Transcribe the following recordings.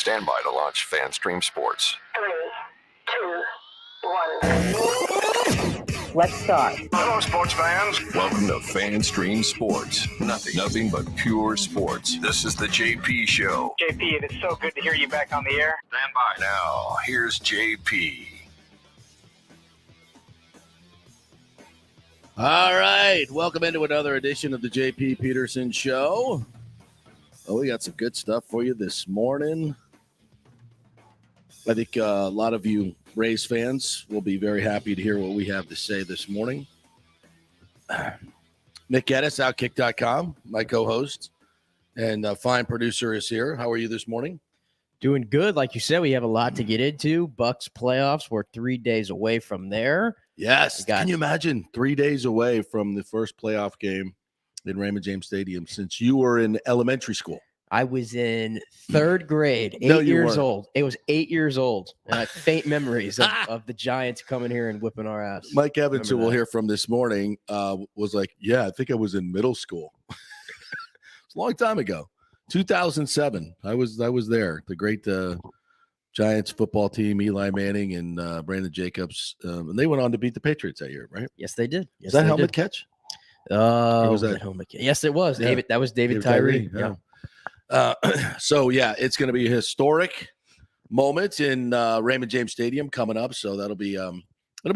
Stand by to launch FanStream Sports. 3, 2, 1. Let's start. Hello, sports fans. Welcome to FanStream Sports. Nothing but pure sports. This is the JP Show. JP, it is so good to hear you back on the air. Stand by. Now, here's JP. All right, welcome into another edition of the JP Peterson Show. Oh, we got some good stuff for you this morning. I think a lot of you Rays fans will be very happy to hear what we have to say this morning. Nick Geddes, Outkick.com, my co-host, and fine producer is here. How are you this morning? Doing good. Like you said, we have a lot to get into. Bucs playoffs. We're 3 days away from there. Yes. Can you imagine 3 days away from the first playoff game in Raymond James Stadium since you were in elementary school? I was in third grade, 8 No, you years weren't. old. It was 8 years old, and I have faint memories of the Giants coming here and whipping our ass. Mike Evans, who Remember we'll that. hear from this morning, was like, yeah, I think I was in middle school. It's a long time ago. 2007. I was there. The great Giants football team, Eli Manning and Brandon Jacobs. And they went on to beat the Patriots that year, right? Yes, they did. Yes, Is that they helmet did. catch? Was that- that helmet? Yes, it was. Yeah. David. That was David Tyree. Yeah. So, yeah, it's going to be a historic moment in Raymond James Stadium coming up. So that'll be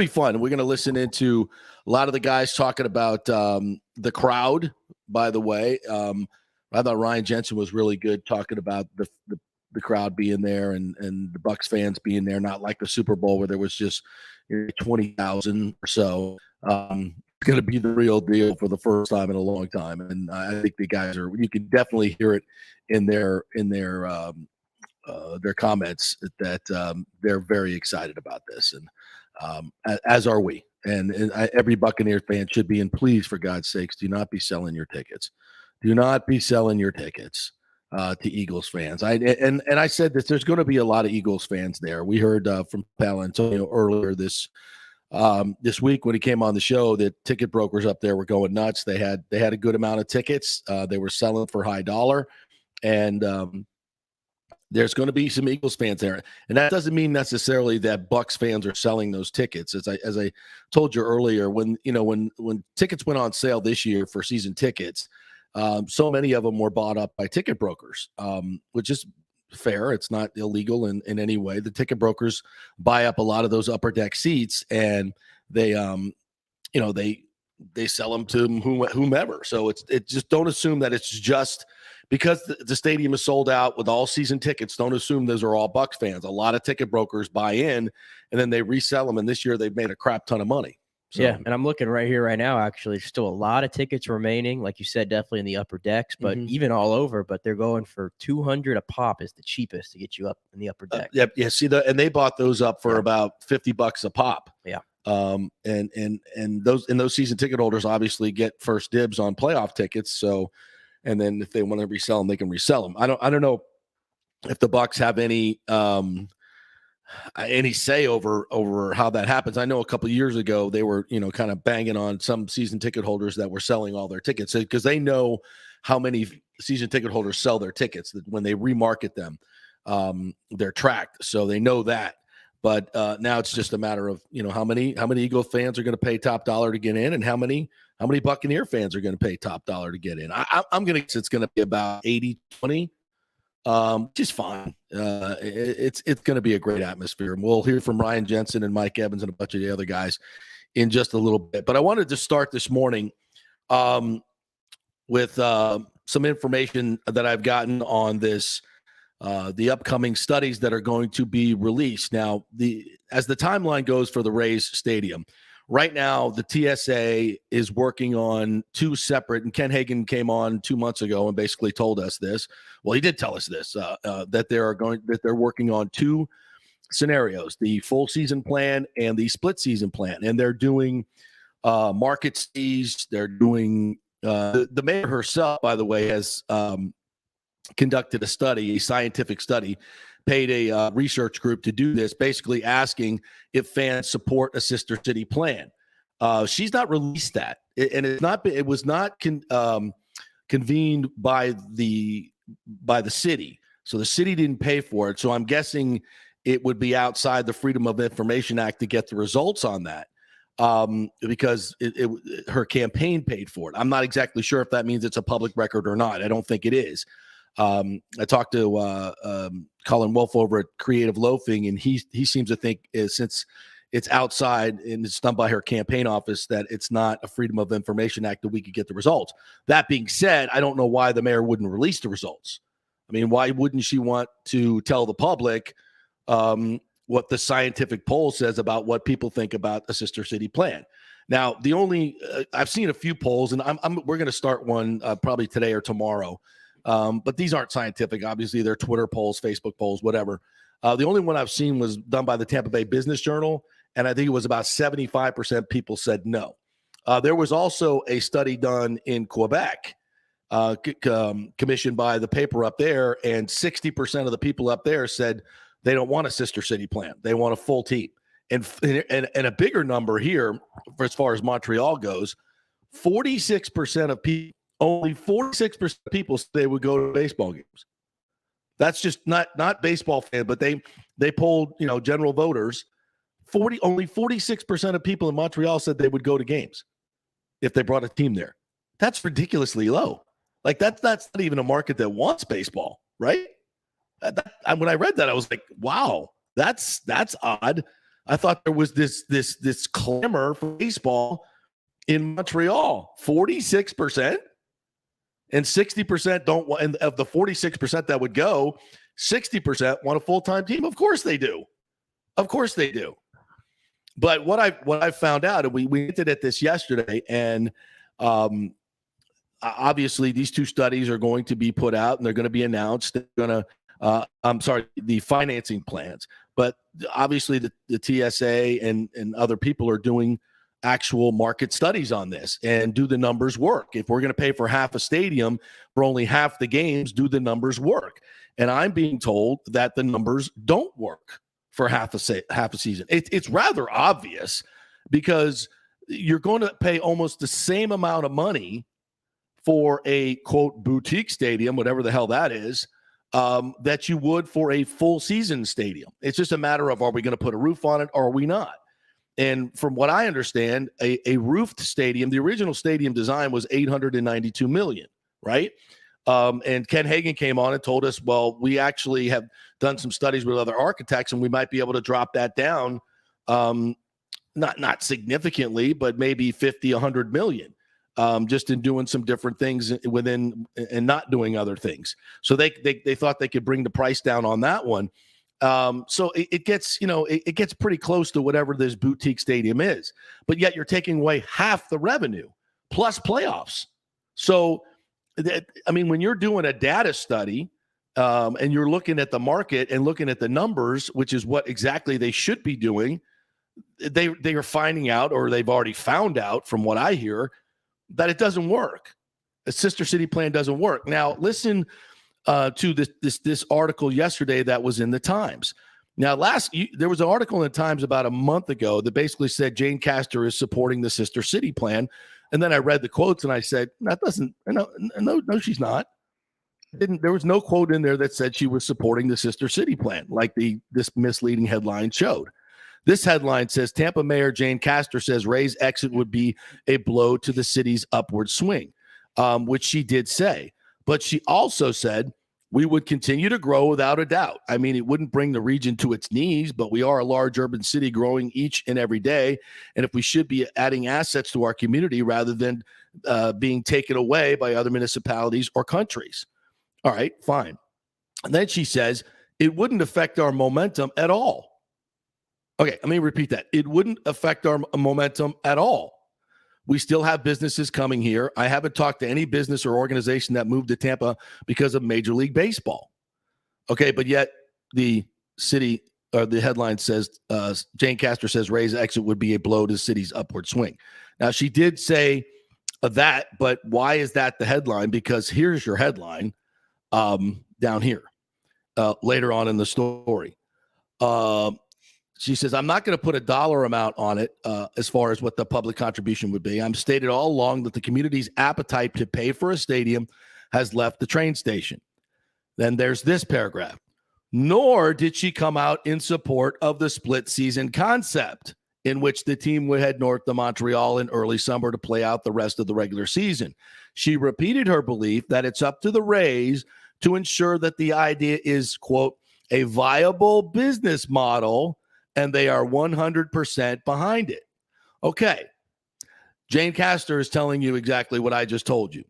fun. We're going to listen into a lot of the guys talking about the crowd, by the way. I thought Ryan Jensen was really good talking about the crowd being there and the Bucs fans being there, not like the Super Bowl where there was just 20,000 or so. It's going to be the real deal for the first time in a long time, and I think the guys are. You can definitely hear it in their comments that they're very excited about this, and as are we. And every Buccaneer fan should be. And please, for God's sakes, do not be selling your tickets. Do not be selling your tickets to Eagles fans. I said this. There's going to be a lot of Eagles fans there. We heard from Pal Antonio earlier this week when he came on the show that ticket brokers up there were going nuts. They had a good amount of tickets. They were selling for high dollar, and there's going to be some Eagles fans there. And that doesn't mean necessarily that Bucs fans are selling those tickets. As I told you earlier, when tickets went on sale this year for season tickets. So many of them were bought up by ticket brokers, which is fair. It's not illegal in any way. The ticket brokers buy up a lot of those upper deck seats, and they sell them to whomever. So it's just don't assume that it's just because the stadium is sold out with all season tickets. Don't assume those are all Bucs fans. A lot of ticket brokers buy in, and then they resell them. And this year they've made a crap ton of money. So. Yeah, and I'm looking right here right now, actually. There's still a lot of tickets remaining, like you said, definitely in the upper decks, but even all over. But they're going for $200 a pop is the cheapest to get you up in the upper deck. Yeah. See, and they bought those up for about $50 a pop. Yeah. And those season ticket holders obviously get first dibs on playoff tickets. So, and then if they want to resell them, they can resell them. I don't know if the Bucs have any say over how that happens. I know a couple of years ago they were, kind of banging on some season ticket holders that were selling all their tickets because they know how many season ticket holders sell their tickets. That when they remarket them, they're tracked, so they know that. But now it's just a matter of how many Eagle fans are going to pay top dollar to get in, and how many Buccaneer fans are going to pay top dollar to get in. I'm going to guess it's going to be about 80-20. Which is fine. It's going to be a great atmosphere. And we'll hear from Ryan Jensen and Mike Evans and a bunch of the other guys in just a little bit. But I wanted to start this morning with some information that I've gotten on this, the upcoming studies that are going to be released. Now, as the timeline goes for the Rays Stadium, right now, the TSA is working on two separate, and Ken Hagan came on 2 months ago and basically told us this. Well, he did tell us this, that they're working on two scenarios, the full season plan and the split season plan. And they're doing market studies. They're doing the mayor herself, by the way, has conducted a study, a scientific study, paid a research group to do this, basically asking if fans support a sister city plan. She's not released that, and it was not convened by the city. So the city didn't pay for it. So I'm guessing it would be outside the Freedom of Information Act to get the results on that, because her campaign paid for it. I'm not exactly sure if that means it's a public record or not. I don't think it is. I talked to Colin Wolf over at Creative Loafing, and he seems to think since it's outside and it's done by her campaign office that it's not a Freedom of Information Act that we could get the results. That being said, I don't know why the mayor wouldn't release the results. I mean, why wouldn't she want to tell the public what the scientific poll says about what people think about a sister city plan? Now, the only I've seen a few polls, and we're going to start one probably today or tomorrow, but these aren't scientific. Obviously, they're Twitter polls, Facebook polls, whatever. The only one I've seen was done by the Tampa Bay Business Journal, and I think it was about 75% people said no. There was also a study done in Quebec, commissioned by the paper up there, and 60% of the people up there said they don't want a sister city plan. They want a full team. And a bigger number here, for as far as Montreal goes, 46% of people, only 46% of people say they would go to baseball games. That's just not baseball fans, but they polled, general voters. Only 46% of people in Montreal said they would go to games if they brought a team there. That's ridiculously low. Like that's not even a market that wants baseball, right? When I read that, I was like, wow, that's odd. I thought there was this clamor for baseball in Montreal. 46%, and 60% don't want. And of the 46% that would go, 60% want a full-time team. Of course they do. Of course they do. But what I found out, and we hinted at this yesterday, and obviously these two studies are going to be put out and they're going to be announced. They're going to, the financing plans. But obviously the TSA and other people are doing actual market studies on this, and do the numbers work? If we're going to pay for half a stadium for only half the games, do the numbers work? And I'm being told that the numbers don't work for half a season. It's rather obvious, because you're going to pay almost the same amount of money for a, quote, boutique stadium, whatever the hell that is, that you would for a full season stadium. It's just a matter of, are we going to put a roof on it or are we not? And from what I understand, a roofed stadium, the original stadium design was $892 million, right? And Ken Hagan came on and told us, well, we actually have done some studies with other architects, and we might be able to drop that down, not significantly, but maybe 50, 100 million, just in doing some different things within and not doing other things. So they thought they could bring the price down on that one. So it gets, it gets pretty close to whatever this boutique stadium is, but yet you're taking away half the revenue plus playoffs. So when you're doing a data study, and you're looking at the market and looking at the numbers, which is what exactly they should be doing, they are finding out, or they've already found out from what I hear, that it doesn't work. A sister city plan doesn't work. Now, listen to this article yesterday that was in the Times. Now, there was an article in the Times about a month ago that basically said Jane Castor is supporting the sister city plan. And then I read the quotes and I said, that doesn't, no, she's not. There was no quote in there that said she was supporting the sister city plan, like this misleading headline showed. This headline says Tampa Mayor Jane Castor says Ray's exit would be a blow to the city's upward swing, which she did say. But she also said we would continue to grow without a doubt. I mean, it wouldn't bring the region to its knees, but we are a large urban city growing each and every day. And if we should be adding assets to our community rather than being taken away by other municipalities or countries. All right, fine. And then she says it wouldn't affect our momentum at all. Okay, let me repeat that. It wouldn't affect our momentum at all. We still have businesses coming here. I haven't talked to any business or organization that moved to Tampa because of Major League Baseball. Okay, but yet the city, or the headline says, Jane Castor says Ray's exit would be a blow to the city's upward swing. Now, she did say that, but why is that the headline? Because here's your headline down here later on in the story. She says, I'm not going to put a dollar amount on it as far as what the public contribution would be. I'm stated all along that the community's appetite to pay for a stadium has left the train station. Then there's this paragraph. Nor did she come out in support of the split season concept, in which the team would head north to Montreal in early summer to play out the rest of the regular season. She repeated her belief that it's up to the Rays to ensure that the idea is, quote, a viable business model, and they are 100% behind it. Okay. Jane Castor is telling you exactly what I just told you.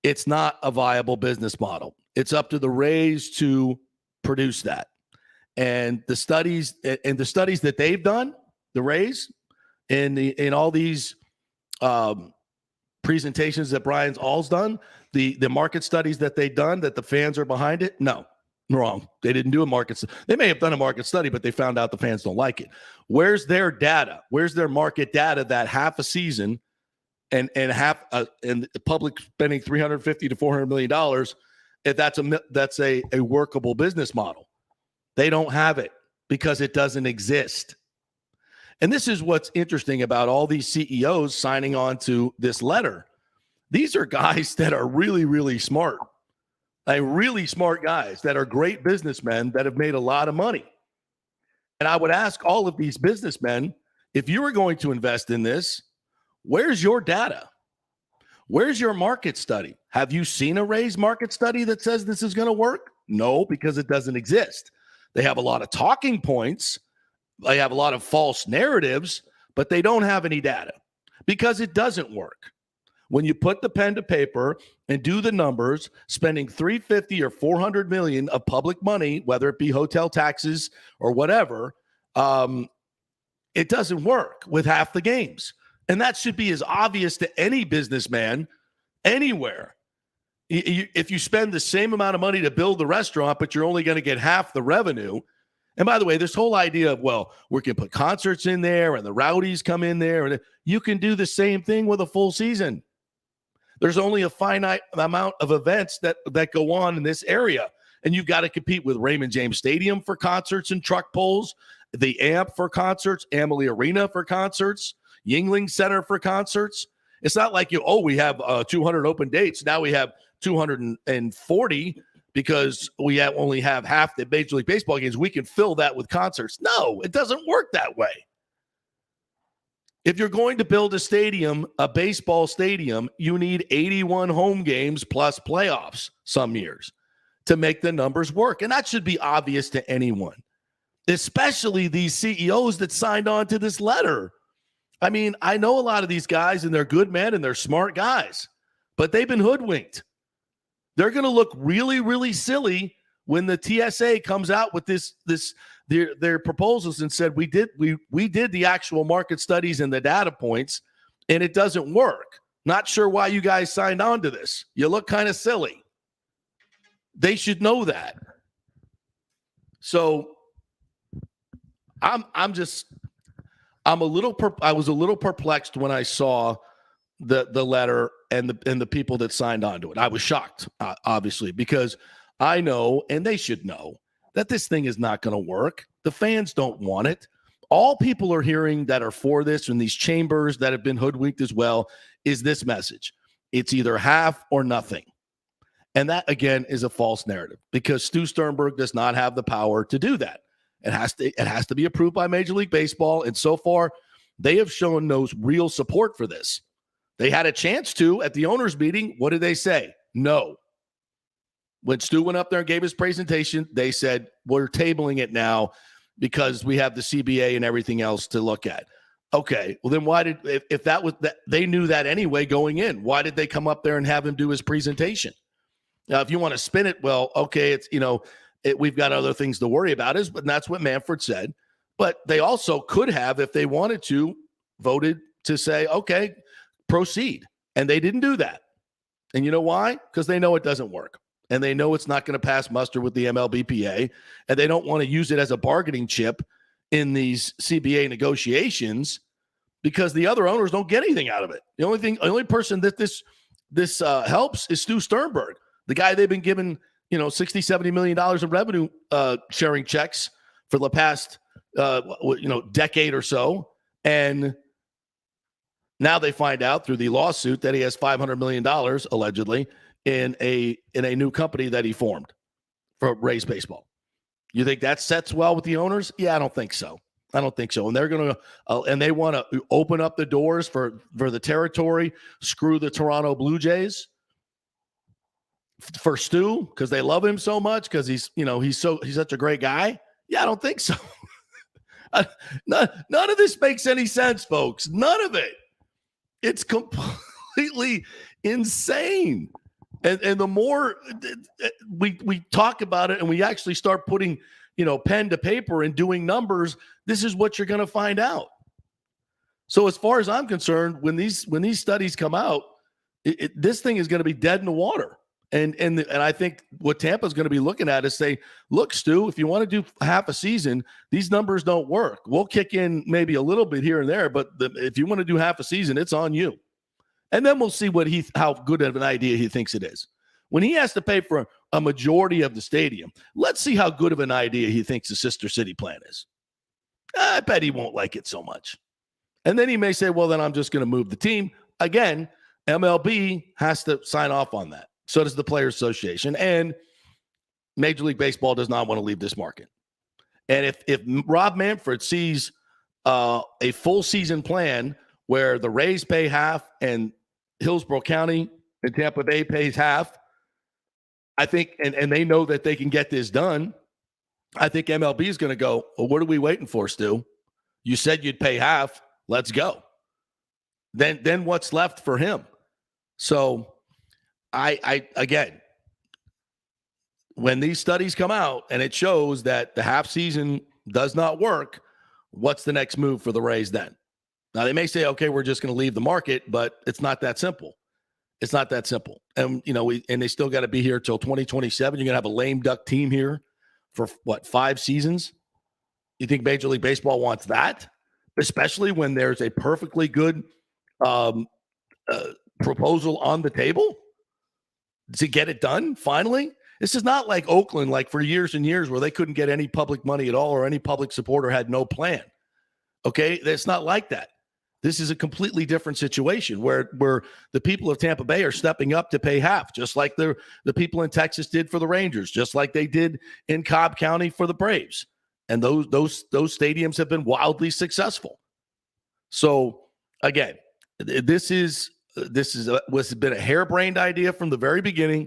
It's not a viable business model. It's up to the Rays to produce that. And the studies that they've done, the Rays, in all these presentations that Brian's all's done, the market studies that they've done, that the fans are behind it, no, wrong. They didn't do a market. They may have done a market study, but they found out the fans don't like it. Where's their data? Where's their market data that half a season and the public spending $350 to $400 million, if that's a workable business model? They don't have it because it doesn't exist. And this is what's interesting about all these CEOs signing on to this letter. These are guys that are really, really smart. Really smart guys that are great businessmen that have made a lot of money. And I would ask all of these businessmen, if you were going to invest in this, where's your data? Where's your market study? Have you seen a Rays market study that says this is going to work? No, because it doesn't exist. They have a lot of talking points. They have a lot of false narratives, but they don't have any data because it doesn't work. When you put the pen to paper and do the numbers, spending $350 or $400 million of public money, whether it be hotel taxes or whatever, it doesn't work with half the games. And that should be as obvious to any businessman anywhere. If you spend the same amount of money to build the restaurant, but you're only going to get half the revenue. And by the way, this whole idea of, well, we can put concerts in there and the rowdies come in there, and you can do the same thing with a full season. There's only a finite amount of events that go on in this area. And you've got to compete with Raymond James Stadium for concerts and truck pulls, the AMP for concerts, Amalie Arena for concerts, Yuengling Center for concerts. It's not like we have 200 open dates. Now we have 240 because we only have half the Major League Baseball games. We can fill that with concerts. No, it doesn't work that way. If you're going to build a stadium, a baseball stadium, you need 81 home games plus playoffs some years to make the numbers work. And that should be obvious to anyone, especially these CEOs that signed on to this letter. I mean, I know a lot of these guys, and they're good men and they're smart guys, but they've been hoodwinked. They're going to look really, really silly when the TSA comes out with their proposals and said, we did the actual market studies and the data points, and it doesn't work. Not sure why you guys signed on to this. You look kind of silly. They should know that. So I was a little perplexed when I saw the letter and the people that signed on to it. I was shocked, obviously, because I know, and they should know, that this thing is not going to work. The fans don't want it. All people are hearing that are for this, and these chambers that have been hoodwinked as well, is this message. It's either half or nothing. And that, again, is a false narrative because Stu Sternberg does not have the power to do that. It has to be approved by Major League Baseball, and so far, they have shown no real support for this. They had a chance to at the owners' meeting. What did they say? No. When Stu went up there and gave his presentation, they said, we're tabling it now because we have the CBA and everything else to look at. Okay, well then why if that was that, they knew that anyway going in, why did they come up there and have him do his presentation? Now, if you want to spin it, well, okay, it's, we've got other things to worry about, but that's what Manfred said. But they also could have, if they wanted to, voted to say, okay, proceed. And they didn't do that. And you know why? Because they know it doesn't work. And they know it's not going to pass muster with the MLBPA. And they don't want to use it as a bargaining chip in these CBA negotiations because the other owners don't get anything out of it. The only person that this helps is Stu Sternberg, the guy they've been giving, $60-70 million of revenue sharing checks for the past, decade or so. And now they find out through the lawsuit that he has $500 million allegedly in a new company that he formed. for Rays baseball. You think that sets well with the owners? Yeah, I don't think so. And they're going to, and they want to open up the doors for the territory, screw the Toronto Blue Jays for Stu because they love him so much because he's such a great guy. Yeah, I don't think so. None of this makes any sense, folks. None of it. It's completely insane. And the more we talk about it and we actually start putting, pen to paper and doing numbers, this is what you're going to find out. So as far as I'm concerned, when these studies come out, this thing is going to be dead in the water. And I think what Tampa's going to be looking at is say, look, Stu, if you want to do half a season, these numbers don't work. We'll kick in maybe a little bit here and there, but if you want to do half a season, it's on you. And then we'll see how good of an idea he thinks it is. When he has to pay for a majority of the stadium, let's see how good of an idea he thinks the sister city plan is. I bet he won't like it so much. And then he may say, well, then I'm just going to move the team. Again, MLB has to sign off on that. So does the Players Association. And Major League Baseball does not want to leave this market. And if Rob Manfred sees a full season plan where the Rays pay half and Hillsborough County and Tampa Bay pays half, I think, and they know that they can get this done, I think MLB is going to go, well, what are we waiting for, Stu? You said you'd pay half. Let's go. Then what's left for him? So I again, when these studies come out and it shows that the half season does not work, what's the next move for the Rays then? Now, they may say, okay, we're just going to leave the market, but it's not that simple. It's not that simple. And, and they still got to be here till 2027. You're going to have a lame duck team here for, 5 seasons? You think Major League Baseball wants that? Especially when there's a perfectly good proposal on the table to get it done finally? This is not like Oakland, like for years and years where they couldn't get any public money at all or any public support or had no plan. Okay? It's not like that. This is a completely different situation where the people of Tampa Bay are stepping up to pay half, just like the people in Texas did for the Rangers, just like they did in Cobb County for the Braves. And those stadiums have been wildly successful. So again, this was been a harebrained idea from the very beginning.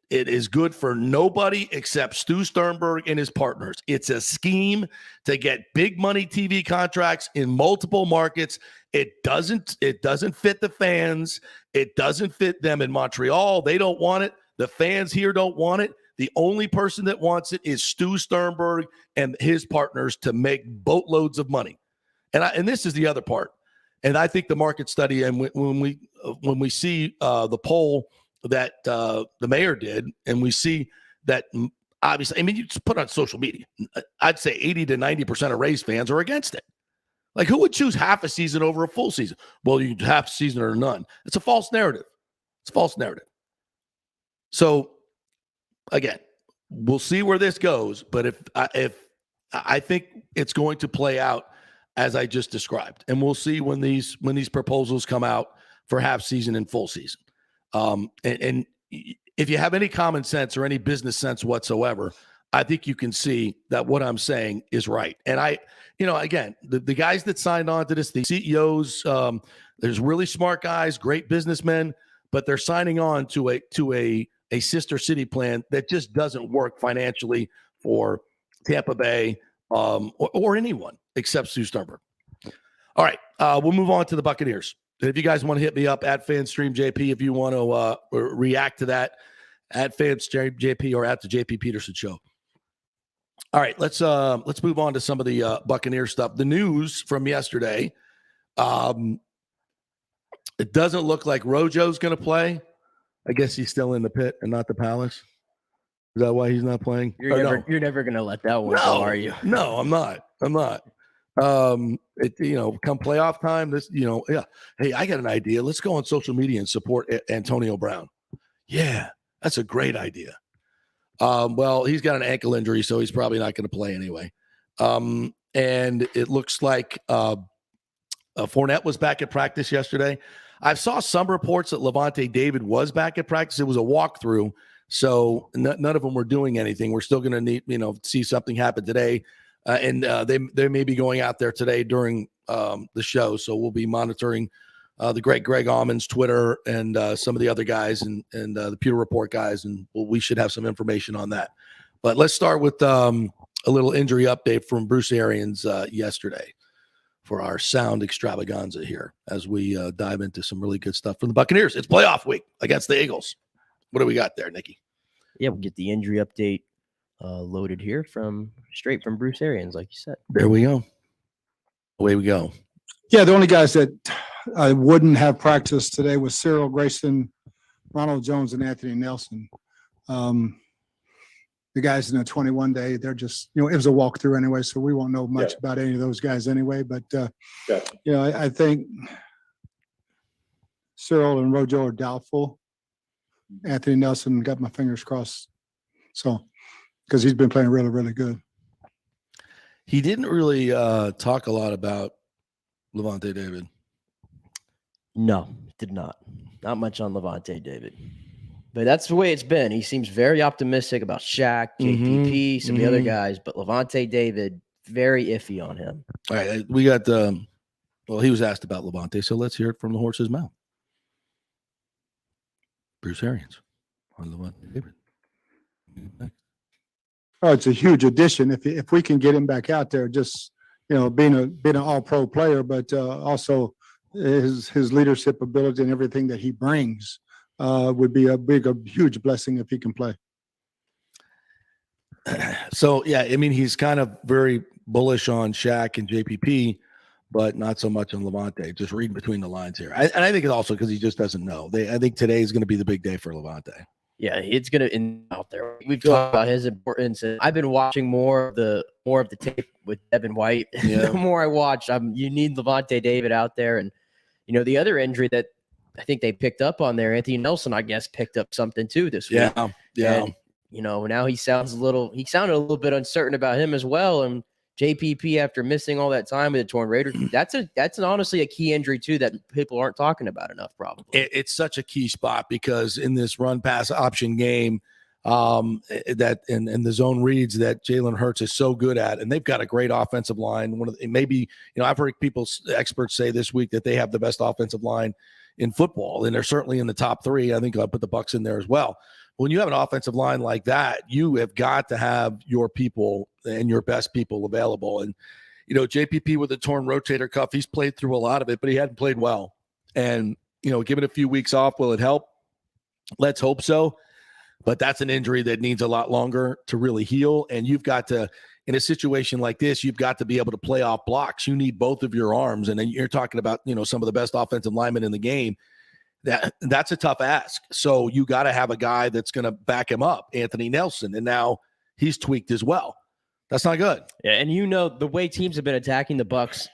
It is good for nobody except Stu Sternberg and his partners. It's a scheme to get big money TV contracts in multiple markets. It doesn't fit the fans. It doesn't fit them in Montreal. They don't want it. The fans here don't want it. The only person that wants it is Stu Sternberg and his partners to make boatloads of money. And this is the other part. And I think the market study, and when we see the poll that the mayor did, and we see that obviously, I mean, you just put it on social media, I'd say 80 to 90% of Rays fans are against it. Like, who would choose half a season over a full season? Well, you half a season or none. It's a false narrative. It's a false narrative. So again, we'll see where this goes. But if I think it's going to play out as I just described, and we'll see when these proposals come out for half season and full season. And if you have any common sense or any business sense whatsoever, I think you can see that what I'm saying is right. And again, the guys that signed on to this, the CEOs, there's really smart guys, great businessmen, but they're signing on to a sister city plan that just doesn't work financially for Tampa Bay or anyone except Stu Sternberg. All right, we'll move on to the Buccaneers. If you guys want to hit me up at FanstreamJP, if you want to react to that, at FanstreamJP or at the JP Peterson Show. All right, let's move on to some of the Buccaneer stuff. The news from yesterday, it doesn't look like Rojo's going to play. I guess he's still in the pit and not the Palace. Is that why he's not playing? You're never going to let that one go, are you? No, I'm not. Come playoff time, yeah. Hey, I got an idea. Let's go on social media and support Antonio Brown. Yeah, that's a great idea. Well, he's got an ankle injury, so he's probably not going to play anyway. And it looks like Fournette was back at practice yesterday. I saw some reports that Lavonte David was back at practice. It was a walkthrough, So none of them were doing anything. We're still going to need, see something happen today. And they may be going out there today during the show. So we'll be monitoring the Greg Almond's Twitter and some of the other guys and the Pewter Report guys. And we should have some information on that. But let's start with a little injury update from Bruce Arians yesterday for our sound extravaganza here as we dive into some really good stuff from the Buccaneers. It's playoff week against the Eagles. What do we got there, Nikki? Yeah, we'll get the injury update loaded here straight from Bruce Arians, like you said. There we go. Away we go. Yeah, the only guys that wouldn't have practice today was Cyril Grayson, Ronald Jones, and Anthony Nelson. The guys in the 21-day, they're just, it was a walkthrough anyway, so we won't know much about any of those guys anyway. But, I think Cyril and Rojo are doubtful. Anthony Nelson, got my fingers crossed. So, because he's been playing really, really good. He didn't really talk a lot about Lavonte David. No, did not. Not much on Lavonte David. But that's the way it's been. He seems very optimistic about Shaq, JPP, some of the other guys. But Lavonte David, very iffy on him. All right, we got he was asked about Lavonte, so let's hear it from the horse's mouth. Bruce Arians on Lavonte David. Oh, it's a huge addition if we can get him back out there. Just being an all-pro player, but also his leadership ability and everything that he brings would be a huge blessing if he can play. So yeah, I mean he's kind of very bullish on Shaq and JPP, but not so much on Lavonte. Just reading between the lines here. And I think it's also because he just doesn't know. I think today is going to be the big day for Lavonte. Yeah, it's going to end out there. We've talked about his importance. I've been watching more of the tape with Devin White. Yeah. The more I watch, you need Lavonte David out there. And, the other injury that I think they picked up on there, Anthony Nelson, I guess, picked up something too this week. Yeah. And, now he sounded a little bit uncertain about him as well. And JPP, after missing all that time with the torn rotator, that's honestly a key injury too that people aren't talking about enough. Probably it's such a key spot because in this run pass option game, that and the zone reads that Jalen Hurts is so good at, and they've got a great offensive line. I've heard experts say this week that they have the best offensive line in football, and they're certainly in the top three. I think I'll put the Bucs in there as well. When you have an offensive line like that, you have got to have your people and your best people available. And, JPP with a torn rotator cuff, he's played through a lot of it, but he hadn't played well. And, given a few weeks off, will it help? Let's hope so. But that's an injury that needs a lot longer to really heal. And you've got to, in a situation like this, you've got to be able to play off blocks. You need both of your arms. And then you're talking about, some of the best offensive linemen in the game. That's a tough ask. So you got to have a guy that's going to back him up, Anthony Nelson. And now he's tweaked as well. That's not good. Yeah, and the way teams have been attacking the Bucs,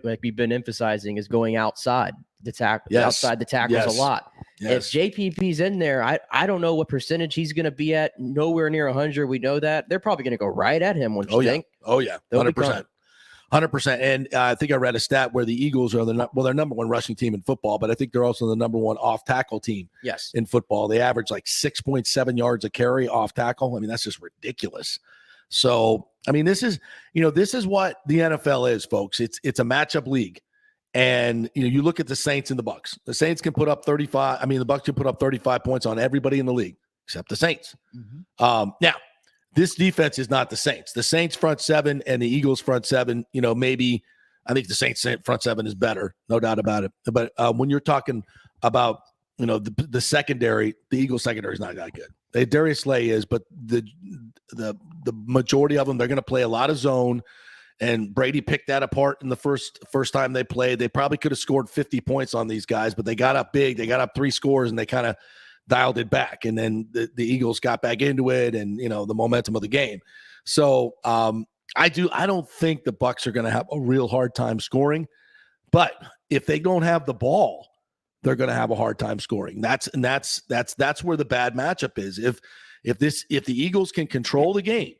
like we've been emphasizing, is going outside the tackle, outside the tackles a lot. Yes. If JPP's in there, I don't know what percentage he's going to be at. Nowhere near 100. We know that they're probably going to go right at him. Wouldn't you think? Oh yeah, 100%. 100%. And I think I read a stat where the Eagles are they're number one rushing team in football, but I think they're also the number one off tackle team in football. They average like 6.7 yards a carry off tackle. I mean, that's just ridiculous. So, I mean, this is what the NFL is, folks. It's a matchup league. And, you look at the Saints and the Bucs. The Saints can put up 35. I mean, the Bucs can put up 35 points on everybody in the league except the Saints. Now, this defense is not the Saints. The Saints front seven and the Eagles front seven, maybe I think the Saints front seven is better, no doubt about it. But when you're talking about, the secondary, the Eagles secondary is not that good. Darius Slay is, but the majority of them, they're going to play a lot of zone. And Brady picked that apart in the first time they played. They probably could have scored 50 points on these guys, but they got up big. They got up 3 scores, and they kind of dialed it back. And then the Eagles got back into it and, the momentum of the game. So I don't think the Bucs are going to have a real hard time scoring. But if they don't have the ball, they're going to have a hard time scoring. That's where the bad matchup is. If the Eagles can control the game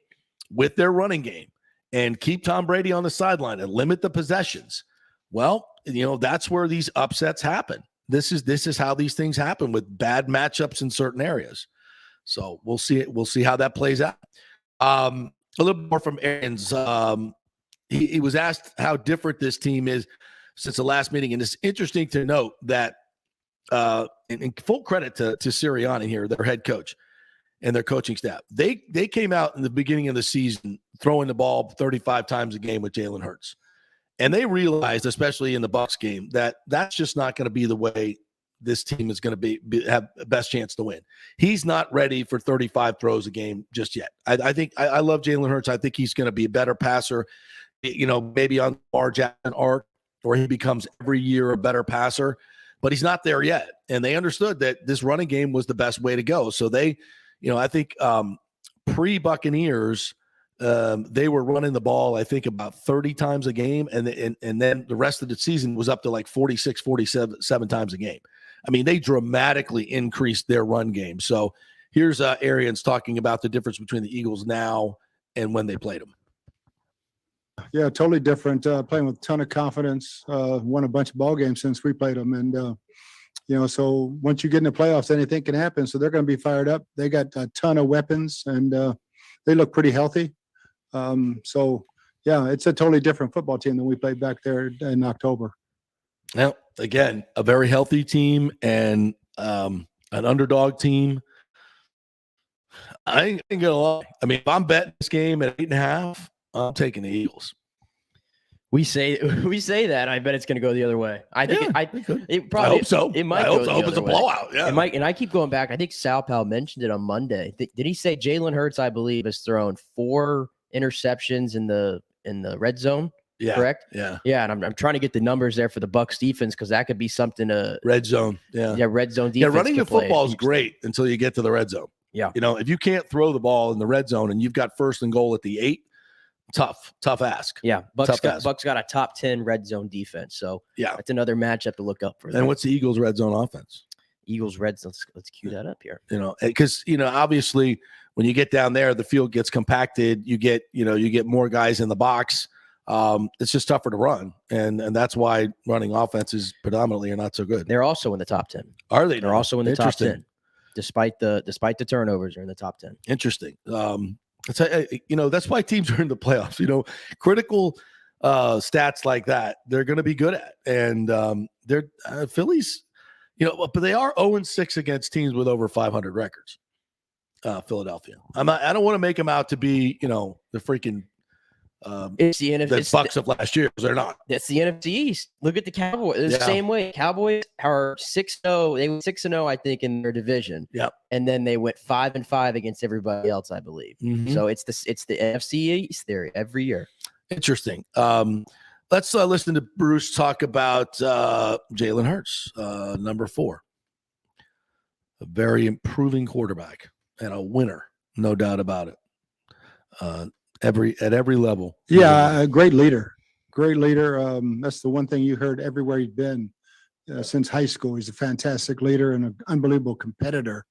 with their running game and keep Tom Brady on the sideline and limit the possessions, well, that's where these upsets happen. This is how these things happen with bad matchups in certain areas. So we'll see it. We'll see how that plays out. A little bit more from Arians. He was asked how different this team is since the last meeting, and it's interesting to note that, and full credit to Sirianni here, their head coach and their coaching staff. They came out in the beginning of the season throwing the ball 35 times a game with Jalen Hurts. And they realized, especially in the Bucs game, that that's just not going to be the way this team is going to have the best chance to win. He's not ready for 35 throws a game just yet. I think I love Jalen Hurts. I think he's going to be a better passer, maybe on Lamar Jackson arc, or he becomes every year a better passer, but he's not there yet. And they understood that this running game was the best way to go. So they, I think pre-Buccaneers, they were running the ball, I think, about 30 times a game. And then the rest of the season was up to like 46, 47 times a game. I mean, they dramatically increased their run game. So here's Arians talking about the difference between the Eagles now and when they played them. Yeah, totally different. Playing with a ton of confidence. Won a bunch of ball games since we played them. And, so once you get in the playoffs, anything can happen. So they're going to be fired up. They got a ton of weapons, and they look pretty healthy. Yeah, it's a totally different football team than we played back there in October. Now, again, a very healthy team and an underdog team. I ain't gonna lie. I mean, if I'm betting this game at 8.5, I'm taking the Eagles. We say that. I bet it's going to go the other way. I think it probably. I hope so. It might. I hope it's a blowout. Yeah, it might. And I keep going back. I think Sal Pal mentioned it on Monday. Did he say Jalen Hurts, I believe, has thrown 4 interceptions in the red zone? Yeah, correct. Yeah. And I'm trying to get the numbers there for the Bucs defense, because that could be something to red zone. Yeah, red zone defense. Yeah, running the football is great until you get to the red zone. Yeah, if you can't throw the ball in the red zone and you've got 1st and goal at the 8, tough ask. Yeah, Bucs got a top 10 red zone defense, so yeah, that's another matchup to look up for. And what's the Eagles' red zone offense? Eagles red zone. Let's cue that up here. Because obviously when you get down there, the field gets compacted. You get more guys in the box. It's just tougher to run, and that's why running offenses predominantly are not so good. They're also in the top 10. Are they? They're also in the top 10, despite the turnovers. Are in the top 10. Interesting. That's why teams are in the playoffs. Critical stats like that they're going to be good at, and they're Phillies. But they are 0-6 against teams with over 500 records. Philadelphia. I don't want to make them out to be the freaking. It's the NFC. The Bucs of last year. They're not. That's the NFC East. Look at the Cowboys. It's the same way. Cowboys are 6-0. They went 6-0, I think, in their division. Yep. And then they went 5-5 against everybody else, I believe. Mm-hmm. So it's the NFC East theory every year. Interesting. Let's listen to Bruce talk about Jalen Hurts, number 4. A very improving quarterback and a winner, no doubt about it. At every level. Yeah, a great leader. That's the one thing you heard everywhere he's been since high school. He's a fantastic leader and an unbelievable competitor,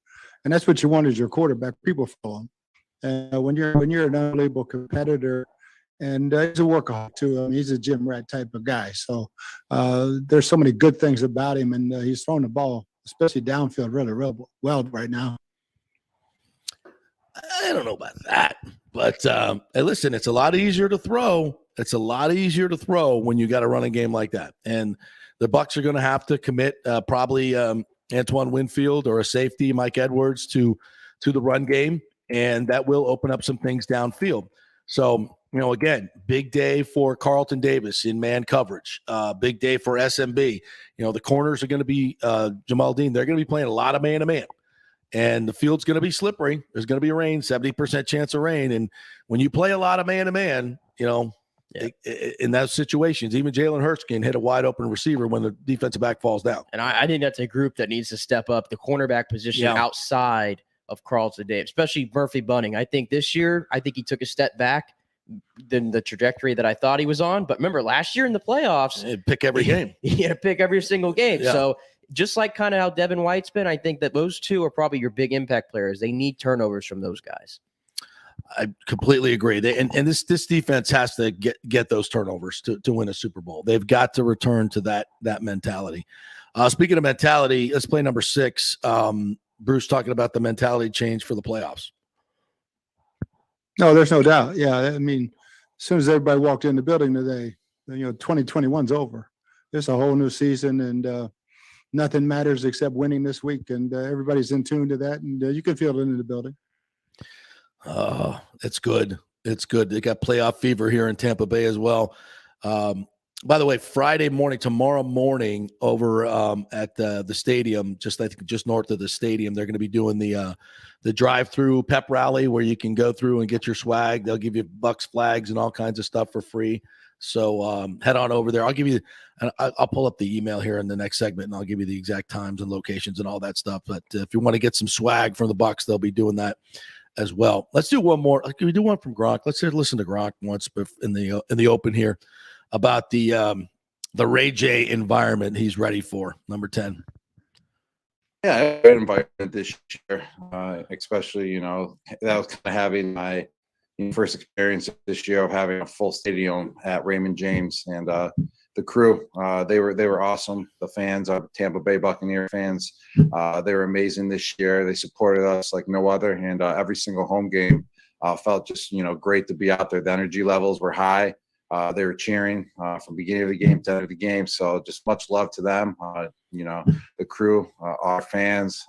and that's what you want as your quarterback. People follow him, and when you're an unbelievable competitor, and he's a workaholic too. I mean, he's a gym rat type of guy. So there's so many good things about him, and he's throwing the ball, especially downfield, really, really well right now. I don't know about that. But hey, listen, it's a lot easier to throw. It's a lot easier to throw when you got a running game like that. And the Bucs are going to have to commit probably Antoine Winfield or a safety, Mike Edwards, to the run game, and that will open up some things downfield. So, again, big day for Carlton Davis in man coverage. Big day for SMB. The corners are going to be Jamal Dean. They're going to be playing a lot of man-to-man. And the field's going to be slippery. There's going to be rain, 70% chance of rain. And when you play a lot of man-to-man, in those situations, even Jalen Hurts can hit a wide-open receiver when the defensive back falls down. And I think that's a group that needs to step up the cornerback position outside of Carlton Davis, especially Murphy Bunting. I think this year, he took a step back than the trajectory that I thought he was on. But remember, last year in the playoffs, pick every game. He had to pick every single game. Yeah. So just like kind of how Devin White's been, I think that those two are probably your big impact players. They need turnovers from those guys. I completely agree. And this defense has to get those turnovers to win a Super Bowl. They've got to return to that mentality. Speaking of mentality, let's play number 6. Bruce talking about the mentality change for the playoffs. No, there's no doubt. Yeah, I mean, as soon as everybody walked in the building today, 2021's over. It's a whole new season, and nothing matters except winning this week, and everybody's in tune to that, and you can feel it in the building. Oh, it's good. It's good. They got playoff fever here in Tampa Bay as well. By the way, Friday morning, tomorrow morning, over at the stadium, I think just north of the stadium, they're going to be doing the drive-through pep rally where you can go through and get your swag. They'll give you Bucks flags and all kinds of stuff for free. So head on over there. I'll pull up the email here in the next segment, and I'll give you the exact times and locations and all that stuff. But if you want to get some swag from the Bucks, they'll be doing that as well. Let's do one more. Can we do one from Gronk? Let's listen to Gronk once in the open here about the Ray J environment he's ready for. Number 10. Yeah, great environment this year, especially, that was kind of having my first experience this year of having a full stadium at Raymond James, and the crew, they were awesome. The fans, Tampa Bay Buccaneer fans, they were amazing this year. They supported us like no other, and every single home game felt just, great to be out there. The energy levels were high. They were cheering from beginning of the game to end of the game. So just much love to them. The crew, our fans,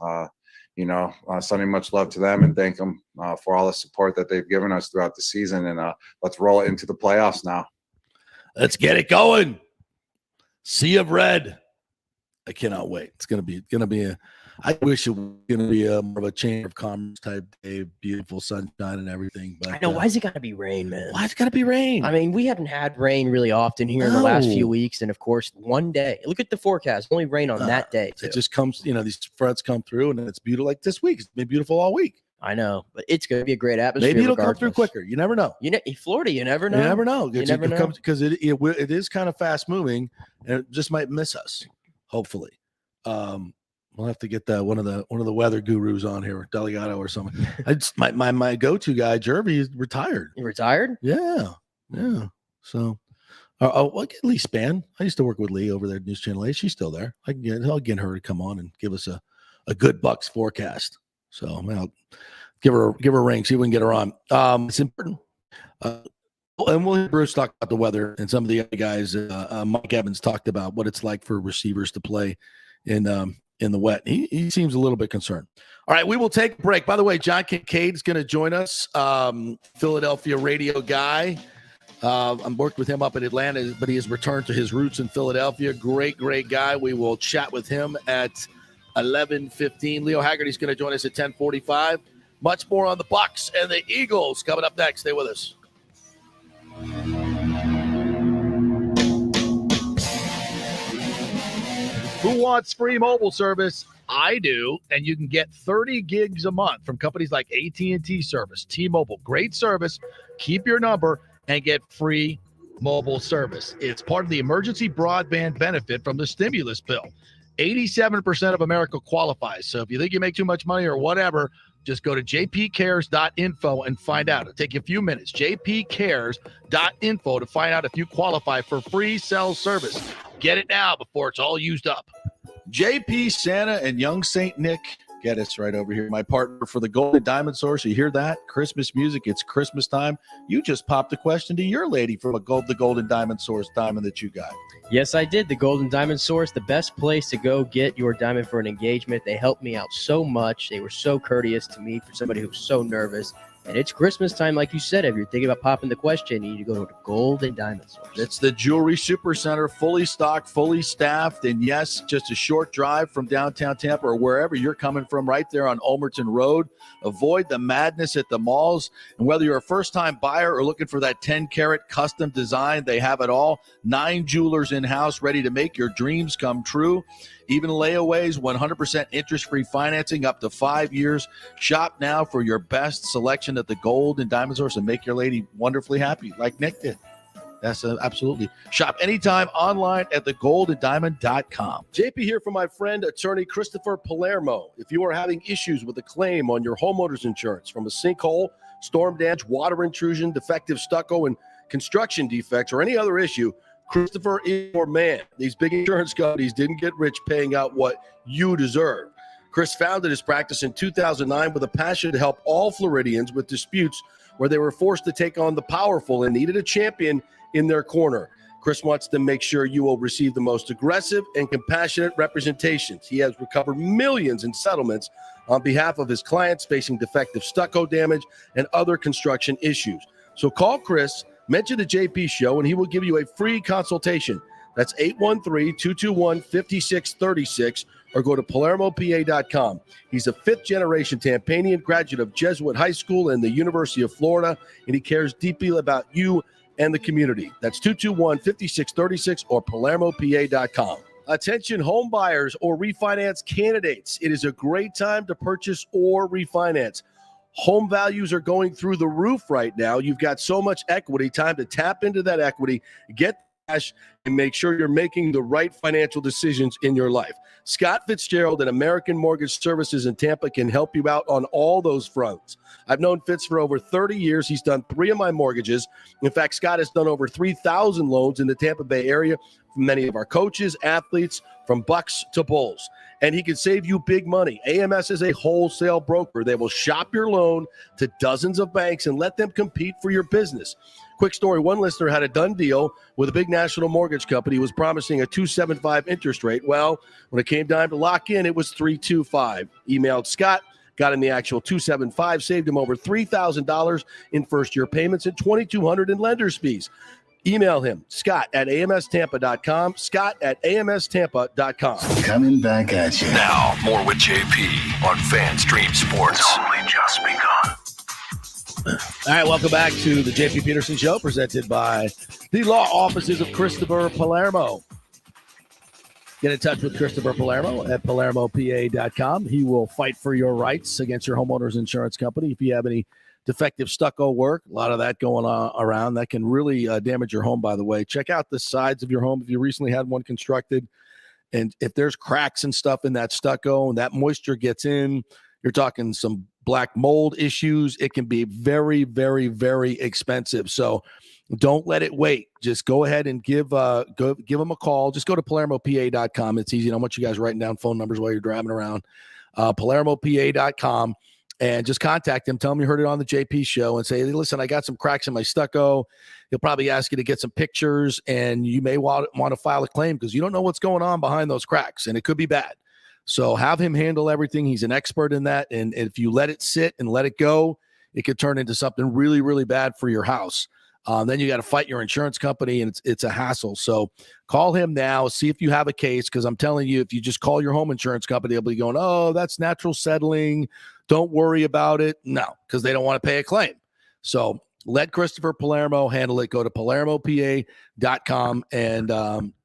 sending much love to them and thank them for all the support that they've given us throughout the season. And let's roll it into the playoffs now. Let's get it going. Sea of Red. I cannot wait. It's gonna be I wish it was going to be more of a Chamber of Commerce type day, beautiful sunshine and everything. But I know, why is it got to be rain, man? Why it's got to be rain? I mean, we haven't had rain really often here in the last few weeks. And, of course, one day. Look at the forecast. Only rain on that day, too. It just comes, these fronts come through, and it's beautiful. Like this week, it's been beautiful all week. I know, but it's going to be a great atmosphere. Maybe it'll regardless. come through quicker. You never know. Florida, you never know. You never know. You never know. Because it is kind of fast moving, and it just might miss us, hopefully. We'll have to get one of the weather gurus on here, Delgado or something. My go-to guy, Jervy, is retired. You retired? Yeah. So, I'll get Lee Spann. I used to work with Lee over there at News Channel 8. She's still there. I'll get her to come on and give us a good Bucks forecast. So I'll give her a ring, see if we can get her on. It's important. And we'll hear Bruce talk about the weather, and some of the other guys. Mike Evans talked about what it's like for receivers to play in the wet. He seems a little bit concerned. All right, we will take a break. By the way, John Kincade is going to join us, Philadelphia radio guy. I'm worked with him up in Atlanta, but he has returned to his roots in Philadelphia. Great guy. We will chat with him at 11:15. Leo Haggerty is going to join us at 10:45. Much more on the Bucks and the Eagles coming up next. Stay with us. Who wants free mobile service? I do, and you can get 30 gigs a month from companies like AT&T Service, T-Mobile. Great service. Keep your number and get free mobile service. It's part of the emergency broadband benefit from the stimulus bill. 87% of America qualifies. So if you think you make too much money or whatever, just go to jpcares.info and find out. It'll take you a few minutes. jpcares.info to find out if you qualify for free cell service. Get it now before it's all used up. JP, Santa, and young Saint Nick. Get us right over here. My partner for the Golden Diamond Source. You hear that? Christmas music. It's Christmas time. You just popped a question to your lady for the Golden Diamond Source diamond that you got. Yes, I did. The Golden Diamond Source, the best place to go get your diamond for an engagement. They helped me out so much. They were so courteous to me for somebody who was so nervous. And it's Christmas time, like you said. If you're thinking about popping the question, you need to go to the Golden Diamond Source. It's the Jewelry Supercenter, fully stocked, fully staffed, and yes, just a short drive from downtown Tampa or wherever you're coming from, right there on Ulmerton Road. Avoid the madness at the malls. And whether you're a first-time buyer or looking for that 10-carat custom design, they have it all. 9 jewelers in-house ready to make your dreams come true. Even layaways, 100% interest-free financing up to 5 years. Shop now for your best selection at the Gold and Diamond Source and make your lady wonderfully happy like Nick did. That's absolutely. Shop anytime online at thegoldanddiamond.com. JP here for my friend, attorney Christopher Palermo. If you are having issues with a claim on your homeowner's insurance from a sinkhole, storm damage, water intrusion, defective stucco, and construction defects, or any other issue, Christopher is your man. These big insurance companies didn't get rich paying out what you deserve. Chris founded his practice in 2009 with a passion to help all Floridians with disputes where they were forced to take on the powerful and needed a champion in their corner. Chris wants to make sure you will receive the most aggressive and compassionate representations. He has recovered millions in settlements on behalf of his clients facing defective stucco damage and other construction issues. So call Chris, mention the JP Show, and he will give you a free consultation. That's 813-221-5636, or go to PalermoPA.com. He's a fifth-generation Tampanian, graduate of Jesuit High School and the University of Florida, and he cares deeply about you and the community. That's 221-5636 or PalermoPA.com. Attention home buyers or refinance candidates. It is a great time to purchase or refinance. Home values are going through the roof right now. You've got so much equity, time to tap into that equity, get cash, and make sure you're making the right financial decisions in your life. Scott Fitzgerald and American Mortgage Services in Tampa can help you out on all those fronts. I've known Fitz for over 30 years. He's done 3 of my mortgages. In fact, Scott has done over 3,000 loans in the Tampa Bay area for many of our coaches, athletes, from Bucks to Bulls. And he can save you big money. AMS is a wholesale broker. They will shop your loan to dozens of banks and let them compete for your business. Quick story, one listener had a done deal with a big national mortgage company who was promising a 2.75 interest rate. Well, when it came time to lock in, it was 3.25. Emailed Scott, got him the actual 2.75, saved him over $3,000 in first-year payments and $2,200 in lender's fees. Email him, scott@amstampa.com, scott@amstampa.com. Coming back at you. Now, more with JP on FanStream Sports. It's only just begun. All right, welcome back to the JP Peterson Show, presented by the law offices of Christopher Palermo. Get in touch with Christopher Palermo at PalermoPA.com. He will fight for your rights against your homeowner's insurance company. If you have any defective stucco work, a lot of that going on around, that can really damage your home, by the way. Check out the sides of your home if you recently had one constructed. And if there's cracks and stuff in that stucco and that moisture gets in, you're talking some black mold issues. It can be very, very, very expensive. So don't let it wait. Just go ahead and give them a call. Just go to PalermoPA.com. It's easy. I don't want you guys writing down phone numbers while you're driving around. PalermoPA.com. And just contact him. Tell him you heard it on the JP Show and say, hey, listen, I got some cracks in my stucco. He'll probably ask you to get some pictures, and you may want to file a claim because you don't know what's going on behind those cracks, and it could be bad. So have him handle everything. He's an expert in that. And if you let it sit and let it go, it could turn into something really, really bad for your house. Then you got to fight your insurance company, and it's a hassle. So call him now, see if you have a case, because I'm telling you, if you just call your home insurance company, they'll be going, oh, that's natural settling. Don't worry about it. No, because they don't want to pay a claim. So let Christopher Palermo handle it. Go to PalermoPA.com, and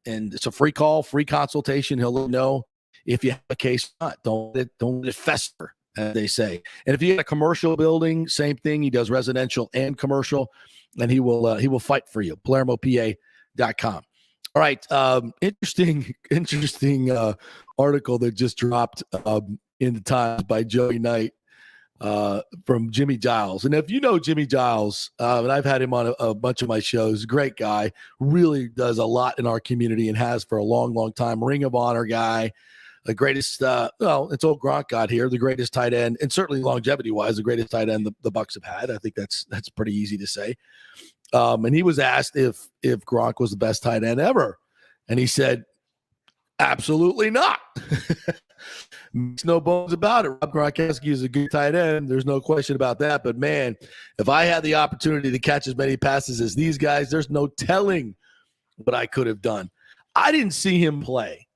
it's a free call, free consultation. He'll let you know if you have a case or not. Don't let it fester, as they say. And if you get a commercial building, same thing. He does residential and commercial, and he will fight for you. PalermoPA.com. All right. Interesting article that just dropped in the Times by Joey Knight from Jimmy Giles. And if you know Jimmy Giles, and I've had him on a bunch of my shows, great guy, really does a lot in our community and has for a long, long time. Ring of Honor guy, the greatest, it's old Gronk got here, the greatest tight end, and certainly longevity-wise, the greatest tight end the Bucs have had. I think that's pretty easy to say. And he was asked if Gronk was the best tight end ever. And he said, absolutely not. Makes no bones about it. Rob Gronkowski is a good tight end. There's no question about that. But, man, if I had the opportunity to catch as many passes as these guys, there's no telling what I could have done. I didn't see him play,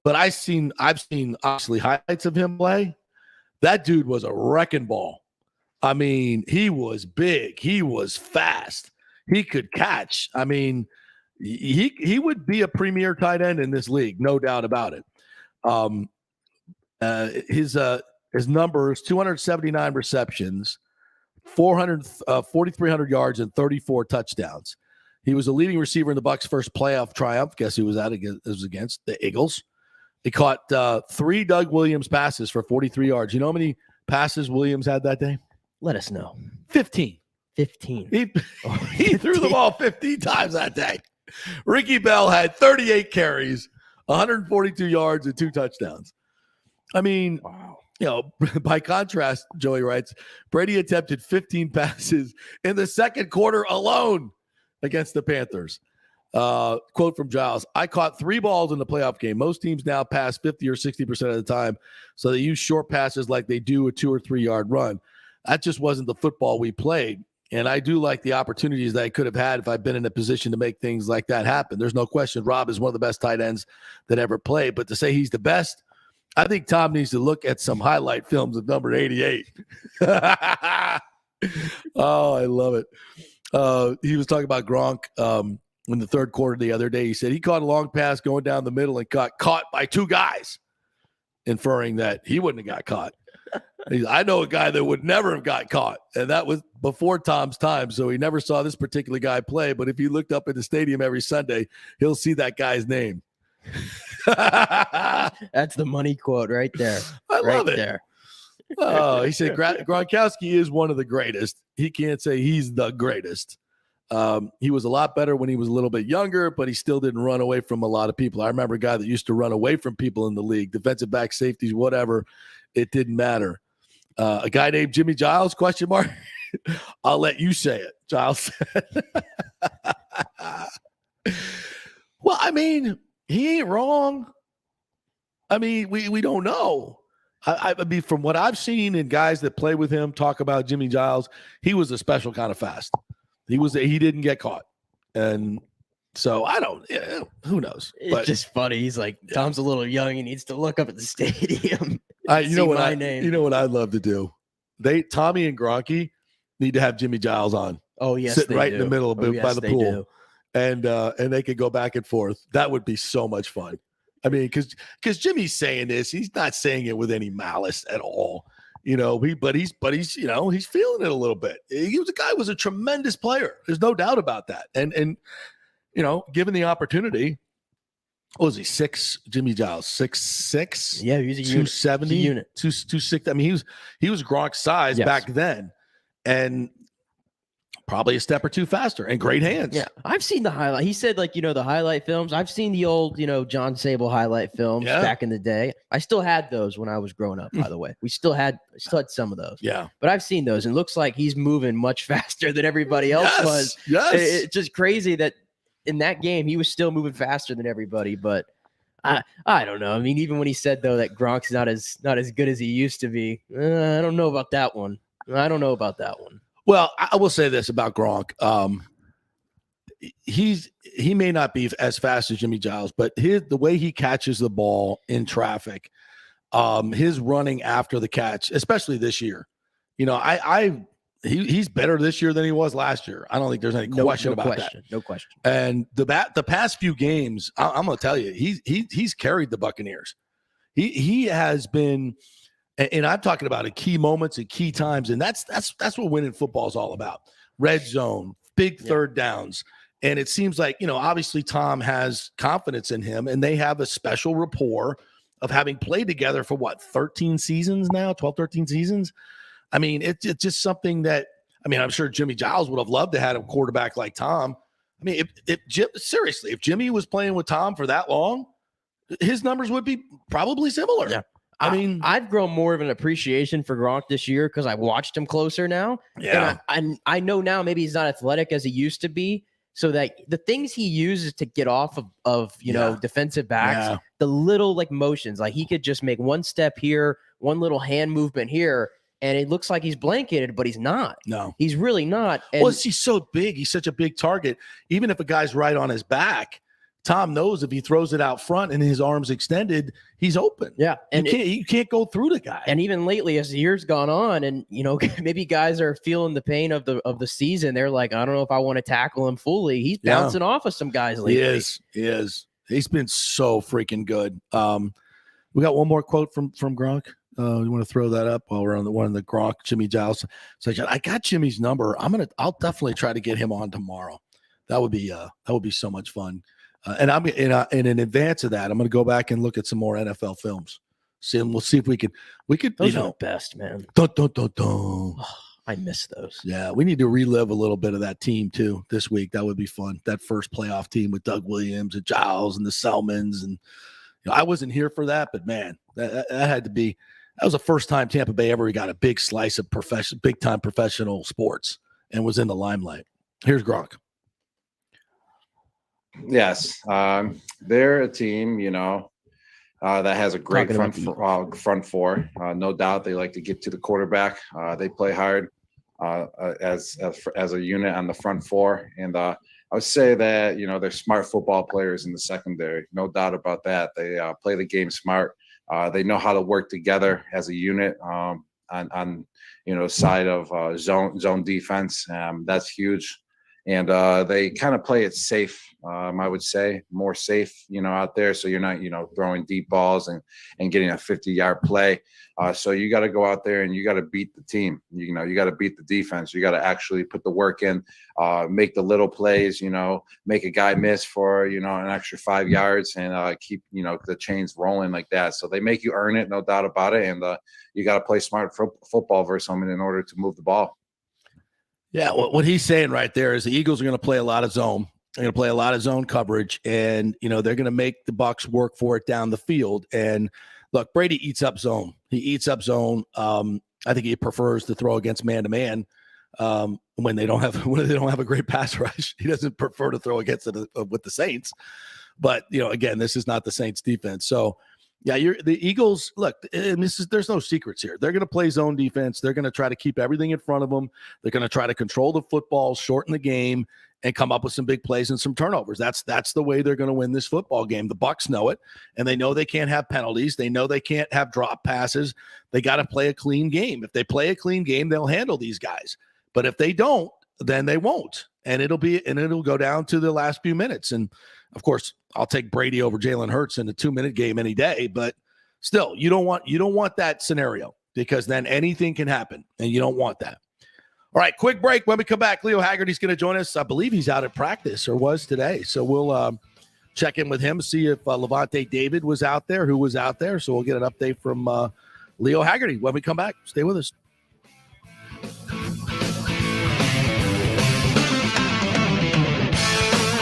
but I've seen obviously highlights of him play. That dude was a wrecking ball. I mean, he was big. He was fast. He could catch. I mean, he would be a premier tight end in this league, no doubt about it. His numbers: 279 receptions, 4,300 yards, and 34 touchdowns. He was a leading receiver in the Bucs' first playoff triumph. Guess who was that against? It was against the Eagles. He caught 3 Doug Williams passes for 43 yards. You know how many passes Williams had that day? Let us know. 15. 15. He threw the ball 15 times that day. Ricky Bell had 38 carries, 142 yards, and 2 touchdowns. I mean, Wow. By contrast, Joey writes, Brady attempted 15 passes in the second quarter alone against the Panthers. Quote from Giles, I caught 3 balls in the playoff game. Most teams now pass 50 or 60% of the time, so they use short passes like they do a 2 or 3 yard run. That just wasn't the football we played. And I do like the opportunities that I could have had if I'd been in a position to make things like that happen. There's no question Rob is one of the best tight ends that ever played. But to say he's the best, I think Tom needs to look at some highlight films of number 88. Oh, I love it. He was talking about Gronk in the third quarter the other day. He said he caught a long pass going down the middle and got caught by 2 guys, inferring that he wouldn't have got caught. I know a guy that would never have got caught, and that was before Tom's time, so he never saw this particular guy play. But if he looked up at the stadium every Sunday, he'll see that guy's name. That's the money quote right there. I love right it. There. Oh, he said Gronkowski is one of the greatest. He can't say he's the greatest. He was a lot better when he was a little bit younger, but he still didn't run away from a lot of people. I remember a guy that used to run away from people in the league, defensive back, safeties, whatever. It didn't matter. A guy named Jimmy Giles, ? I'll let you say it, Giles said. Well, I mean, he ain't wrong. I mean, we don't know. I mean, from what I've seen and guys that play with him talk about Jimmy Giles, he was a special kind of fast. He didn't get caught. And so who knows? It's just funny. He's like, Tom's a little young. He needs to look up at the stadium. You know what I'd love to do? Tommy and Gronky need to have Jimmy Giles on. Oh, yes. Sitting right in the middle by the pool. Do. And they could go back and forth. That would be so much fun. I mean, because Jimmy's saying this, he's not saying it with any malice at all. But he's he's feeling it a little bit. Was a tremendous player. There's no doubt about that. And given the opportunity, what was he, 6? Jimmy Giles, 6'6"? Yeah, he was a 270 unit. 260. I mean, he was Gronk's size back then, and probably a step or 2 faster and great hands. Yeah, I've seen the highlight. He said, the highlight films. I've seen the old, John Sable highlight films back in the day. I still had those when I was growing up, by the way. I still had some of those. Yeah. But I've seen those, and it looks like he's moving much faster than everybody else was. Yes. It's just crazy that in that game, he was still moving faster than everybody. But I don't know. I mean, even when he said, though, that Gronk's not as good as he used to be, I don't know about that one. Well, I will say this about Gronk. He may not be as fast as Jimmy Giles, but the way he catches the ball in traffic, his running after the catch, especially this year, he's better this year than he was last year. I don't think there's any question about that. No question. And the past few games, I'm going to tell you, he's carried the Buccaneers. He has been. And I'm talking about at key moments and key times, and that's what winning football is all about. Red zone, big third downs, and it seems like obviously Tom has confidence in him, and they have a special rapport of having played together for 13 seasons now, 12, 13 seasons. I mean, it's just something that I'm sure Jimmy Giles would have loved to have a quarterback like Tom. I mean, if Jimmy was playing with Tom for that long, his numbers would be probably similar. Yeah. I've grown more of an appreciation for Gronk this year because I watched him closer now. Yeah. And I know now maybe he's not athletic as he used to be. So that the things he uses to get off of defensive backs, the little motions, he could just make one step here, one little hand movement here, and it looks like he's blanketed, but he's not. No. He's really not. And he's so big. He's such a big target. Even if a guy's right on his back, Tom knows if he throws it out front and his arms extended, he's open. Yeah. And you can't go through the guy. And even lately, as the year's gone on, and maybe guys are feeling the pain of the season, they're like, I don't know if I want to tackle him fully. He's bouncing off of some guys lately. He is. He's been so freaking good. We got one more quote from Gronk. You want to throw that up while we're on the Gronk, Jimmy Giles. So I got Jimmy's number. I'll definitely try to get him on tomorrow. That would be so much fun. And I'm in advance of that, I'm going to go back and look at some more NFL films. We'll see if we could. Those are the best, man. Dun, dun, dun, dun. I miss those. Yeah, we need to relive a little bit of that team too this week. That would be fun. That first playoff team with Doug Williams and Giles and the Selmans, and I wasn't here for that, but man, that had to be. That was the first time Tampa Bay ever got a big slice of big time professional sports and was in the limelight. Here's Gronk. Yes, they're a team, that has a great front four. No doubt, they like to get to the quarterback. They play hard as a unit on the front four, and I would say that they're smart football players in the secondary. No doubt about that. They play the game smart. They know how to work together as a unit on side of zone defense. That's huge. And they kind of play it safe, I would say, more safe, out there. So you're not, throwing deep balls and getting a 50-yard play. So you got to go out there and you got to beat the team. You got to beat the defense. You got to actually put the work in, make the little plays, make a guy miss for, an extra 5 yards and keep, the chains rolling like that. So they make you earn it, no doubt about it. And you got to play smart football versus them in order to move the ball. Yeah, what he's saying right there is the Eagles are going to play a lot of zone. They're going to play a lot of zone coverage, and they're going to make the Bucs work for it down the field. And look, Brady eats up zone. He eats up zone. I think he prefers to throw against man-to-man when they don't have a great pass rush. He doesn't prefer to throw against it with the Saints. But again, this is not the Saints defense. So yeah, the Eagles. Look, and there's no secrets here. They're going to play zone defense. They're going to try to keep everything in front of them. They're going to try to control the football, shorten the game, and come up with some big plays and some turnovers. That's the way they're going to win this football game. The Bucs know it, and they know they can't have penalties. They know they can't have drop passes. They got to play a clean game. If they play a clean game, they'll handle these guys. But if they don't, then they won't, and it'll go down to the last few minutes. And of course, I'll take Brady over Jalen Hurts in a 2-minute game any day. But still, you don't want that scenario, because then anything can happen, and you don't want that. All right, quick break. When we come back, Leo Haggerty's going to join us. I believe he's out at practice, or was today. So we'll check in with him, see if Lavonte David was out there, who was out there. So we'll get an update from Leo Haggerty when we come back. Stay with us.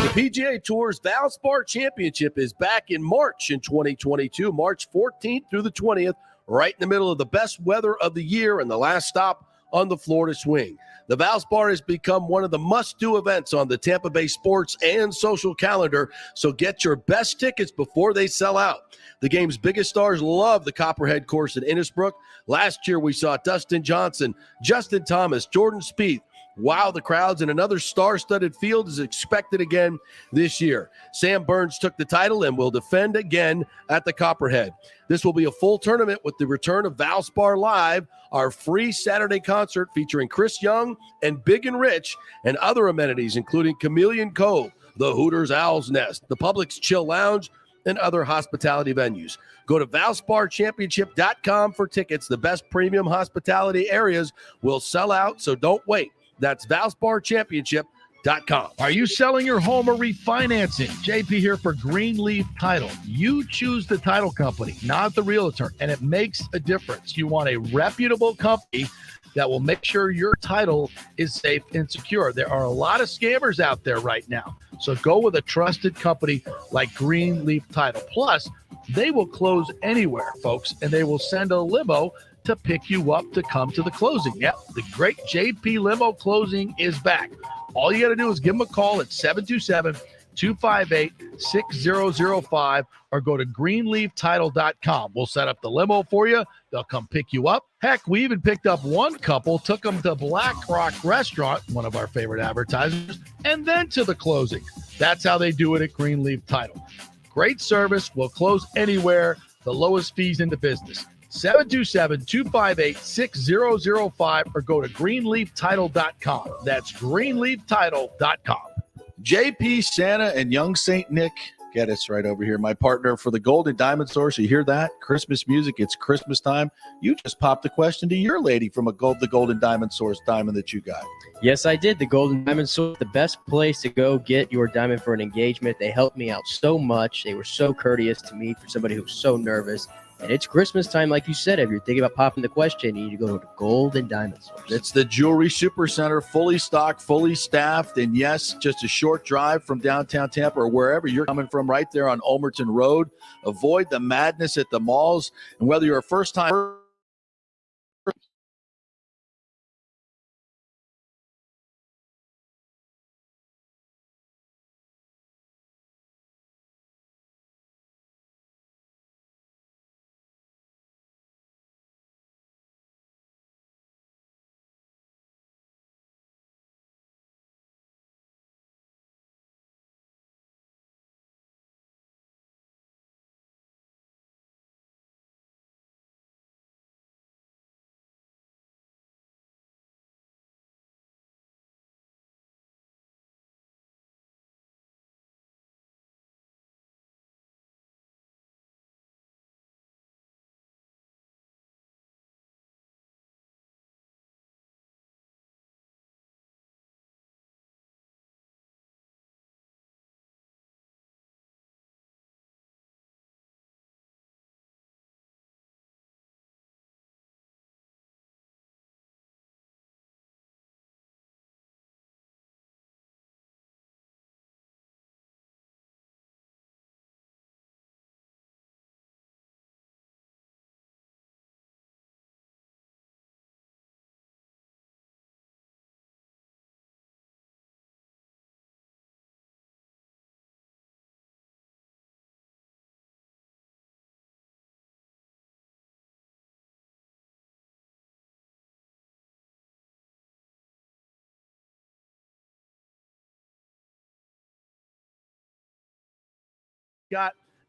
The PGA Tour's Valspar Championship is back in March in 2022, March 14th through the 20th, right in the middle of the best weather of the year and the last stop on the Florida swing. The Valspar has become one of the must-do events on the Tampa Bay sports and social calendar, so get your best tickets before they sell out. The game's biggest stars love the Copperhead course at Innisbrook. Last year, we saw Dustin Johnson, Justin Thomas, Jordan Spieth wow the crowds, and another star-studded field is expected again this year. Sam Burns took the title and will defend again at the Copperhead. This will be a full tournament with the return of Valspar Live, our free Saturday concert featuring Chris Young and Big and Rich, and other amenities including Chameleon Cove, the Hooters Owl's Nest, the Publix Chill Lounge, and other hospitality venues. Go to ValsparChampionship.com for tickets. The best premium hospitality areas will sell out, so don't wait. That's ValsparChampionship.com. Are you selling your home or refinancing? JP here for Greenleaf Title. You choose the title company, not the realtor, and it makes a difference. You want a reputable company that will make sure your title is safe and secure. There are a lot of scammers out there right now. So go with a trusted company like Greenleaf Title. Plus, they will close anywhere, folks, and they will send a limo to pick you up to come to the closing. Yep, the great JP Limo closing is back. All you got to do is give them a call at 727-258-6005 or go to greenleaftitle.com. We'll set up the limo for you. They'll come pick you up. Heck, we even picked up one couple, took them to Black Rock Restaurant, one of our favorite advertisers, and then to the closing. That's how they do it at Greenleaf Title. Great service. We'll close anywhere. The lowest fees in the business. 727-258-6005 or go to greenleaftitle.com. That's greenleaftitle.com. JP, Santa, and young Saint Nick get us right over here. My partner for the Golden Diamond Source. You hear that? Christmas music. It's Christmas time. You just popped the question to your lady from the Golden Diamond Source diamond that you got. Yes, I did. The Golden Diamond Source, the best place to go get your diamond for an engagement. They helped me out so much. They were so courteous to me for somebody who was so nervous. And it's Christmas time, like you said. If you're thinking about popping the question, you need to go to Gold and Diamond Source. It's the Jewelry Supercenter, fully stocked, fully staffed, and yes, just a short drive from downtown Tampa or wherever you're coming from, right there on Ulmerton Road. Avoid the madness at the malls, and whether you're a first-time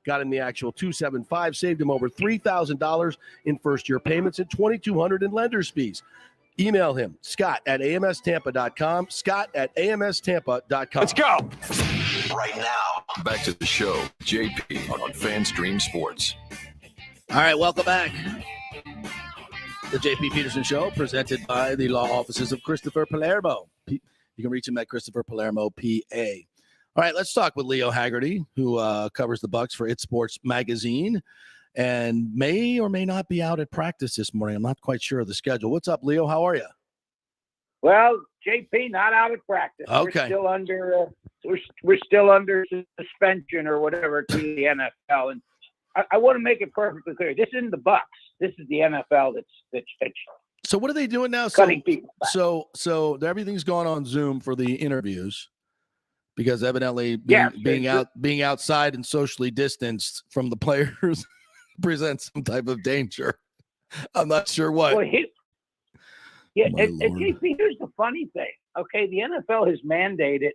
got him the actual 275, saved him over $3,000 in first-year payments and $2,200 in lender's fees. Email him, scott@amstampa.com, scott@amstampa.com. Let's go. Right now, back to the show. JP on FanStream Sports. All right, welcome back. The JP Peterson Show, presented by the law offices of Christopher Palermo. You can reach him at Christopher Palermo, PA. All right, let's talk with Leo Haggerty, who covers the Bucs for It Sports Magazine and may or may not be out at practice this morning. I'm not quite sure of the schedule. What's up, Leo? How are you? Well, JP, not out at practice. Okay. We're still under suspension or whatever to the NFL, and I want to make it perfectly clear. This isn't the Bucs. This is the NFL that's So what are they doing now? Cutting people back. So everything's gone on Zoom for the interviews because evidently being outside and socially distanced from the players presents some type of danger. I'm not sure what. Well, JP, here's the funny thing. Okay, the NFL has mandated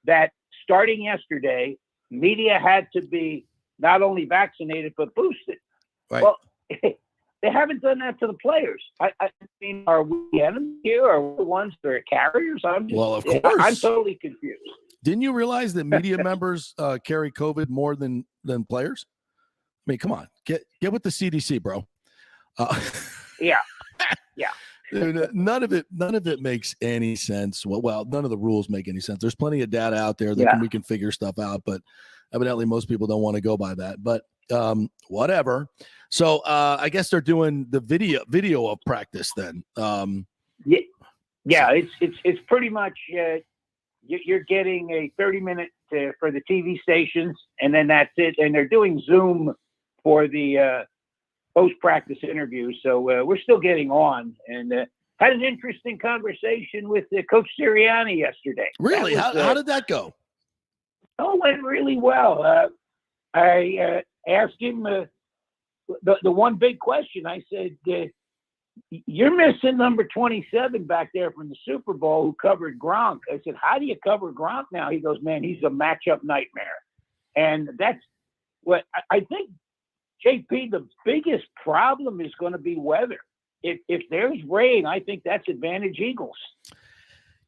that starting yesterday, media had to be not only vaccinated but boosted. Right. Well, they haven't done that to the players. I mean, are we enemies here? Are we the ones that are carriers? Of course. I'm totally confused. Didn't you realize that media members carry COVID more than players? I mean, come on, get with the CDC, bro. Yeah. None of it makes any sense. Well, none of the rules make any sense. There's plenty of data out there that we can figure stuff out, but evidently most people don't want to go by that. But whatever. So I guess they're doing the video of practice then. It's pretty much you're getting a 30-minute for the TV stations, and then that's it. And they're doing Zoom for the post-practice interviews. So we're still getting on, and had an interesting conversation with Coach Sirianni yesterday. Really? How did that go? Oh, it went really well. I asked him the one big question. I said, you're missing number 27 back there from the Super Bowl who covered Gronk. I said, how do you cover Gronk now? He goes, man, he's a matchup nightmare. And that's what I think, JP, the biggest problem is going to be weather. If there's rain, I think that's advantage Eagles.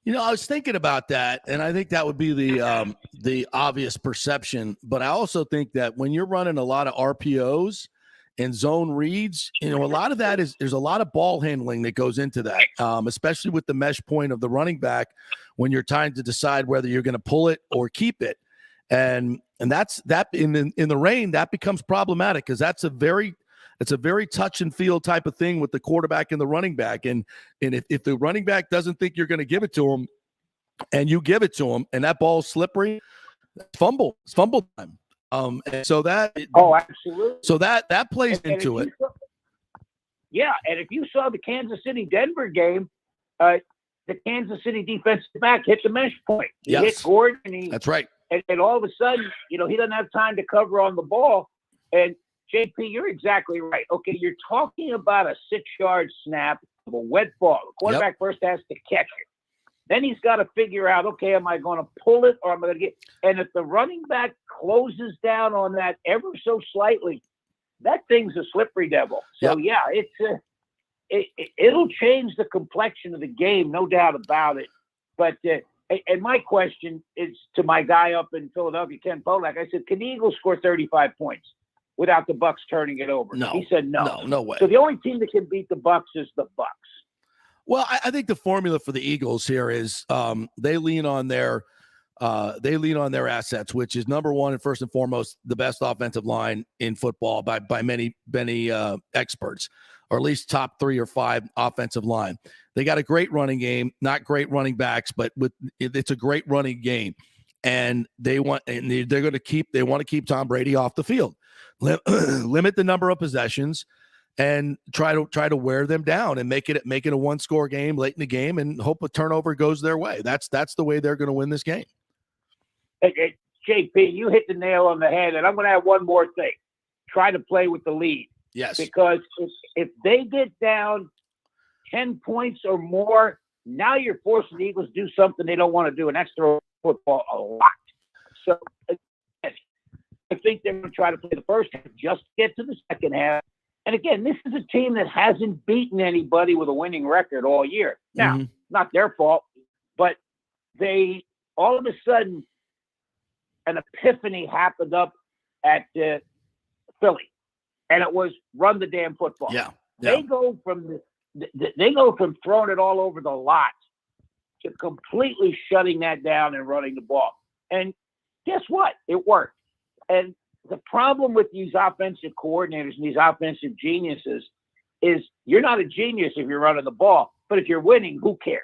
You know, I was thinking about that, and I think that would be the obvious perception. But I also think that when you're running a lot of RPOs and zone reads, you know, a lot of that is there's a lot of ball handling that goes into that, especially with the mesh point of the running back when you're trying to decide whether you're going to pull it or keep it. And that's that in the rain, that becomes problematic because that's a very It's a very touch and feel type of thing with the quarterback and the running back. And if the running back doesn't think you're going to give it to him and you give it to him and that ball's slippery, it's fumble time. And so that absolutely. So that plays into it. And if you saw the Kansas City Denver game, the Kansas City defensive back hit the mesh point. He hit Gordon. That's right. And all of a sudden, he doesn't have time to cover on the ball. And JP, you're exactly right. Okay, you're talking about a 6-yard snap of a wet ball. The quarterback first has to catch it. Then he's got to figure out, okay, am I going to pull it or am I going to get? And if the running back closes down on that ever so slightly, that thing's a slippery devil. So it'll change the complexion of the game, no doubt about it. But and my question is to my guy up in Philadelphia, Ken Polak. I said, can the Eagles score 35 points without the Bucs turning it over? No. He said no. No way. So the only team that can beat the Bucs is the Bucs. Well, I think the formula for the Eagles here is they lean on their assets, which is number one and first and foremost the best offensive line in football by many experts, or at least top 3 or 5 offensive line. They got a great running game, not great running backs, but it's a great running game, and they're going to keep Tom Brady off the field, limit the number of possessions, and try to wear them down and make it a 1-score game late in the game and hope a turnover goes their way. That's the way they're going to win this game. Hey, JP, you hit the nail on the head, and I'm going to add one more thing. Try to play with the lead. Yes. Because if they get down 10 points or more, now you're forcing the Eagles to do something they don't want to do, and that's throw football a lot. So I think they're going to try to play the first half, just get to the second half. And again, this is a team that hasn't beaten anybody with a winning record all year. Now, not their fault, but they all of a sudden an epiphany happened up at Philly, and it was run the damn football. Yeah. They go from throwing it all over the lot to completely shutting that down and running the ball. And guess what? It worked. And the problem with these offensive coordinators and these offensive geniuses is you're not a genius if you're running the ball, but if you're winning, who cares?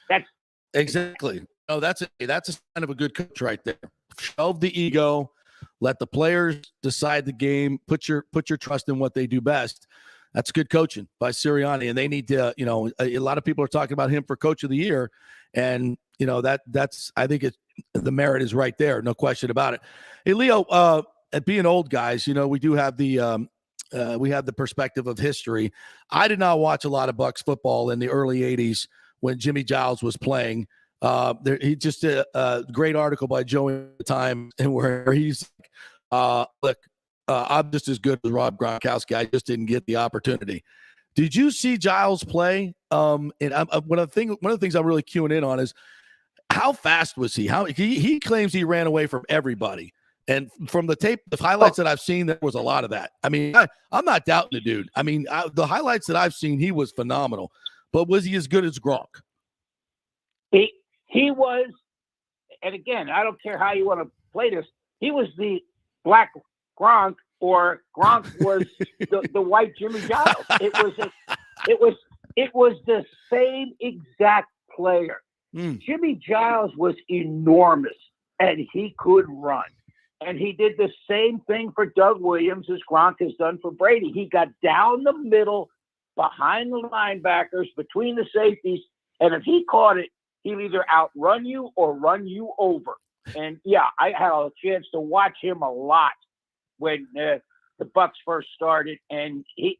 That's exactly. Oh, that's a sign of a good coach right there. Shelve the ego, let the players decide the game, put your trust in what they do best. That's good coaching by Sirianni, and they need to, a lot of people are talking about him for coach of the year, and that's I think the merit is right there, no question about it. Hey, Leo, at being old guys, we do have the perspective of history. I did not watch a lot of Bucs football in the early 80s when Jimmy Giles was playing. He just did a great article by Joey at the time, and where he's look, I'm just as good as Rob Gronkowski. I just didn't get the opportunity. Did you see Giles play? And one of the things I'm really queuing in on is how fast was he? How he claims he ran away from everybody. And from the tape, the highlights that I've seen, there was a lot of that. I mean, I'm not doubting the dude. I mean, the highlights that I've seen, he was phenomenal. But was he as good as Gronk? He was, and again, I don't care how you want to play this. He was the black Gronk, or Gronk was the white Jimmy Giles. It was the same exact player. Jimmy Giles was enormous, and he could run. And he did the same thing for Doug Williams as Gronk has done for Brady. He got down the middle, behind the linebackers, between the safeties, and if he caught it, he'd either outrun you or run you over. And, yeah, I had a chance to watch him a lot when the Bucs first started, and he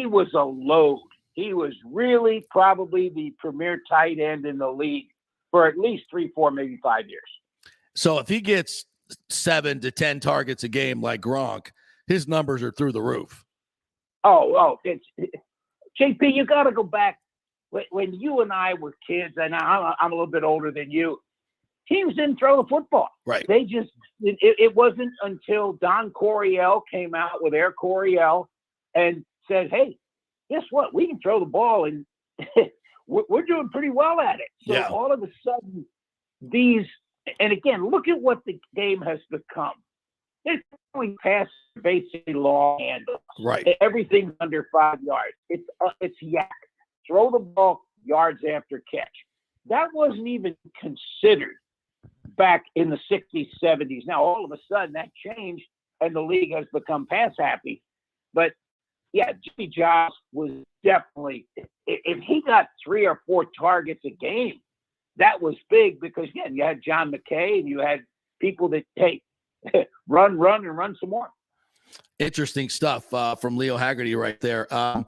was a load. He was really probably the premier tight end in the league for at least 3, 4, maybe 5 years. So if he gets 7 to 10 targets a game like Gronk, his numbers are through the roof. It's JP, you got to go back when you and I were kids, and I'm a little bit older than you. Teams didn't throw the football. Right. They just it wasn't until Don Coryell came out with Air Coryell and said, "Hey, guess what? We can throw the ball, and we're doing pretty well at it." So all of a sudden, and again, look at what the game has become. It's only pass basically long handles. Right. Everything's under 5 yards. It's yak. Throw the ball yards after catch. That wasn't even considered back in the 60s, 70s. Now, all of a sudden, that changed, and the league has become pass happy. But, yeah, Jimmy Giles was definitely – if he got 3 or 4 targets a game, that was big because, again, you had John McKay and you had people that, hey, run, and run some more. Interesting stuff from Leo Haggerty right there. I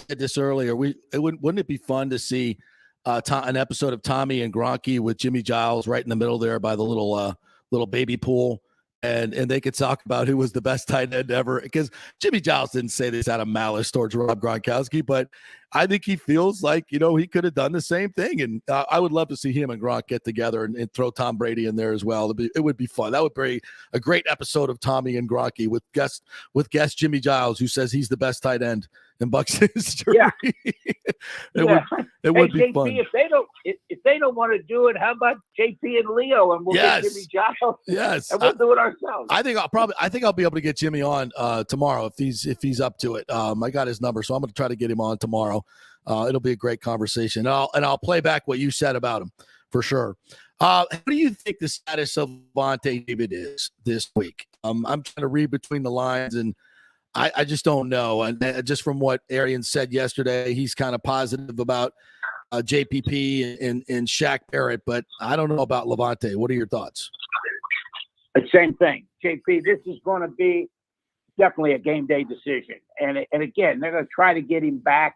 said this earlier. Wouldn't it be fun to see an episode of Tommy and Gronky with Jimmy Giles right in the middle there by the little baby pool, and they could talk about who was the best tight end ever? Because Jimmy Giles didn't say this out of malice towards Rob Gronkowski, but I think he feels like, he could have done the same thing. And I would love to see him and Gronk get together and throw Tom Brady in there as well. It would be fun. That would be a great episode of Tommy and Gronky with guest Jimmy Giles, who says he's the best tight end in Bucs history. Yeah. It would be JP, fun. If they don't want to do it, how about JP and Leo, and we'll get Jimmy Giles? Yes, and we'll do it ourselves. I think I'll be able to get Jimmy on tomorrow if he's up to it. I got his number, so I'm going to try to get him on tomorrow. It'll be a great conversation, and I'll play back what you said about him for sure. How do you think the status of Lavonte David is this week? I'm trying to read between the lines, and I just don't know. And just from what Arians said yesterday, he's kind of positive about JPP and Shaq Barrett, but I don't know about Lavonte. What are your thoughts? The same thing, JP. This is going to be definitely a game day decision, and again, they're going to try to get him back.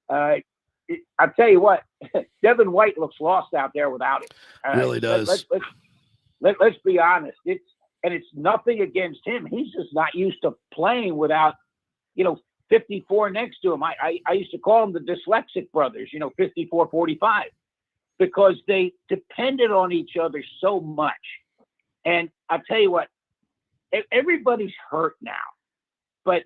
I'll tell you what, Devin White looks lost out there without him. Really does. Let's be honest. It's nothing against him. He's just not used to playing without, 54 next to him. I used to call them the dyslexic brothers, 54, 45, because they depended on each other so much. And I'll tell you what, everybody's hurt now, but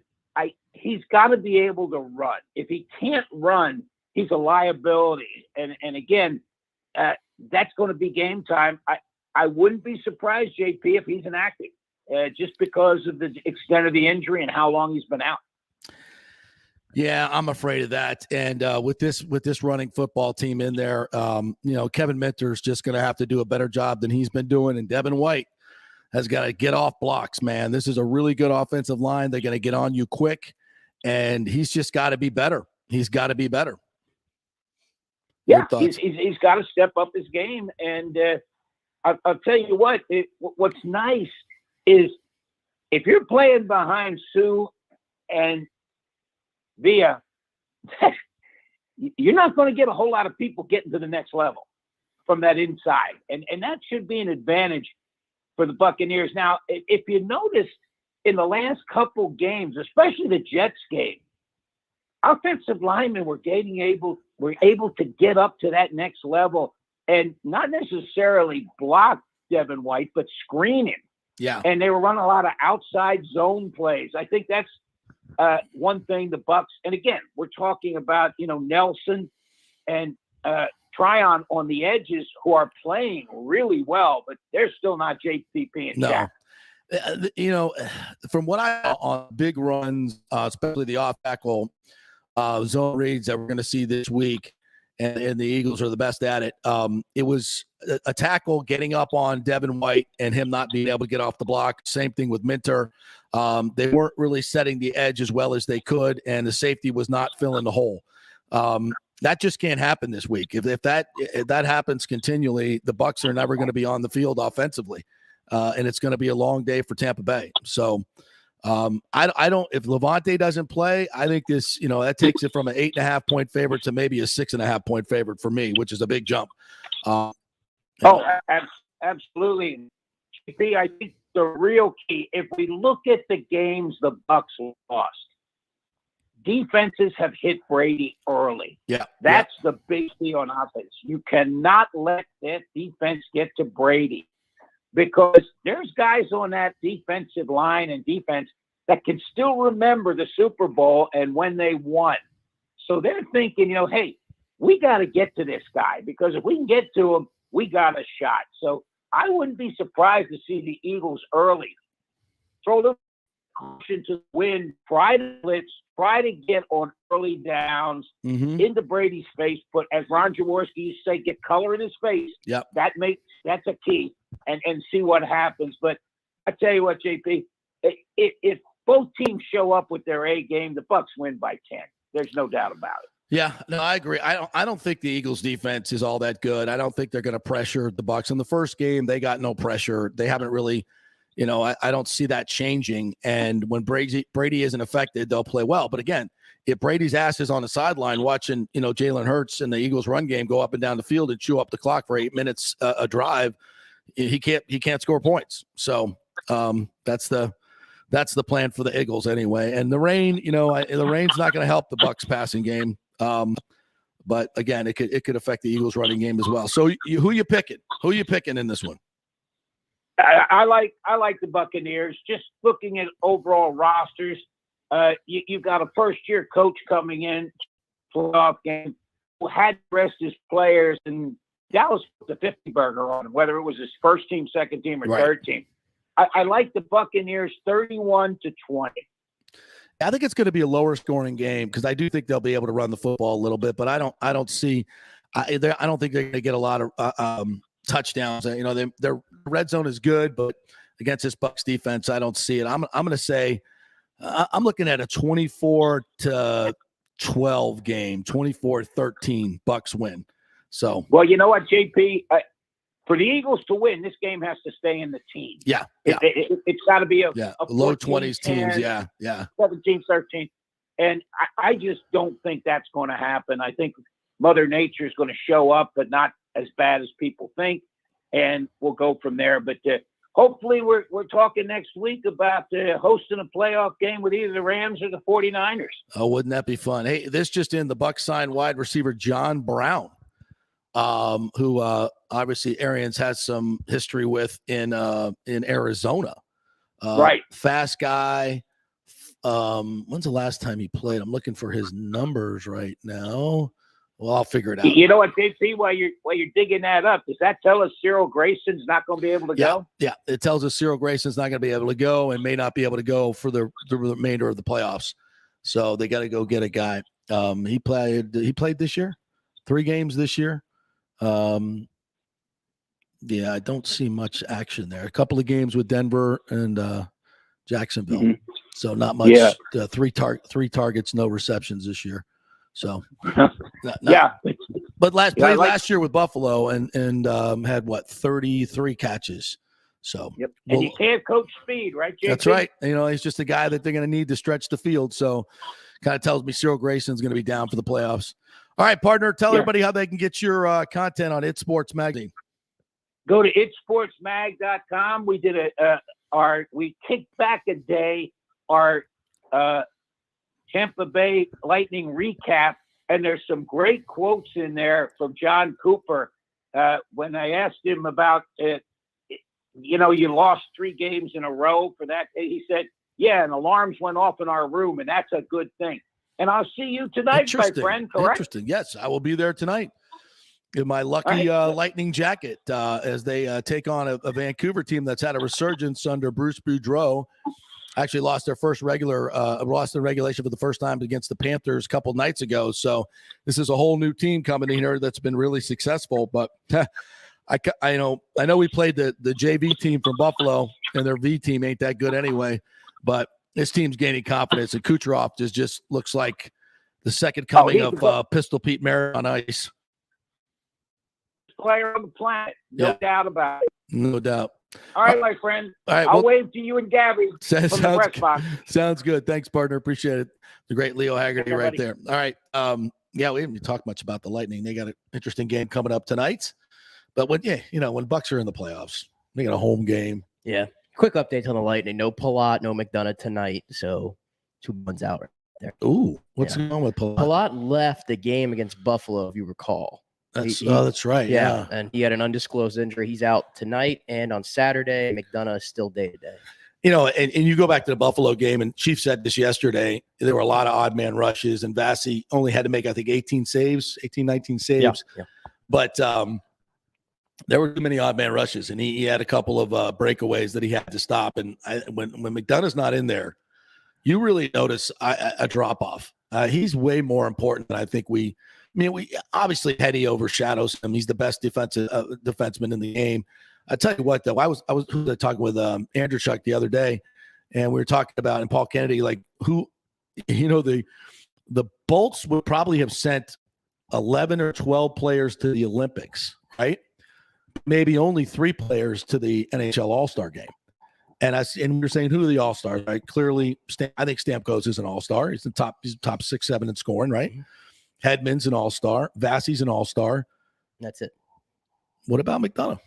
he's got to be able to run. If he can't run, he's a liability. And again, that's going to be game time. I wouldn't be surprised, JP, if he's inactive, just because of the extent of the injury and how long he's been out. Yeah, I'm afraid of that. And with this running football team in there, Kevin Minter's just going to have to do a better job than he's been doing. And Devin White has got to get off blocks, man. This is a really good offensive line. They're going to get on you quick, and he's just got to be better. He's got to be better. Yeah, he's got to step up his game. And I'll tell you what, what's nice is if you're playing behind Sue and Villa, you're not going to get a whole lot of people getting to the next level from that inside. And that should be an advantage for the Buccaneers. Now, if you noticed in the last couple games, especially the Jets game, offensive linemen were able to get up to that next level and not necessarily block Devin White, but screen him. Yeah. And they were running a lot of outside zone plays. I think that's one thing the Bucs, and again, we're talking about, Nelson and Tryon on the edges who are playing really well, but they're still not JPP and Shaq. From what I saw on big runs, especially the off tackle zone reads that we're going to see this week, and the Eagles are the best at it. It was a tackle getting up on Devin White and him not being able to get off the block. Same thing with Minter. They weren't really setting the edge as well as they could, and the safety was not filling the hole. That just can't happen this week. If that happens continually, the Bucs are never going to be on the field offensively, and it's going to be a long day for Tampa Bay. So I don't. If Lavonte doesn't play, I think this, that takes it from an 8.5 point favorite to maybe a 6.5 point favorite for me, which is a big jump. Absolutely. I think the real key, if we look at the games the Bucs lost, defenses have hit Brady early. Yeah. That's the big key on offense. You cannot let that defense get to Brady, because there's guys on that defensive line and defense that can still remember the Super Bowl and when they won. So they're thinking, hey, we got to get to this guy, because if we can get to him, we got a shot. So I wouldn't be surprised to see the Eagles early throw the caution to the wind, try to blitz, try to get on early downs into Brady's face, but as Ron Jaworski used to say, get color in his face. Yep. That's a key, and see what happens. But I tell you what, JP, if both teams show up with their A game, the Bucs win by 10. There's no doubt about it. Yeah, no, I agree. I don't think the Eagles defense is all that good. I don't think they're going to pressure the Bucs. In the first game, they got no pressure. They haven't really, I don't see that changing. And when Brady isn't affected, they'll play well. But again, if Brady's ass is on the sideline watching, Jalen Hurts and the Eagles run game go up and down the field and chew up the clock for 8 minutes a drive, he can't score points. So that's the plan for the Eagles anyway. And the rain, the rain's not going to help the Bucs passing game. But again, it could affect the Eagles running game as well. So who you picking? Who you picking in this one? I like the Buccaneers. Just looking at overall rosters, you've got a first-year coach coming in, playoff game, who had to rest his players, and Dallas put the 50 burger on him, whether it was his first team, second team, or third team. I like the Buccaneers 31-20. I think it's going to be a lower scoring game because I do think they'll be able to run the football a little bit, but I don't think they're going to get a lot of touchdowns. Their red zone is good, but against this Bucs defense, I don't see it. I'm going to say I'm looking at a 24-12 game, 24-13 Bucs win. So, well, you know what, JP, for the Eagles to win, this game has to stay in the teens. Yeah. It's got to be a low 20s teams. Yeah. 17, 13. And I just don't think that's going to happen. I think Mother Nature is going to show up, but not as bad as people think. And we'll go from there. But hopefully we're talking next week about hosting a playoff game with either the Rams or the 49ers. Oh, wouldn't that be fun? Hey, this just in, the Bucs signed wide receiver John Brown, who obviously Arians has some history with in Arizona. Right. Fast guy. When's the last time he played? I'm looking for his numbers right now. Well, I'll figure it out. You know what, JP, while you're digging that up, does that tell us Cyril Grayson's not going to be able to go? Yeah, it tells us Cyril Grayson's not going to be able to go and may not be able to go for the remainder of the playoffs. So they got to go get a guy. He played this year, 3 games this year. I don't see much action there. A couple of games with Denver and Jacksonville. So not much. Yeah. 3 targets, no receptions this year. So but last year with Buffalo and had 33 catches. So and you can't coach speed, right, JP? That's right. He's just a guy that they're going to need to stretch the field. So kind of tells me Cyril Grayson's going to be down for the playoffs. All right, partner, tell everybody how they can get your content on It Sports Magazine. Go to itsportsmag.com. We did we kicked back a day our Tampa Bay Lightning recap, and there's some great quotes in there from John Cooper. When I asked him about it, you lost 3 games in a row for that day, he said, yeah, and alarms went off in our room, and that's a good thing. And I'll see you tonight, my friend, correct? Interesting. Yes, I will be there tonight in my lucky Lightning jacket as they take on a Vancouver team that's had a resurgence under Bruce Boudreau. Actually lost their regulation for the first time against the Panthers a couple nights ago. So this is a whole new team coming in here that's been really successful. But I know we played the JV team from Buffalo, and their V team ain't that good anyway. But this team's gaining confidence, and Kucherov just looks like the second coming of Pistol Pete Merritt on ice. Player on the planet, no doubt about it. No doubt. All right, my friend. All right, I'll wave to you and Gabby from the press box. Sounds good. Thanks, partner. Appreciate it. The great Leo Haggerty right there. All right. We haven't talked much about the Lightning. They got an interesting game coming up tonight. But when Bucs are in the playoffs, they got a home game. Yeah. Quick update on the Lightning. No Palat, no McDonough tonight. So 2 months out right there. Ooh, what's going on with Palat? Palat left the game against Buffalo, if you recall. That's right. Yeah. And he had an undisclosed injury. He's out tonight and on Saturday. McDonough is still day to day. And you go back to the Buffalo game, and Chief said this yesterday. There were a lot of odd man rushes, and Vasi only had to make, I think, 19 saves. Yeah. But there were too many odd man rushes, and he had a couple of breakaways that he had to stop. And when McDonough's not in there, you really notice a drop off. He's way more important than I think we obviously Hetty overshadows him. He's the best defenseman in the game. I tell you what, though, I was talking with Andrew Chuck the other day, and we were talking about, and Paul Kennedy, like the Bolts would probably have sent 11 or 12 players to the Olympics, right? Maybe only 3 players to the NHL All-Star game. And we're saying, who are the All-Stars, right? Clearly, I think Stamkos is an All-Star. He's top 6-7 in scoring, right? Mm-hmm. Hedman's an All-Star. Vassie's an All-Star. That's it. What about McDonough?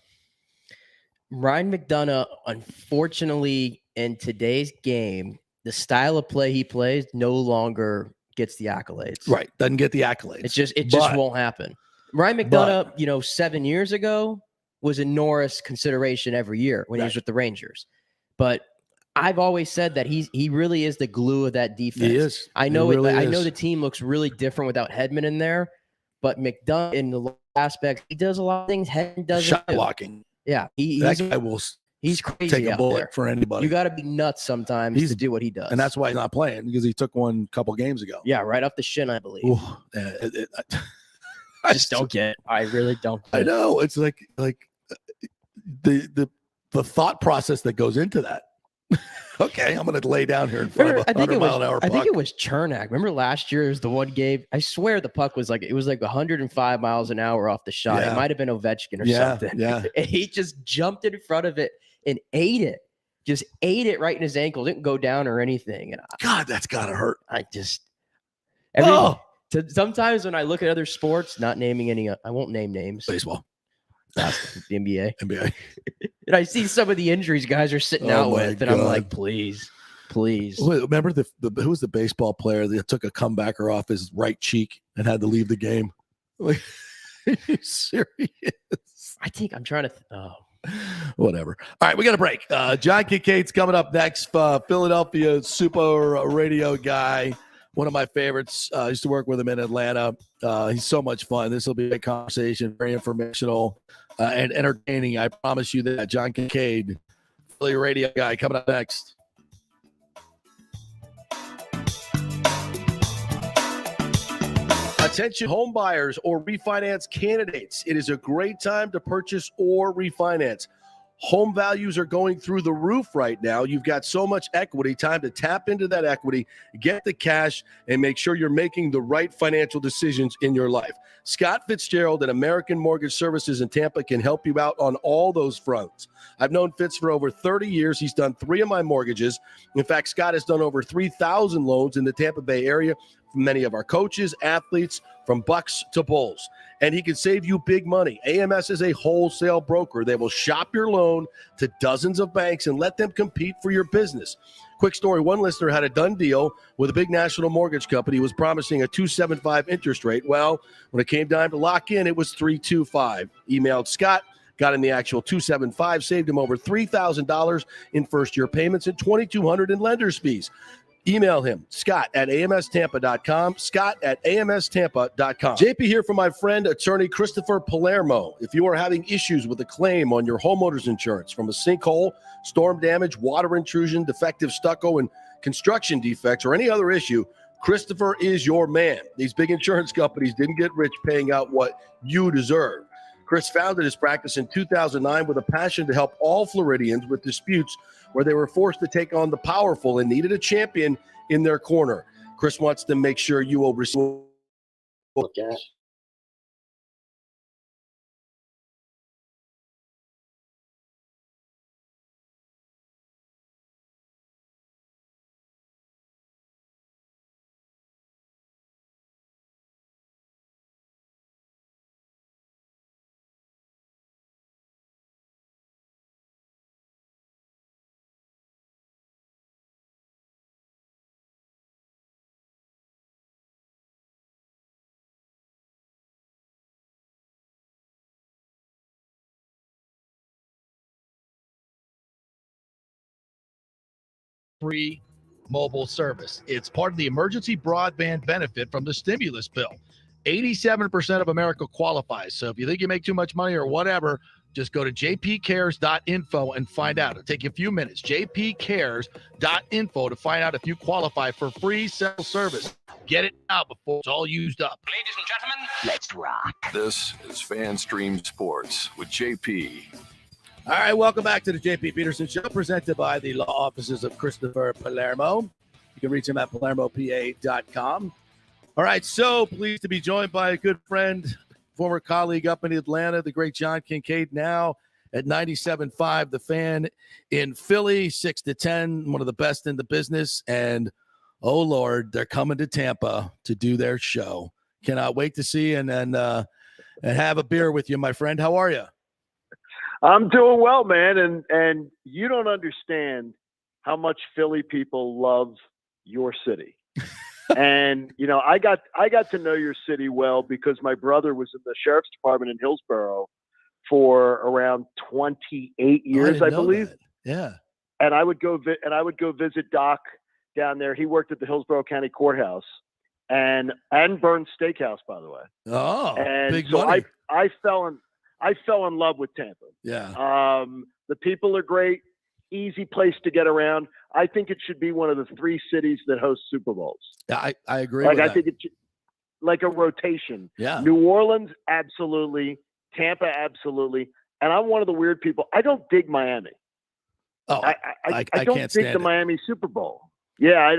Ryan McDonough, unfortunately, in today's game, the style of play he plays no longer gets the accolades. Right. Doesn't get the accolades. It just won't happen. Ryan McDonough, 7 years ago was a Norris consideration every year when he was with the Rangers. But I've always said that he really is the glue of that defense. He is. I know I know the team looks really different without Hedman in there, but McDonough in the aspects, he does a lot of things Hedman doesn't. Shot blocking. Yeah, that guy will. He's crazy. Take a bullet for anybody. You got to be nuts sometimes to do what he does, and that's why he's not playing, because he took one a couple games ago. Yeah, right off the shin, I believe. Ooh, I just don't get it. I really don't get I know. It's like the thought process that goes into that. Okay, I'm going to lay down here in front of a 100-mile-an-hour puck. I think it was Chernak. Remember last year was the one game. I swear the puck was like 105 miles an hour off the shot. Yeah. It might have been Ovechkin or something. Yeah. And he just jumped in front of it and ate it. Just ate it right in his ankle. Didn't go down or anything. And God, that's got to hurt. Sometimes when I look at other sports, not naming any, I won't name names. Baseball. The NBA. And I see some of the injuries guys are sitting out with, and I'm like, please. Remember who was the baseball player that took a comebacker off his right cheek and had to leave the game? Like, are you serious? I think I'm trying to. Whatever. All right, we got a break. John Kincaid's coming up next. Philadelphia super radio guy. One of my favorites. I used to work with him in Atlanta. He's so much fun. This will be a conversation, very informational and entertaining. I promise you that. John Kincade, Philly radio guy, coming up next. Attention home buyers or refinance candidates. It is a great time to purchase or refinance. Home values are going through the roof right now. You've got so much equity. Time to tap into that equity, get the cash, and make sure you're making the right financial decisions in your life. Scott Fitzgerald at American Mortgage Services in Tampa can help you out on all those fronts. I've known Fitz for over 30 years. He's done 3 of my mortgages. In fact, Scott has done over 3,000 loans in the Tampa Bay area for many of our coaches, athletes, from Bucks to Bulls. And he can save you big money. AMS is a wholesale broker. They will shop your loan to dozens of banks and let them compete for your business. Quick story, one listener had a done deal with a big national mortgage company, was promising a 2.75 interest rate. Well, when it came time to lock in, it was 3.25. Emailed Scott, got him the actual 2.75, saved him over $3,000 in first-year payments and $2,200 in lender's fees. Email him, scott@amstampa.com, scott@amstampa.com. JP here for my friend, attorney Christopher Palermo. If you are having issues with a claim on your homeowner's insurance from a sinkhole, storm damage, water intrusion, defective stucco, and construction defects, or any other issue, Christopher is your man. These big insurance companies didn't get rich paying out what you deserve. Chris founded his practice in 2009 with a passion to help all Floridians with disputes where they were forced to take on the powerful and needed a champion in their corner. Chris wants to make sure you will receive. Free mobile service. It's part of the emergency broadband benefit from the stimulus bill. 87% of America qualifies. So if you think you make too much money or whatever, Just go to jpcares.info and find out. It'll take you a few minutes. jpcares.info to find out if you qualify for free cell service. Get it now before it's all used up. Ladies and gentlemen, let's rock. This is FanStream Sports with JP. All right, welcome back to the JP Peterson Show, presented by the law offices of Christopher Palermo. You can reach him at palermopa.com. All right, so pleased to be joined by a good friend, former colleague up in Atlanta, the great John Kincade, now at 97.5, The Fan in Philly, 6 to 10, one of the best in the business. And, oh, Lord, they're coming to Tampa to do their show. Cannot wait to see you and have a beer with you, my friend. How are you? I'm doing well, man. And you don't understand how much Philly people love your city. And, you know, I got to know your city well because my brother was in the sheriff's department in Hillsborough for around 28 years, I believe. That. Yeah. And I would go visit Doc down there. He worked at the Hillsborough County Courthouse and Burns Steakhouse, by the way. Oh, and big so money. I fell in love with Tampa. Yeah. The people are great. Easy place to get around. I think it should be one of the 3 cities that host Super Bowls. Yeah, I agree Like with I that. think it's like a rotation. Yeah. New Orleans, absolutely. Tampa, absolutely. And I'm one of the weird people. I don't dig Miami. Oh, I I don't can't dig stand the it. Miami Super Bowl. Yeah,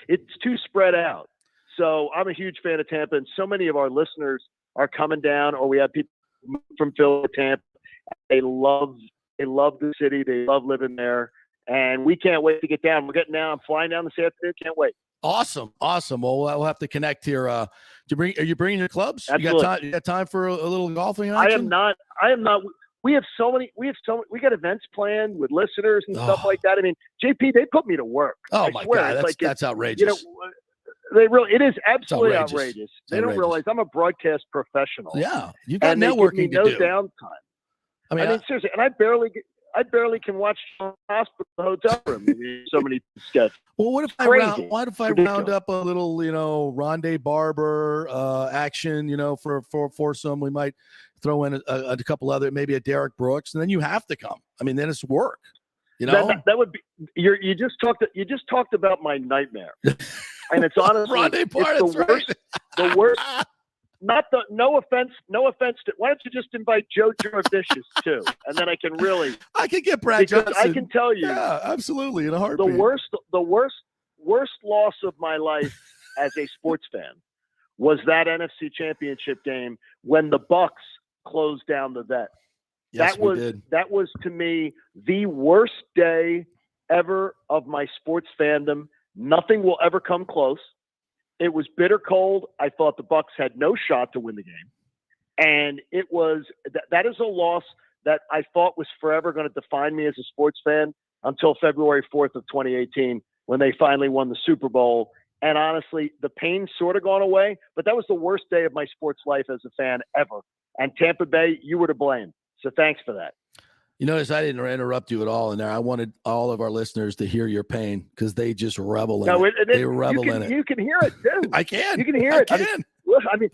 it's too spread out. So I'm a huge fan of Tampa, and so many of our listeners are coming down, or we have people from Philly to Tampa. They love the city. They love living there. And we can't wait to get down. We're getting down. I'm flying down this afternoon. Can't wait. Awesome. Well, we'll have to connect here. Are you bringing your clubs? Absolutely. You got time for a little golfing I action? am not. We got events planned with listeners and stuff like that. I mean, JP, they put me to work. Oh I my swear. God. That's outrageous. You know, it is absolutely outrageous. They don't outrageous. realize I'm a broadcast professional. Yeah. You got and they give networking me to no do. downtime. I mean, seriously, and I barely can watch the hospital hotel room. So many sketches. Well, what if I round up a little, Ronde Barber action, for some? We might throw in a couple other, maybe a Derek Brooks, and then you have to come. I mean, then it's work. That would be. You just talked about my nightmare, and it's honestly Ronde Barber, it's the worst. The worst. No offense to. Why don't you just invite Joe Jurevicius too, and then I can get Brad Johnson. I can tell you, yeah, absolutely, in a heartbeat. The worst loss of my life as a sports fan was that NFC Championship game when the Bucs closed down the vet. Yes, That was to me the worst day ever of my sports fandom. Nothing will ever come close. It was bitter cold. I thought the Bucs had no shot to win the game. And it was that is a loss that I thought was forever going to define me as a sports fan until February 4th of 2018 when they finally won the Super Bowl. And honestly, the pain sort of gone away, but that was the worst day of my sports life as a fan ever. And Tampa Bay, you were to blame. So thanks for that. You notice I didn't interrupt you at all in there. I wanted all of our listeners to hear your pain because they just revel in it. They revel in it. You can hear it too. I can. You can hear it. I mean,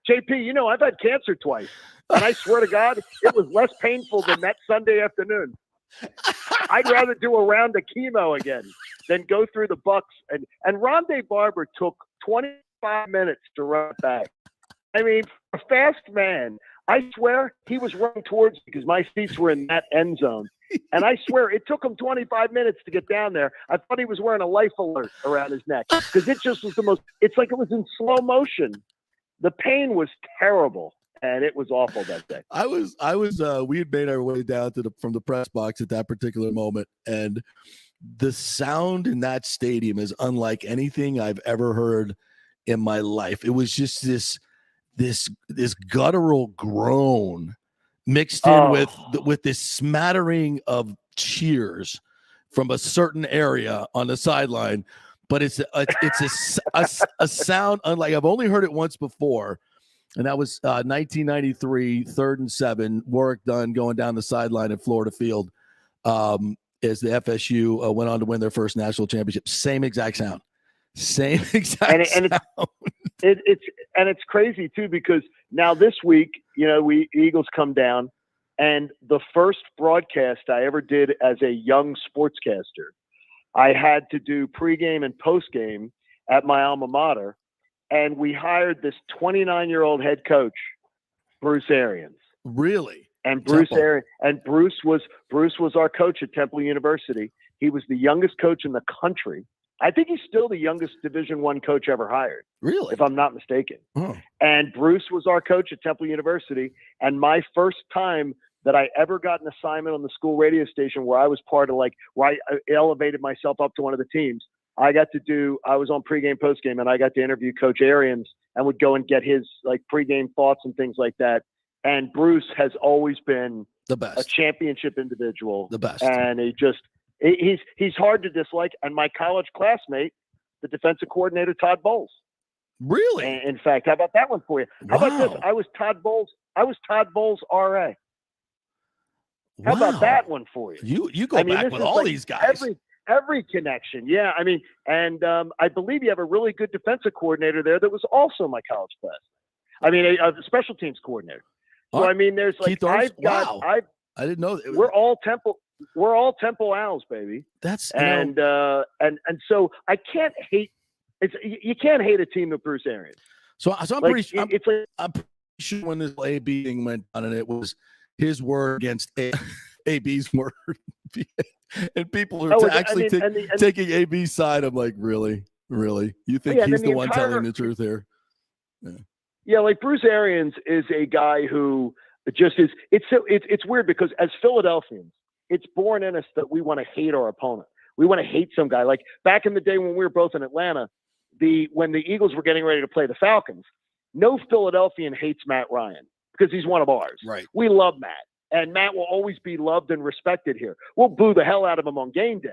JP, I've had cancer twice, and I swear to God, it was less painful than that Sunday afternoon. I'd rather do a round of chemo again than go through the Bucs. And Ronde Barber took 25 minutes to run back. I mean, a fast man. I swear he was running towards me because my seats were in that end zone. And I swear it took him 25 minutes to get down there. I thought he was wearing a life alert around his neck because it just was it's like it was in slow motion. The pain was terrible. And it was awful that day. We had made our way down from the press box at that particular moment. And the sound in that stadium is unlike anything I've ever heard in my life. It was just this guttural groan mixed in with this smattering of cheers from a certain area on the sideline, but it's a sound unlike I've only heard it once before, and that was 1993, 3rd and 7, Warwick Dunn going down the sideline at Florida Field as the FSU went on to win their first national championship. Same exact sound. Sound. It's crazy too because now this week, the Eagles come down And the first broadcast I ever did as a young sportscaster, I had to do pregame and postgame at my alma mater. And we hired this 29-year-old head coach, Bruce Arians. Really? And Bruce was our coach at Temple University. He was the youngest coach in the country. I think he's still the youngest Division I coach ever hired. Really? If I'm not mistaken. Oh. And Bruce was our coach at Temple University. And my first time that I ever got an assignment on the school radio station where I was part of where I elevated myself up to one of the teams, I was on pregame, postgame, and I got to interview Coach Arians and would go and get his pregame thoughts and things like that. And Bruce has always been the best, a championship individual, the best. And he's hard to dislike. And my college classmate, the defensive coordinator, Todd Bowles. Really? And in fact, how about that one for you? How about this? I was Todd Bowles' RA. How about that one for you? You go back with all these guys. Every connection. Yeah. I mean, and I believe you have a really good defensive coordinator there that was also my college class. I mean, a special teams coordinator. So, I mean, there's I didn't know that. We're all Temple Owls, baby. That's, and so I can't hate, you can't hate a team of Bruce Arians. So I'm pretty sure when this AB thing went on and it was his word against AB's word. And people are taking AB's side. I'm like, really? You think he's the one telling the truth here? Yeah, Bruce Arians is a guy who just is. It's weird because as Philadelphians, it's born in us that we want to hate our opponent. We want to hate some guy. Like back in the day when we were both in Atlanta, when the Eagles were getting ready to play the Falcons, no Philadelphian hates Matt Ryan because he's one of ours. Right. We love Matt. And Matt will always be loved and respected here. We'll boo the hell out of him on game day.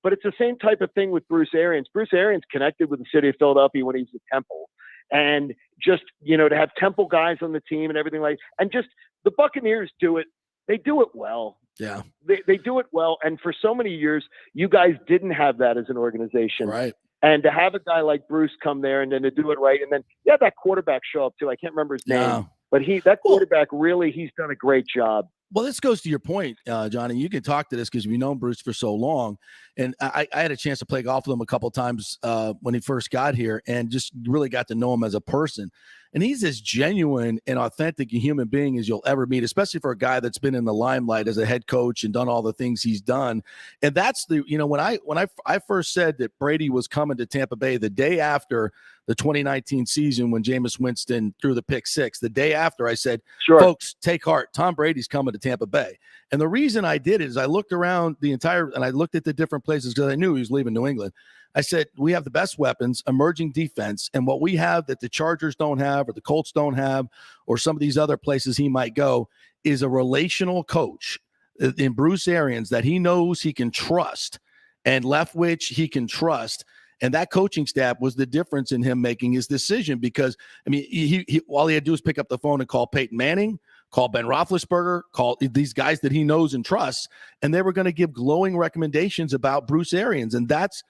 But it's the same type of thing with Bruce Arians. Bruce Arians connected with the city of Philadelphia when he was at Temple. And just, to have Temple guys on the team and everything and just the Buccaneers do it. They do it well. Yeah. They do it well. And for so many years, you guys didn't have that as an organization. Right. And to have a guy like Bruce come there and then to do it right. And then, that quarterback show up too. I can't remember his name. But that quarterback he's done a great job. Well, this goes to your point, Johnny. You can talk to this because we've known Bruce for so long. And I had a chance to play golf with him a couple of times when he first got here and just really got to know him as a person. And he's as genuine and authentic a human being as you'll ever meet, especially for a guy that's been in the limelight as a head coach and done all the things he's done. And that's when I first said that Brady was coming to Tampa Bay the day after the 2019 season when Jameis Winston threw the pick six, the day after I said, folks, take heart. Tom Brady's coming to Tampa Bay. And the reason I did it is I looked around and I looked at the different places because I knew he was leaving New England. I said, we have the best weapons, emerging defense, and what we have that the Chargers don't have or the Colts don't have or some of these other places he might go is a relational coach in Bruce Arians that he knows he can trust and Leftwich he can trust. And that coaching staff was the difference in him making his decision because, he all he had to do was pick up the phone and call Peyton Manning, call Ben Roethlisberger, call these guys that he knows and trusts, and they were going to give glowing recommendations about Bruce Arians. And that's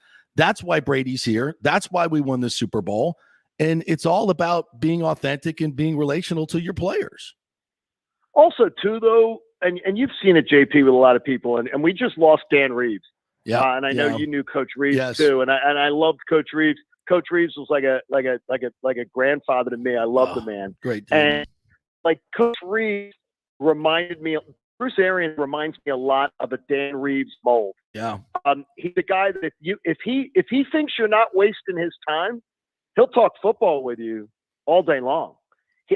why Brady's here. That's why we won the Super Bowl. And it's all about being authentic and being relational to your players. Also, too, though, and you've seen it, JP, with a lot of people, and we just lost Dan Reeves. Yeah, and I know you knew Coach Reeves too, and I loved Coach Reeves. Coach Reeves was like a grandfather to me. I love the man. Great. And Coach Reeves Bruce Arians reminds me a lot of a Dan Reeves mold. Yeah. He's a guy that if he thinks you're not wasting his time, he'll talk football with you all day long.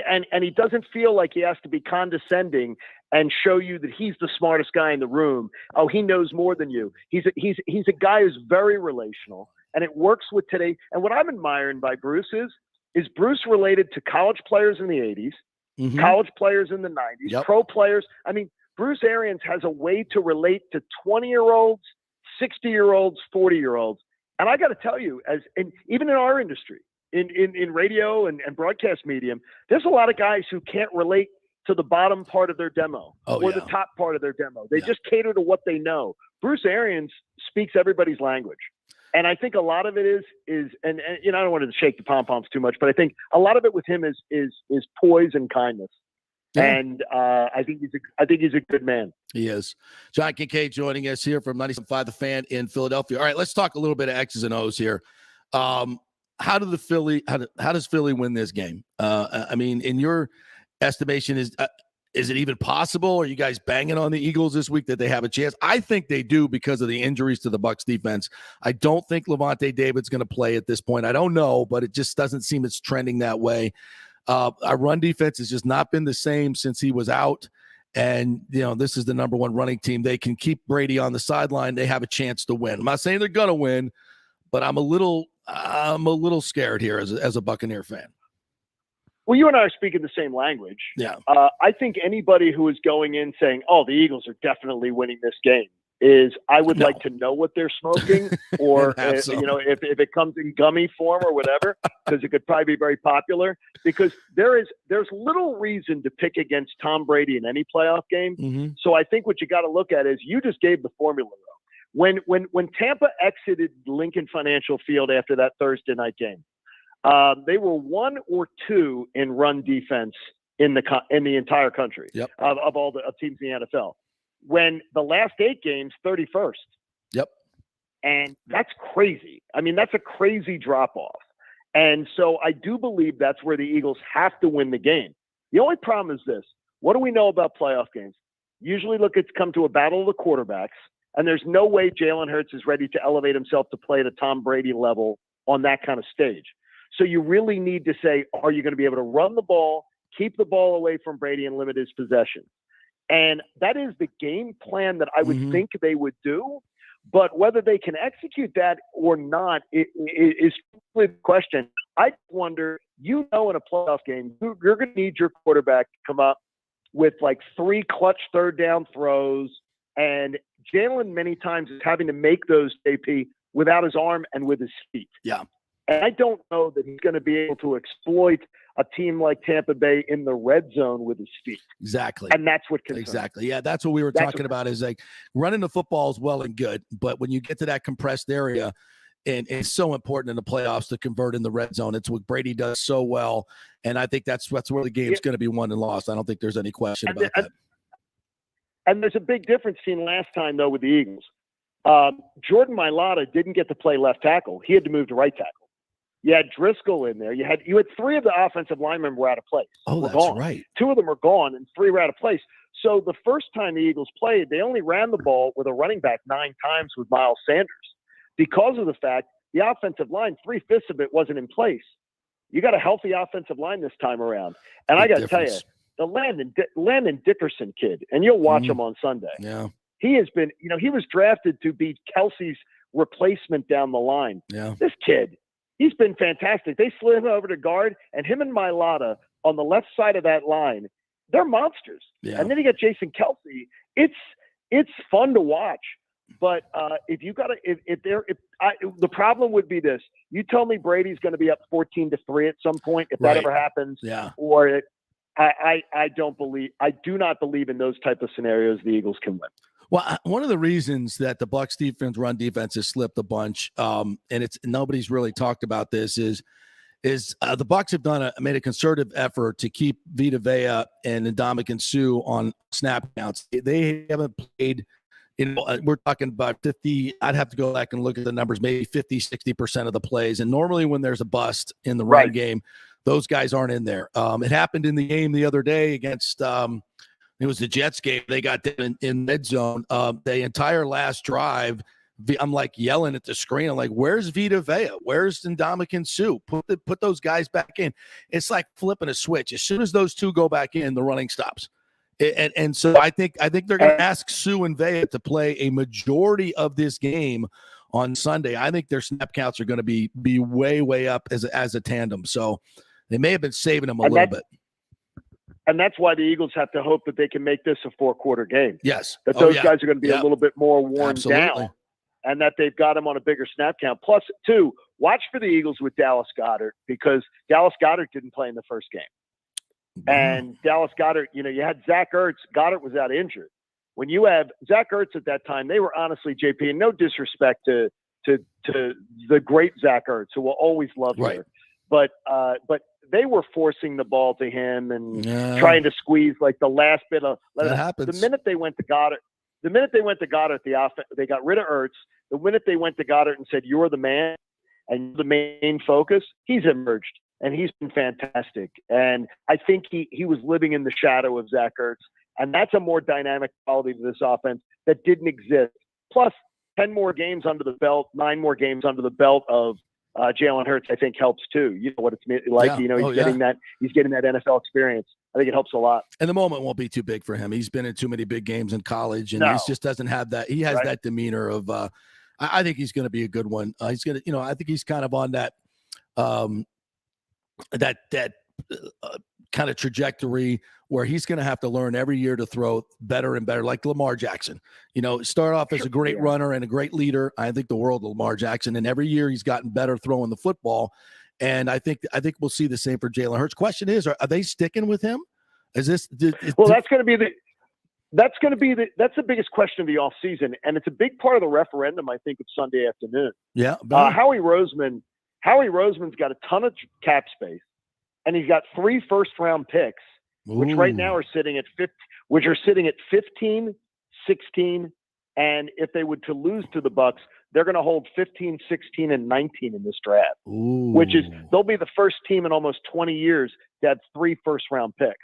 And he doesn't feel like he has to be condescending and show you that he's the smartest guy in the room. Oh, he knows more than you. He's a guy who's very relational, and it works with today. And what I'm admiring by Bruce is Bruce related to college players in the 80s, college players in the 90s, pro players. I mean, Bruce Arians has a way to relate to 20-year-olds, 60-year-olds, 40-year-olds. And I got to tell you, even in our industry, in radio and broadcast medium, there's a lot of guys who can't relate to the bottom part of their demo the top part of their demo. They just cater to what they know. Bruce Arians speaks everybody's language. And I think a lot of it is I don't want to shake the pom-poms too much, but I think a lot of it with him is poise and kindness. And I think he's a good man. He is. John Kincade joining us here from 97.5 The Fan in Philadelphia. All right, let's talk a little bit of X's and O's here. How does Philly win this game? I mean, in your estimation, is it even possible? Are you guys banging on the Eagles this week that they have a chance? I think they do because of the injuries to the Bucs defense. I don't think Lavonte David's going to play at this point. I don't know, but it just doesn't seem it's trending that way. Our run defense has just not been the same since he was out. And, this is the number one running team. They can keep Brady on the sideline. They have a chance to win. I'm not saying they're going to win, but I'm a little scared here as a Buccaneer fan. Well, you and I are speaking the same language. Yeah. I think anybody who is going in saying, "Oh, the Eagles are definitely winning this game," I would like to know what they're smoking, or if it comes in gummy form or whatever, because it could probably be very popular. Because there's little reason to pick against Tom Brady in any playoff game. Mm-hmm. So I think what you got to look at is you just gave the formula. When Tampa exited Lincoln Financial Field after that Thursday night game, they were 1 or 2 in run defense in the entire country. Yep. Of all the teams in the NFL. When the last 8 games, 31st. Yep. And that's crazy. I mean, that's a crazy drop off. And so I do believe that's where the Eagles have to win the game. The only problem is this. What do we know about playoff games? Usually it's come to a battle of the quarterbacks, and there's no way Jalen Hurts is ready to elevate himself to play at a Tom Brady level on that kind of stage. So you really need to say, are you going to be able to run the ball, keep the ball away from Brady, and limit his possession? And that is the game plan that I would think they would do. But whether they can execute that or not is the question. I wonder, in a playoff game, you're going to need your quarterback to come up with like 3 clutch third down throws. And Jalen many times is having to make those, JP, without his arm and with his feet. Yeah. And I don't know that he's going to be able to exploit a team like Tampa Bay in the red zone with his feet. Exactly. And that's what concerns. Exactly. Yeah, that's what we were talking about is like running the football is well and good, but when you get to that compressed area, and it's so important in the playoffs to convert in the red zone. It's what Brady does so well, and I think that's where the game's going to be won and lost. I don't think there's any question about that. And there's a big difference seen last time, though, with the Eagles. Jordan Mailata didn't get to play left tackle. He had to move to right tackle. You had Driscoll in there. You had 3 of the offensive linemen were out of place. Oh, that's gone. right. 2 of them are gone, and 3 were out of place. So the first time the Eagles played, they only ran the ball with a running back 9 times with Miles Sanders because of the fact the offensive line, 3/5 of it wasn't in place. You got a healthy offensive line this time around. And I got to tell you, the Landon Dickerson kid, and you'll watch him on Sunday. Yeah. He has been, he was drafted to be Kelsey's replacement down the line. Yeah. This kid, he's been fantastic. They slid him over to guard, and him and Mailata on the left side of that line, they're monsters. Yeah. And then you got Jason Kelsey. It's fun to watch. But if you got to, the problem would be this: you tell me Brady's going to be up 14-3 at some point, if that ever happens. Yeah. Or I do not believe in those type of scenarios the Eagles can win. Well, one of the reasons that the Bucs defense, run defense, has slipped a bunch, and nobody's really talked about this, is the Bucs have made a concerted effort to keep Vita Vea and Ndamukong Suh on snap counts. They haven't played. We're talking about 50. I'd have to go back and look at the numbers, maybe 50-60% of the plays. And normally when there's a bust in the run game, those guys aren't in there. It happened in the game the other day against it was the Jets game. They got them in mid zone. The entire last drive, I'm like yelling at the screen. I'm like, "Where's Vita Vea? Where's Ndamukong Suh? Put those guys back in." It's like flipping a switch. As soon as those two go back in, the running stops. And so I think they're going to ask Suh and Vea to play a majority of this game on Sunday. I think their snap counts are going to be way up as a tandem. So they may have been saving them a little bit. And that's why the Eagles have to hope that they can make this a 4-quarter game. Yes. That those guys are going to be a little bit more worn down, and that they've got them on a bigger snap count. Plus, too, watch for the Eagles with Dallas Goedert, because Dallas Goedert didn't play in the first game. And Dallas Goedert, you had Zach Ertz. Goddard was out injured. When you have Zach Ertz at that time, they were honestly, JP, and no disrespect to the great Zach Ertz, who will always love here. But they were forcing the ball to him and trying to squeeze like the last bit of. That happens. The minute they went to Goddard, the offense, they got rid of Ertz. The minute they went to Goddard and said, "You're the man and you're the main focus," he's emerged and he's been fantastic. And I think he was living in the shadow of Zach Ertz, and that's a more dynamic quality to this offense that didn't exist. Plus, 10 more games under the belt, 9 more games under the belt of Jalen Hurts, I think helps too. You know what it's like. Yeah. You know, he's getting that NFL experience. I think it helps a lot. And the moment won't be too big for him. He's been in too many big games in college, and he just doesn't have that. He has that demeanor of. I think he's going to be a good one. He's going to, you know, I think he's kind of on that, kind of trajectory where he's going to have to learn every year to throw better and better, like Lamar Jackson. You know, start off as a great runner and a great leader. I think the world of Lamar Jackson, and every year he's gotten better throwing the football. And I think we'll see the same for Jalen Hurts. Question is, are they sticking with him? Is this? That's the biggest question of the offseason, and it's a big part of the referendum, I think, of Sunday afternoon. Yeah. Howie Roseman's got a ton of cap space, and he's got 3 first-round picks, which right now are sitting at 15, 16, and if they would to lose to the Bucs, they're going to hold 15, 16, and 19 in this draft, which is they'll be the first team in almost 20 years to have 3 first-round picks.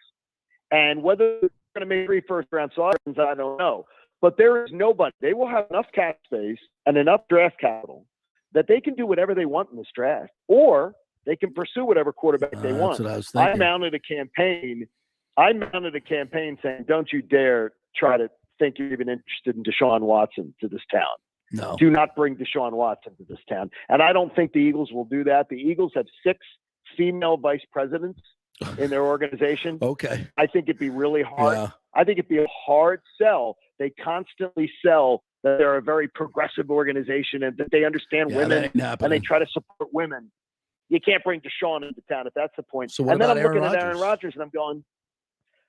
And whether they're going to make 3 first-round selections, I don't know. But there is nobody. They will have enough cap space and enough draft capital that they can do whatever they want in this draft, or they can pursue whatever quarterback they want. That's what I was thinking. I mounted a campaign saying, "Don't you dare try to think you're even interested in Deshaun Watson to this town. No. Do not bring Deshaun Watson to this town." And I don't think the Eagles will do that. The Eagles have 6 female vice presidents in their organization. Okay. I think it'd be really hard. Yeah. I think it'd be a hard sell. They constantly sell that they're a very progressive organization and that they understand women and they try to support women. You can't bring Deshaun into town if that's the point. So what and then about I'm looking Aaron at Aaron Rodgers and I'm going,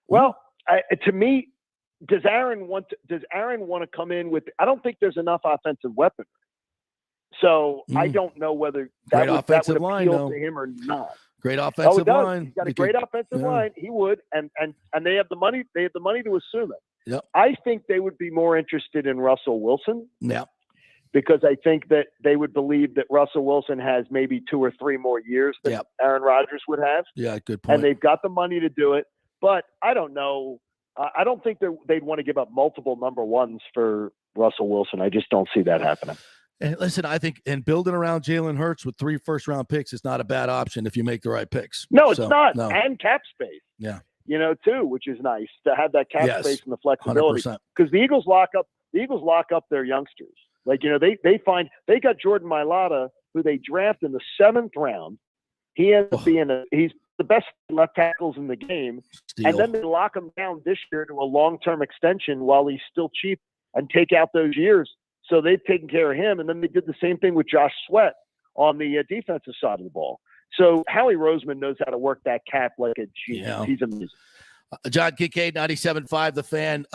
well, to me, does Aaron want to come in with? I don't think there's enough offensive weaponry. So I don't know whether that would appeal to him or not. Great offensive line. He's got a great offensive line. He would, and they have the money. They have the money to assume it. Yep. I think they would be more interested in Russell Wilson. Yeah. Because I think that they would believe that Russell Wilson has maybe 2 or 3 more years than Aaron Rodgers would have. Yeah, good point. And they've got the money to do it. But I don't know. I don't think they'd want to give up multiple number ones for Russell Wilson. I just don't see that happening. And listen, I think building around Jalen Hurts with 3 first-round picks is not a bad option if you make the right picks. No, it's not. No. And cap space. Yeah. You know, too, which is nice to have that cap space and the flexibility. 100%. Because the Eagles lock up their youngsters. Like, you know, they got Jordan Mailata, who they draft in the 7th round. He ends up he's the best left tackles in the game. Steal. And then they lock him down this year to a long-term extension while he's still cheap and take out those years. So they've taken care of him. And then they did the same thing with Josh Sweat on the defensive side of the ball. So Howie Roseman knows how to work that cap like a genius. Yeah. He's amazing. John Kincade, 97.5 The Fan.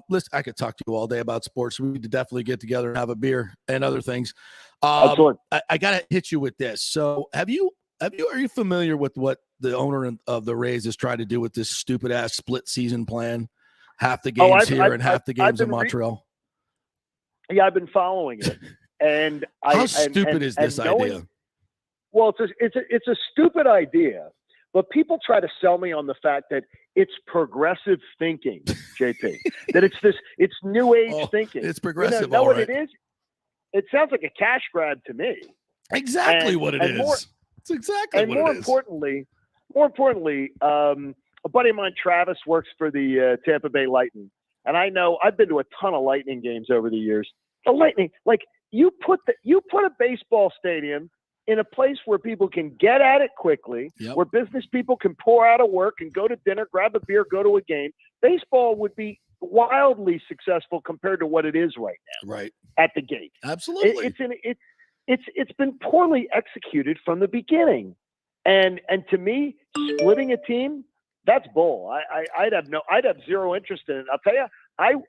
Listen, I could talk to you all day about sports. We need to definitely get together and have a beer and other things. I got to hit you with this. So are you familiar with what the owner of the Rays is trying to do with this stupid ass split season plan? Half the games and half the games in Montreal. Yeah, I've been following it. And how stupid is this idea? Well, it's a stupid idea, but people try to sell me on the fact that it's progressive thinking, JP. That it's new age thinking. It's progressive. You know what it is? It sounds like a cash grab to me. Exactly what it is. It's exactly what it is. More importantly, a buddy of mine, Travis, works for the Tampa Bay Lightning, and I know I've been to a ton of Lightning games over the years. The Lightning, like you put a baseball stadium in a place where people can get at it quickly, where business people can pour out of work and go to dinner, grab a beer, go to a game. Baseball would be wildly successful compared to what it is right now. Right at the gate. Absolutely. It's been poorly executed from the beginning. And to me, splitting a team, that's bull. I'd have zero interest in it. I'll tell you,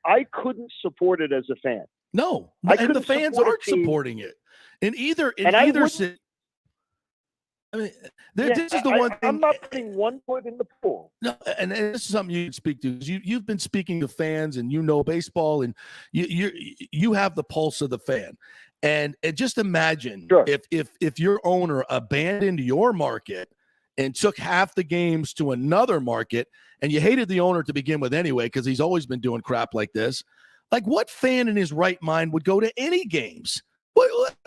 I couldn't support it as a fan. No, and the fans aren't supporting it. I mean, this is the one thing. I'm not putting one foot in the pool. No, and this is something you can speak to. You've been speaking to fans, and you know baseball, and you have the pulse of the fan. And just imagine if your owner abandoned your market and took half the games to another market, and you hated the owner to begin with anyway because he's always been doing crap like this. Like, what fan in his right mind would go to any games?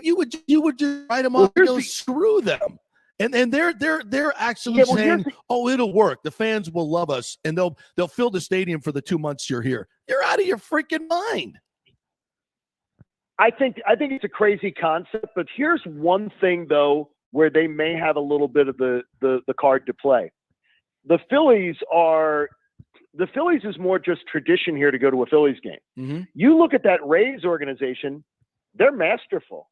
You would just write them off and go screw them. And they're actually saying, "Oh, it'll work. The fans will love us, and they'll fill the stadium for the 2 months you're here." You're out of your freaking mind. I think it's a crazy concept, but here's one thing though where they may have a little bit of the card to play. The Phillies is more just tradition here to go to a Phillies game. Mm-hmm. You look at that Rays organization; they're masterful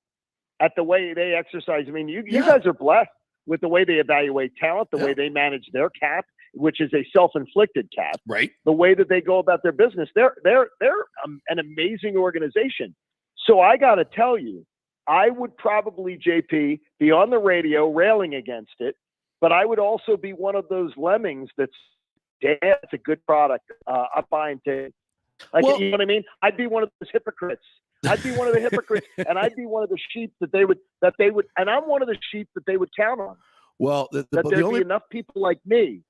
at the way they exercise. I mean, you guys are blessed with the way they evaluate talent, the way they manage their cap, which is a self-inflicted cap. Right. The way that they go about their business, they're an amazing organization. So I got to tell you, I would probably, JP, be on the radio railing against it, but I would also be one of those lemmings that's, damn, it's a good product. I'm buying it. Like, you know what I mean? I'd be one of those hypocrites. I'd be one of the hypocrites, and I'd be one of the sheep that they would, and I'm one of the sheep that they would count on. Well, there'd be enough people like me.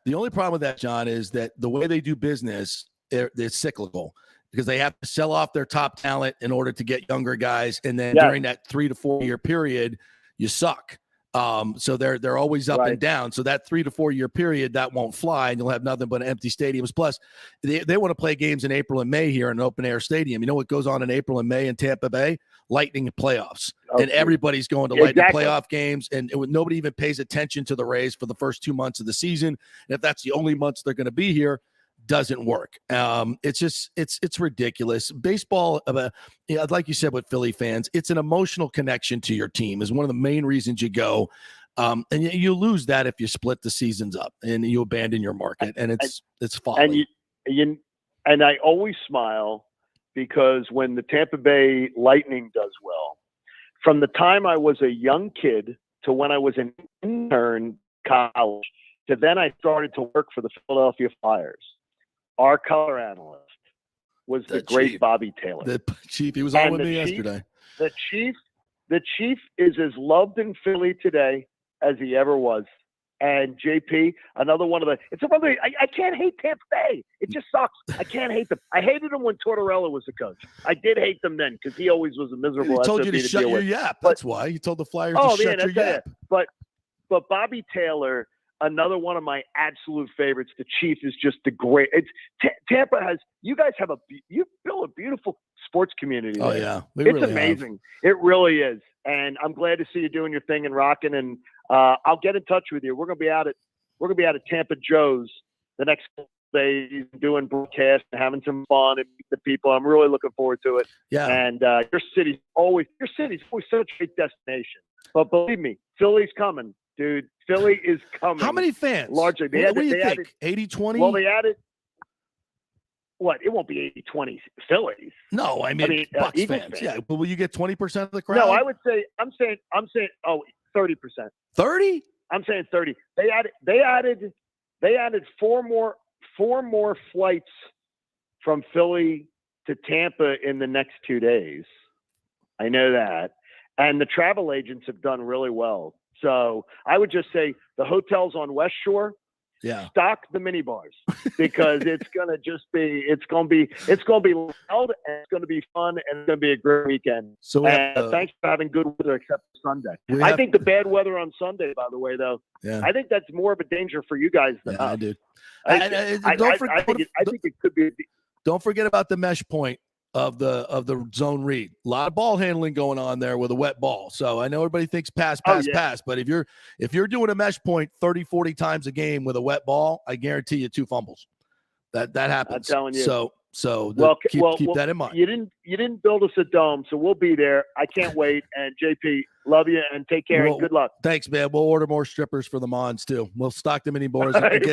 The only problem with that, John, is that the way they do business, they're cyclical because they have to sell off their top talent in order to get younger guys, and then during that 3 to 4 year period, you suck. So they're always up and down. So that 3 to 4 year period, that won't fly, and you'll have nothing but empty stadiums. Plus, they want to play games in April and May here in an open air stadium. You know what goes on in April and May in Tampa Bay? Lightning playoffs. Okay. And everybody's going to Lightning playoff games, and nobody even pays attention to the Rays for the first 2 months of the season. And if that's the only months they're going to be here, doesn't work. It's just it's ridiculous. Baseball, like you said with Philly fans, it's an emotional connection to your team is one of the main reasons you go. And you lose that if you split the seasons up and you abandon your market, and it's folly. And I always smile because when the Tampa Bay Lightning does well, from the time I was a young kid to when I was an intern in college to then I started to work for the Philadelphia Flyers. Our color analyst was the great Bobby Taylor. The chief, he was on with me yesterday. The chief is as loved in Philly today as he ever was. And JP, another one of the. It's another. I can't hate Tampa Bay. It just sucks. I can't hate them. I hated them when Tortorella was the coach. I did hate them then because he always was a miserable. He told you to shut your yap. That's why he told the Flyers to shut your yap. But Bobby Taylor. Another one of my absolute favorites. The Chief is just the great. It's Tampa has. You guys have you built a beautiful sports community. Oh there. Yeah, it's amazing. It really is. And I'm glad to see you doing your thing and rocking. And I'll get in touch with you. We're gonna be out at Tampa Joe's the next days, doing broadcast and having some fun and meet the people. I'm really looking forward to it. Yeah. And your city's always such a great destination. But believe me, Philly's coming. Dude, Philly is coming. How many fans? Largely. What do you think? 80-20? Well, they added what? It won't be 80-20 Phillies. No, I mean Bucs fans. Yeah, but will you get 20% of the crowd? No, I would say I'm saying 30%. 30? I'm saying 30. They added four more flights from Philly to Tampa in the next 2 days. I know that. And the travel agents have done really well. So I would just say the hotels on West Shore, stock the mini bars because it's going to be loud and it's going to be fun and it's going to be a great weekend. So thanks for having good weather except Sunday. I think the bad weather on Sunday, by the way, though, I think that's more of a danger for you guys than us. I do. I think it could be. Don't forget about the mesh point of the zone read. A lot of ball handling going on there with a wet ball. So I know everybody thinks pass, but if you're doing a mesh point 30, 40 times a game with a wet ball, I guarantee you 2 fumbles. That happens. I'm telling you. So keep that in mind. You didn't build us a dome, so we'll be there. I can't wait. And JP, love you and take care and good luck. Thanks, man. We'll order more strippers for the Mons too. We'll stock the mini boards and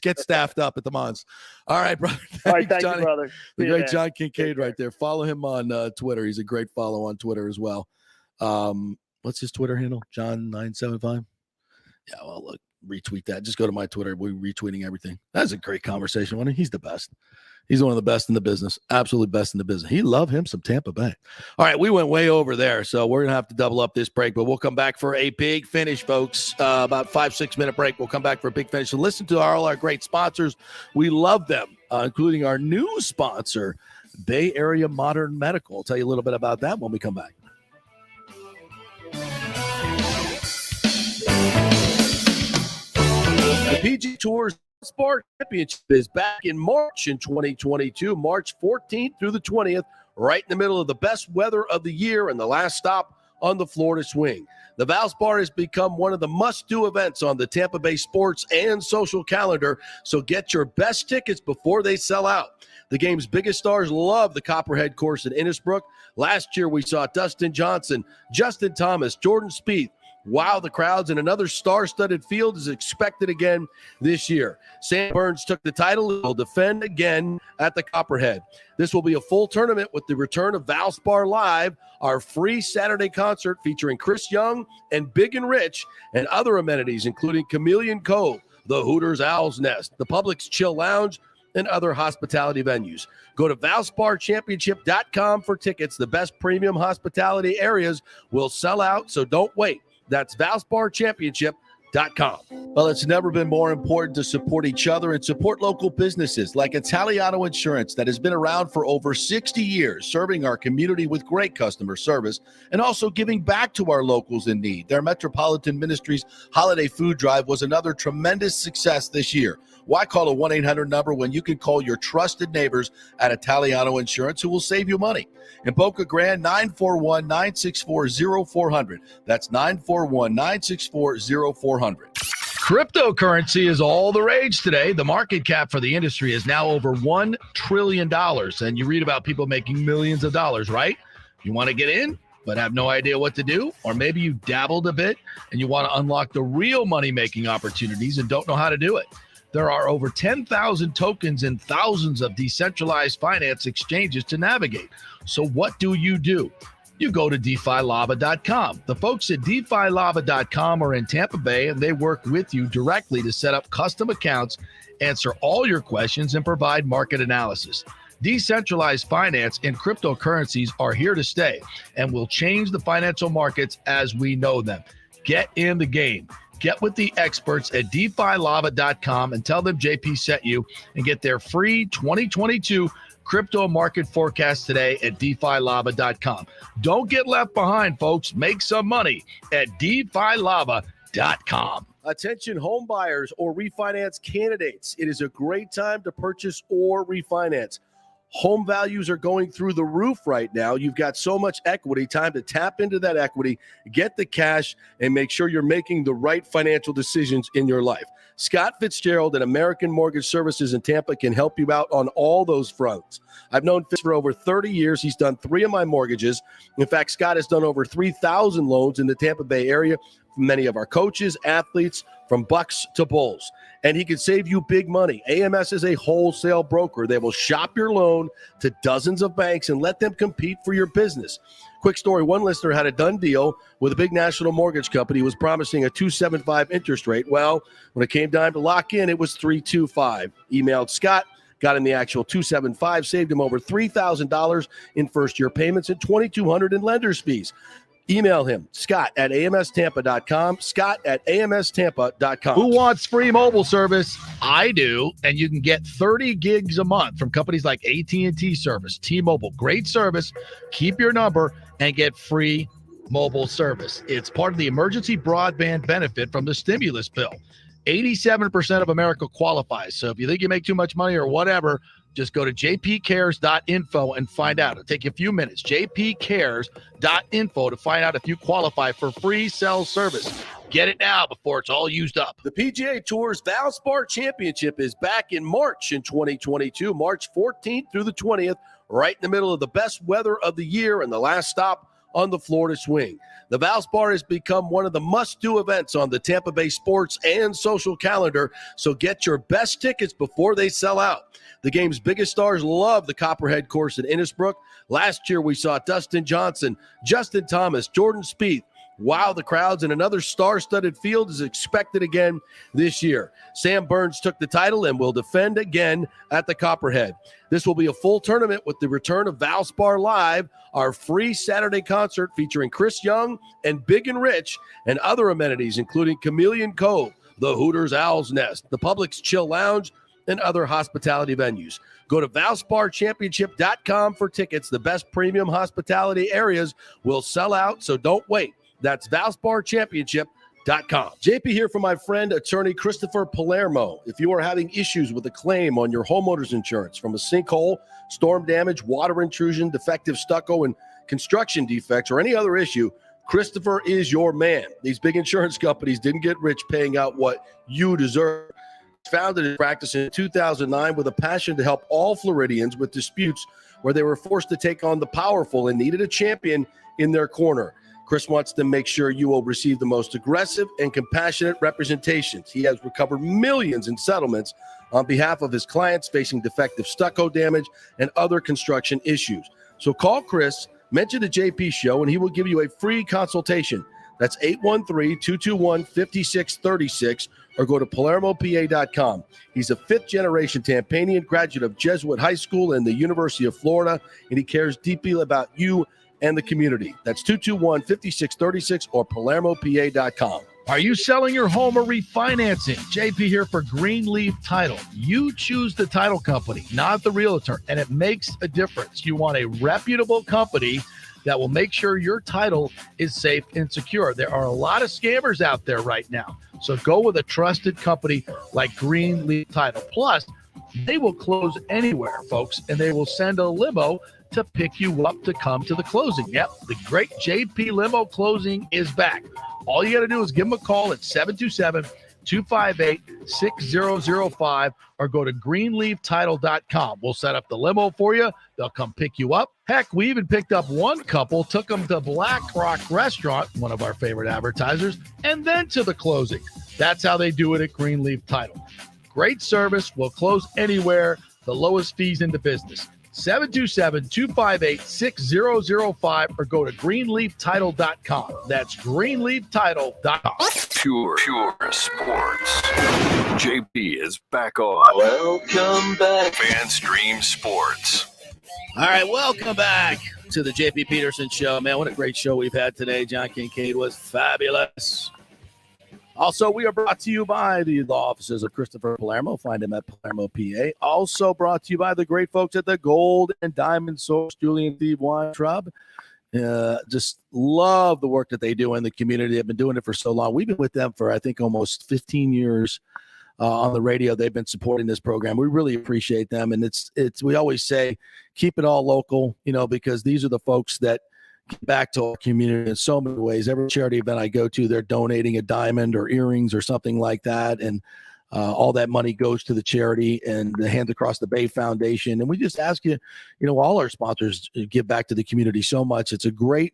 get staffed up at the Mons. All right, brother. All right, thank you, brother. The great John Kincade right there. Follow him on Twitter. He's a great follow on Twitter as well. What's his Twitter handle? John975. Yeah, well, look, retweet that. Just go to my Twitter. We're retweeting everything. That's a great conversation. Wasn't he? He's the best. He's one of the best in the business. Absolutely best in the business. He loved him some Tampa Bay. All right, we went way over there, so we're going to have to double up this break, but we'll come back for a big finish, folks. About 5-6 minute break. We'll come back for a big finish. And listen to all our great sponsors. We love them, including our new sponsor, Bay Area Modern Medical. I'll tell you a little bit about that when we come back. The PGA Tour's Valspar Championship is back in March in 2022, March 14th through the 20th, right in the middle of the best weather of the year and the last stop on the Florida swing. The Valspar has become one of the must-do events on the Tampa Bay sports and social calendar, so get your best tickets before they sell out. The game's biggest stars love the Copperhead course in Innisbrook. Last year, we saw Dustin Johnson, Justin Thomas, Jordan Spieth, wow the crowds, and another star-studded field is expected again this year. Sam Burns took the title and will defend again at the Copperhead. This will be a full tournament with the return of Valspar Live, our free Saturday concert featuring Chris Young and Big and Rich, and other amenities including Chameleon Cove, the Hooters Owl's Nest, the Publix Chill Lounge, and other hospitality venues. Go to ValsparChampionship.com for tickets. The best premium hospitality areas will sell out, so don't wait. That's ValsparChampionship.com. Well, it's never been more important to support each other and support local businesses like Italiano Insurance that has been around for over 60 years, serving our community with great customer service and also giving back to our locals in need. Their Metropolitan Ministries Holiday Food Drive was another tremendous success this year. Why call a 1-800 number when you can call your trusted neighbors at Italiano Insurance who will save you money? In Boca Grande, 941-964-0400. That's 941-964-0400. Cryptocurrency is all the rage today. The market cap for the industry is now over $1 trillion. And you read about people making millions of dollars, right? You want to get in, but have no idea what to do? Or maybe you dabbled a bit and you want to unlock the real money-making opportunities and don't know how to do it. There are over 10,000 tokens and thousands of decentralized finance exchanges to navigate. So what do? You go to DeFiLava.com. The folks at DeFiLava.com are in Tampa Bay, and they work with you directly to set up custom accounts, answer all your questions, and provide market analysis. Decentralized finance and cryptocurrencies are here to stay and will change the financial markets as we know them. Get in the game. Get with the experts at DeFiLava.com and tell them JP sent you and get their free 2022 crypto market forecast today at DeFiLava.com. Don't get left behind, folks. Make some money at DeFiLava.com. Attention home buyers or refinance candidates. It is a great time to purchase or refinance. Home values are going through the roof right now. You've got so much equity, time to tap into that equity, get the cash, and make sure you're making the right financial decisions in your life. Scott Fitzgerald at American Mortgage Services in Tampa can help you out on all those fronts. I've known Fitz for over 30 years. He's done 3 of my mortgages. In fact, Scott has done over 3,000 loans in the Tampa Bay area for many of our coaches, athletes, from Bucks to Bulls. And he can save you big money. AMS is a wholesale broker. They will shop your loan to dozens of banks and let them compete for your business. Quick story, one listener had a done deal with a big national mortgage company who was promising a 2.75 interest rate. Well, when it came time to lock in, it was 3.25. Emailed Scott, got him the actual 2.75, saved him over $3,000 in first-year payments and $2,200 in lender's fees. Email him, Scott at amstampa.com, Scott at amstampa.com. Who wants free mobile service? I do, and you can get 30 gigs a month from companies like AT&T Service, T-Mobile. Great service. Keep your number and get free mobile service. It's part of the emergency broadband benefit from the stimulus bill. 87% of America qualifies, so if you think you make too much money or whatever, just go to jpcares.info and find out. It'll take you a few minutes. jpcares.info to find out if you qualify for free cell service. Get it now before it's all used up. The PGA Tour's Valspar Championship is back in March in 2022, March 14th through the 20th, right in the middle of the best weather of the year and the last stop on the Florida swing. The Valspar has become one of the must-do events on the Tampa Bay sports and social calendar, so get your best tickets before they sell out. The game's biggest stars love the Copperhead course in Innisbrook. Last year, we saw Dustin Johnson, Justin Thomas, Jordan Spieth, wow the crowds, and another star-studded field is expected again this year. Sam Burns took the title and will defend again at the Copperhead. This will be a full tournament with the return of Valspar Live, our free Saturday concert featuring Chris Young and Big and Rich, and other amenities including Chameleon Cove, the Hooters Owl's Nest, the Publix Chill Lounge, and other hospitality venues. Go to ValsparChampionship.com for tickets. The best premium hospitality areas will sell out, so don't wait. That's ValsparChampionship.com. JP here for my friend, attorney Christopher Palermo. If you are having issues with a claim on your homeowner's insurance from a sinkhole, storm damage, water intrusion, defective stucco, and construction defects, or any other issue, Christopher is your man. These big insurance companies didn't get rich paying out what you deserve. Founded in practice in 2009 with a passion to help all Floridians with disputes where they were forced to take on the powerful and needed a champion in their corner. Chris wants to make sure you will receive the most aggressive and compassionate representations. He has recovered millions in settlements on behalf of his clients facing defective stucco damage and other construction issues. So call Chris, mention the JP Show, and he will give you a free consultation. That's 813-221-5636, or go to PalermoPA.com. He's a fifth-generation Tampanian graduate of Jesuit High School and the University of Florida, and he cares deeply about you and the community. That's 221-5636 or PalermoPA.com. Are you selling your home or refinancing? JP here for Greenleaf Title. You choose the title company, not the realtor, and it makes a difference. You want a reputable company that will make sure your title is safe and secure. There are a lot of scammers out there right now. So go with a trusted company like Greenleaf Title. Plus, they will close anywhere, folks, and they will send a limo to pick you up to come to the closing. Yep, the great JP Limo Closing is back. All you got to do is give them a call at 727-258-6005 or go to greenleaftitle.com. We'll set up the limo for you. They'll come pick you up. Heck, we even picked up one couple, took them to Black Rock Restaurant, one of our favorite advertisers, and then to the closing. That's how they do it at Greenleaf Title. Great service. We'll close anywhere. The lowest fees in the business. 727-258-6005 or go to greenleaftitle.com. That's greenleaftitle.com. Pure sports. JP is back on. Welcome back. FanStream Sports. All right, welcome back to the JP Peterson Show. Man, what a great show we've had today. John Kincade was fabulous. Also, we are brought to you by the law offices of Christopher Palermo. Find him at Palermo, PA. Also brought to you by the great folks at the Gold and Diamond Source, Julian Steve Weintraub. Just love the work that they do in the community. They've been doing it for so long. We've been with them for, I think, almost 15 years on the radio. They've been supporting this program. We really appreciate them. And it's we always say, keep it all local, because these are the folks that get back to our community in so many ways. Every charity event I go to, they're donating a diamond or earrings or something like that. And all that money goes to the charity and the Hands Across the Bay Foundation. And we just ask you, all our sponsors give back to the community so much. It's kind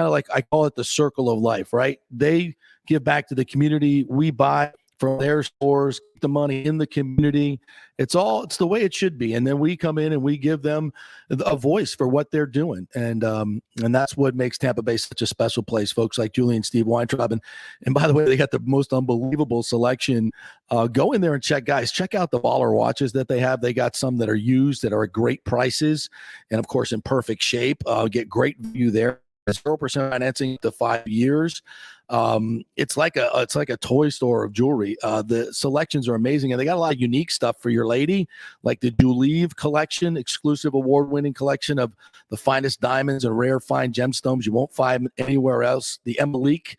of like, I call it the circle of life, right? They give back to the community. We buy from their stores, keep the money in the community. It's the way it should be. And then we come in and we give them a voice for what they're doing. And that's what makes Tampa Bay such a special place. Folks like Julian Steve Weintraub. And by the way, they got the most unbelievable selection. Go in there and check out the baller watches that they have. They got some that are used that are at great prices and of course in perfect shape. Get great view there. 0% financing to 5 years. It's like a toy store of jewelry. The selections are amazing, and they got a lot of unique stuff for your lady, like the Julieve collection, exclusive award-winning collection of the finest diamonds and rare fine gemstones you won't find anywhere else. The Emilique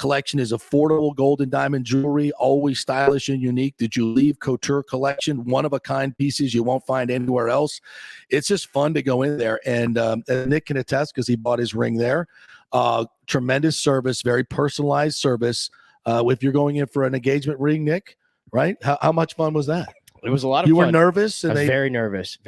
collection is affordable gold and diamond jewelry, always stylish and unique. The Julieve Couture collection, one-of-a-kind pieces you won't find anywhere else. It's just fun to go in there, and Nick can attest because he bought his ring there. Tremendous service, very personalized service. If you're going in for an engagement ring, Nick, right? How much fun was that? It was a lot of fun. You were nervous? I was very nervous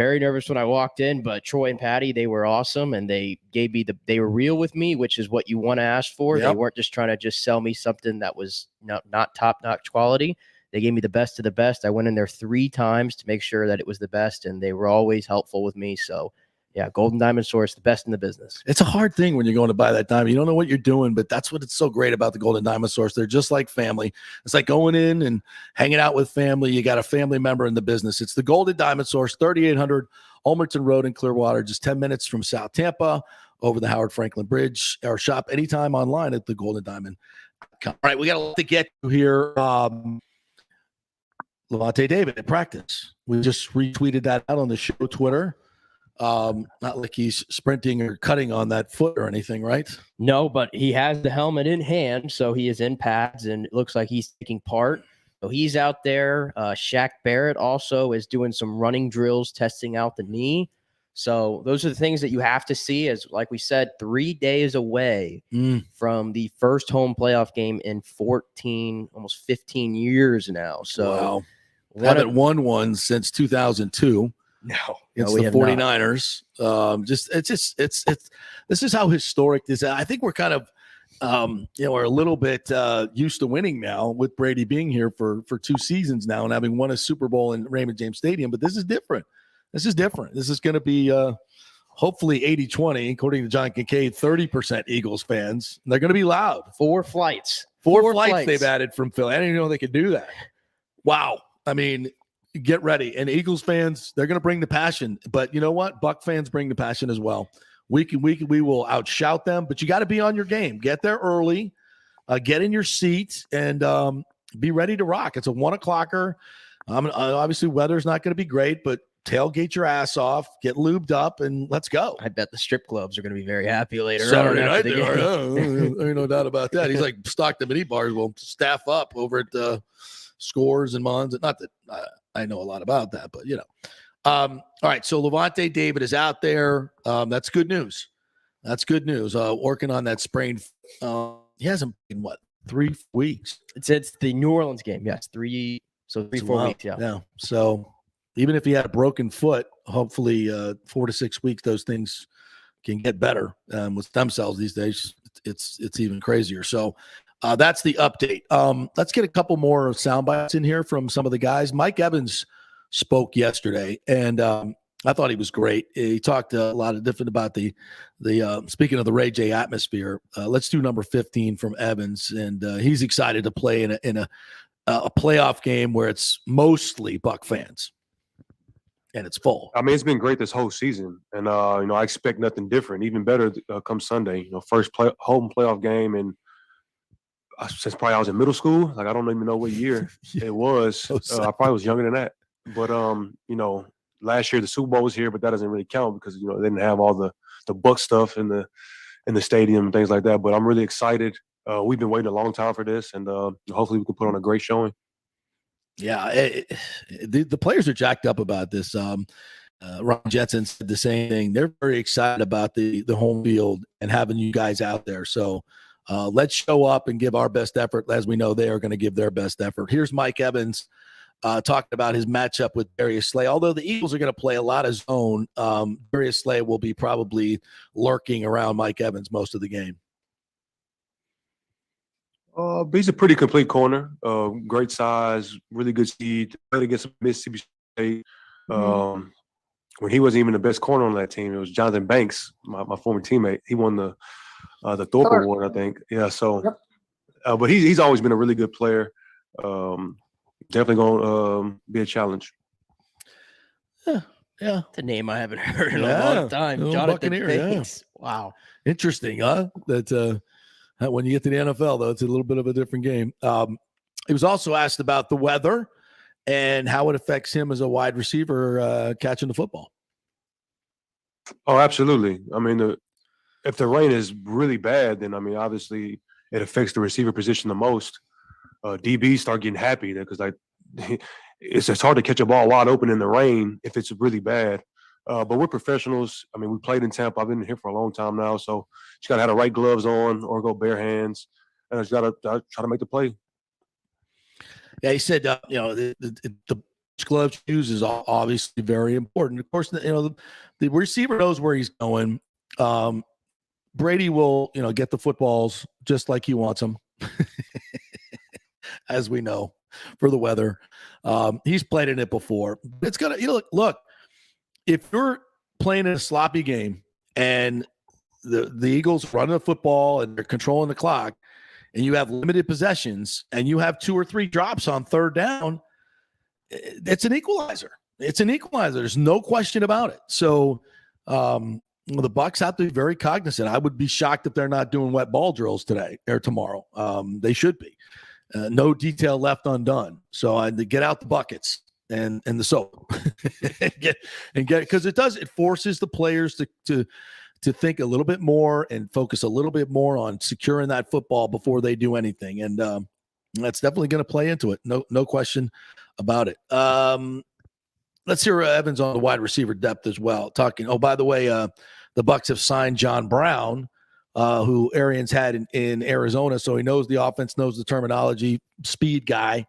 when I walked in, but Troy and Patty, they were awesome, and they gave me they were real with me, which is what you want to ask for. Yep. They weren't just trying to sell me something that was not top-notch quality. They gave me the best of the best. I went in there 3 times to make sure that it was the best, and they were always helpful with me. So Yeah, Golden Diamond Source, the best in the business. It's a hard thing when you're going to buy that diamond. You don't know what you're doing, but that's what it's so great about the Golden Diamond Source. They're just like family. It's like going in and hanging out with family. You got a family member in the business. It's the Golden Diamond Source, 3800 Ulmerton Road in Clearwater, just 10 minutes from South Tampa over the Howard Franklin Bridge, or shop anytime online at the Golden Diamond. All right, we got a lot to get to here. Lavonte David at practice. We just retweeted that out on the show Twitter. Not like he's sprinting or cutting on that foot or anything, right? No, but he has the helmet in hand, so he is in pads, and it looks like he's taking part. So he's out there. Shaq Barrett also is doing some running drills, testing out the knee. So those are the things that you have to see, as like we said, 3 days away from the first home playoff game in 14, almost 15 years now. So wow. Haven't won one since 2002. No, it's the 49ers. This is how historic this is. I think we're kind of, we're a little bit used to winning now with Brady being here for 2 seasons now and having won a Super Bowl in Raymond James Stadium. But this is different. This is going to be hopefully 80-20, according to John Kincade, 30% Eagles fans. They're going to be loud. 4 flights. Four flights they've added from Philly. I didn't even know they could do that. Wow. I mean, get ready. And Eagles fans, they're going to bring the passion. But you know what? Buck fans bring the passion as well. We will outshout them, but you got to be on your game. Get there early, get in your seat, and be ready to rock. It's a 1 o'clocker. Obviously, weather's not going to be great, but tailgate your ass off, get lubed up, and let's go. I bet the strip clubs are going to be very happy later Saturday on. Night, ain't no doubt about that. He's like, Stockton Mini Bars will staff up over at Scores and Mons. Not that I know a lot about that, but you know. All right, so Lavonte David is out there. That's good news. That's good news. Working on that sprain. He hasn't been 3 weeks. It's the New Orleans game. Yes, 3. So 3-4 weeks. Yeah. So even if he had a broken foot, hopefully 4 to 6 weeks, those things can get better. With stem cells these days, it's even crazier. So that's the update. Let's get a couple more sound bites in here from some of the guys. Mike Evans spoke yesterday, and I thought he was great. He talked a lot of different about the speaking of the Ray J atmosphere. Let's do number 15 from Evans, and he's excited to play in a playoff game where it's mostly Buck fans. And it's full. I mean, it's been great this whole season, and I expect nothing different. Even better come Sunday. First home playoff game, and since probably I was in middle school. Like I don't even know what year it was. I probably was younger than that. But last year the Super Bowl was here, but that doesn't really count because they didn't have all the Buck stuff in the stadium and things like that. But I'm really excited. We've been waiting a long time for this, and hopefully we can put on a great showing. Yeah, the players are jacked up about this. Ron Jensen said the same thing. They're very excited about the home field and having you guys out there. So let's show up and give our best effort, as we know they are going to give their best effort. Here's Mike Evans talking about his matchup with Darius Slay. Although the Eagles are going to play a lot of zone, Darius Slay will be probably lurking around Mike Evans most of the game. He's a pretty complete corner. Great size, really good speed. Played against Mississippi State. When he wasn't even the best corner on that team, it was Jonathan Banks, my former teammate. He won the Thorpe Award, I think. Yeah. So, but he's always been a really good player. Definitely going to be a challenge. Yeah. It's a name I haven't heard in a long time. Jonathan Banks. Yeah. Wow. Interesting, huh? That when you get to the NFL, though, it's a little bit of a different game. He was also asked about the weather and how it affects him as a wide receiver catching the football. Oh, absolutely. I mean, if the rain is really bad, then, obviously it affects the receiver position the most. DBs start getting happy because it's hard to catch a ball wide open in the rain if it's really bad. But we're professionals. We played in Tampa. I've been here for a long time now. So you got to have the right gloves on or go bare hands. And you got to try to make the play. Yeah, he said, the gloves use is obviously very important. Of course, the receiver knows where he's going. Brady will, get the footballs just like he wants them, as we know, for the weather. He's played in it before. It's going to, look. If you're playing in a sloppy game and the Eagles running the football and they're controlling the clock, and you have limited possessions and you have 2 or 3 drops on third down, it's an equalizer. It's an equalizer. There's no question about it. So the Bucs have to be very cognizant. I would be shocked if they're not doing wet ball drills today or tomorrow. They should be. No detail left undone. So I get out the buckets and the soap and get because it forces the players to think a little bit more and focus a little bit more on securing that football before they do anything. And that's definitely going to play into it. No question about it. Let's hear Evans on the wide receiver depth as well. Talking. Oh, by the way, the Bucs have signed John Brown, who Arians had in Arizona, so he knows the offense, knows the terminology. Speed guy.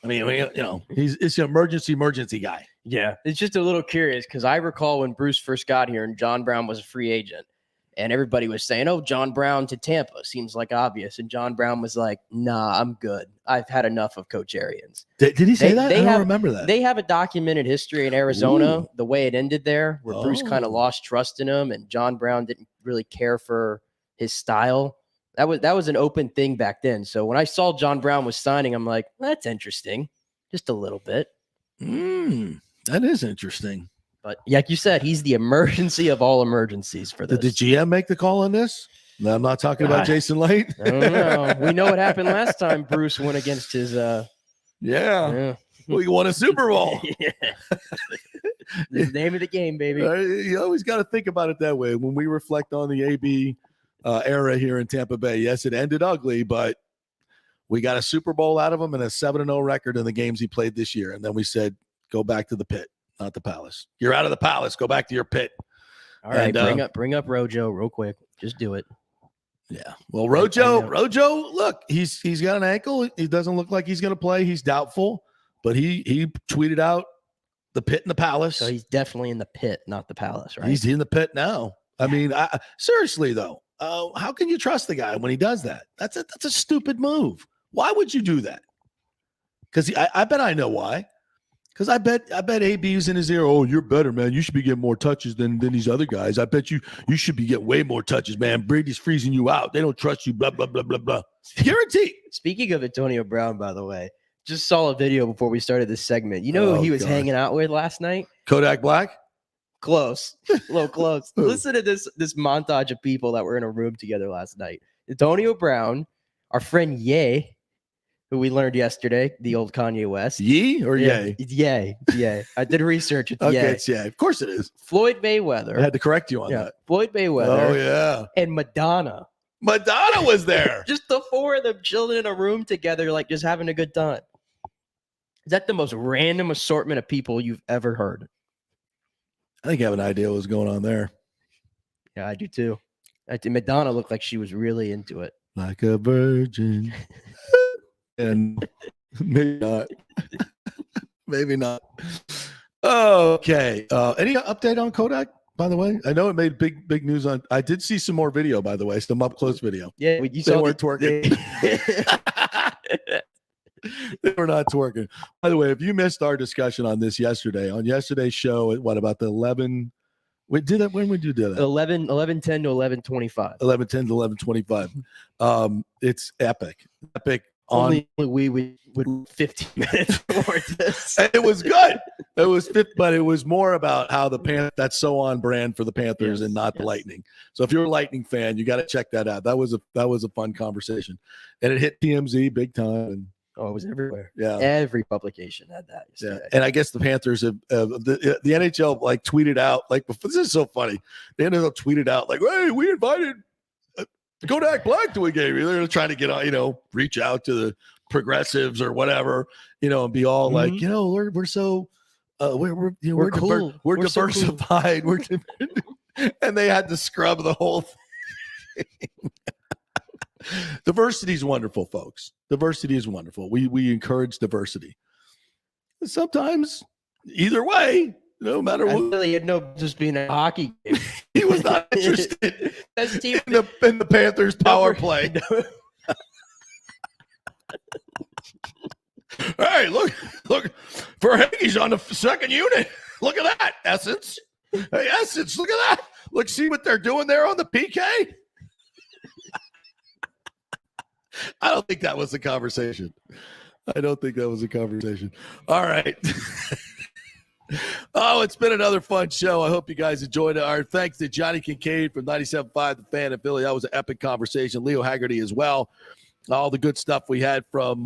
I mean, it's an emergency guy. Yeah, it's just a little curious because I recall when Bruce first got here and John Brown was a free agent, and everybody was saying, "Oh, John Brown to Tampa seems like obvious," and John Brown was like, "Nah, I'm good. I've had enough of Coach Arians." Did he say that? I don't remember that. They have a documented history in Arizona, the way it ended there, where Bruce kind of lost trust in him, and John Brown didn't really care for his style. That was an open thing back then. So when I saw John Brown was signing, I'm like, that's interesting, just a little bit. That is interesting. But like you said, he's the emergency of all emergencies for this. Did the GM make the call on this? No, I'm not talking about Jason Light. I don't know. We know what happened last time Bruce went against his Yeah. We won a Super Bowl. The name of the game, baby. You always got to think about it that way. When we reflect on the AB era here in Tampa Bay, yes, it ended ugly, but we got a Super Bowl out of him and a 7-0 record in the games he played this year. And then we said, go back to the pit, not the palace. You're out of the palace. Go back to your pit. All right, and, bring up Rojo real quick. Just do it. Yeah. Well, Rojo, look, he's got an ankle. He doesn't look like he's going to play. He's doubtful, but he tweeted out the pit and the palace. So he's definitely in the pit, not the palace, right? He's in the pit now. I mean, seriously though, how can you trust the guy when he does that? That's a stupid move. Why would you do that? Because I bet I know why. Because I bet AB's in his ear. Oh, you're better, man. You should be getting more touches than these other guys. I bet you should be getting way more touches, man. Brady's freezing you out. They don't trust you. Blah blah blah blah blah. Guaranteed. Speaking of Antonio Brown, by the way, just saw a video before we started this segment. You know who he was hanging out with last night? Kodak Black. Close, a little close. Listen to this montage of people that were in a room together last night. Antonio Brown, our friend Ye, who we learned yesterday, the old Kanye West. Yee or Ye? Ye. I did research. It's okay, Ye. it's Ye. Of course it is. Floyd Mayweather. I had to correct you on that. Floyd Mayweather. Oh, yeah. And Madonna. Madonna was there. Just the four of them chilling in a room together, like just having a good time. Is that the most random assortment of people you've ever heard? I think I have an idea what was going on there. Yeah, I do too. Madonna looked like she was really into it. Like a virgin. And maybe not. Maybe not. Okay. Any update on Kodak, by the way? I know it made big news on. I did see some more video, by the way, some up close video. Yeah, you saw weren't twerking. They were not twerking. By the way, if you missed our discussion on this yesterday, on yesterday's show, at what about the 11? We did that. When would you do that? 11:10 to 11:25. 11:10 to 11:25. It's epic. Only we would 15 minutes for this. It was good. But it was more about how that's so on brand for the Panthers and not the Lightning. So if you're a Lightning fan, you got to check that out. That was a fun conversation, and it hit TMZ big time. And it was everywhere. Yeah, every publication had that. Yeah, and I guess the Panthers have the NHL like tweeted out like this is so funny. The NHL tweeted out like, "Hey, we invited Kodak Black to a game." They're trying to get on, reach out to the progressives or whatever, and be all like, we're so we're cool. We're diversified. So cool. And they had to scrub the whole thing. Diversity is wonderful, folks. Diversity is wonderful. We encourage diversity. Sometimes, either way, no matter what. Really had no just being a hockey game. He was not interested in the Panthers power play. Hey, look, Verhaeghe's on the second unit. Look at that, Essence. Hey, Essence, look at that. Look, see what they're doing there on the PK? I don't think that was the conversation. All right. Oh, it's been another fun show. I hope you guys enjoyed it. Our thanks to Johnny Kincade from 97.5 The Fan in Philly. That was an epic conversation. Leo Haggerty as well. All the good stuff we had from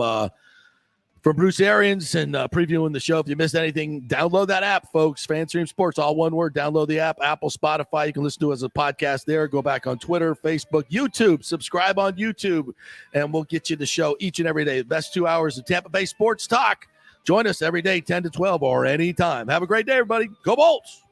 Bruce Arians and previewing the show. If you missed anything, download that app, folks. FanStream Sports, all one word. Download the app, Apple, Spotify. You can listen to it as a podcast there. Go back on Twitter, Facebook, YouTube. Subscribe on YouTube, and we'll get you the show each and every day. The best 2 hours of Tampa Bay sports talk. Join us every day, 10 to 12 or anytime. Have a great day, everybody. Go Bolts!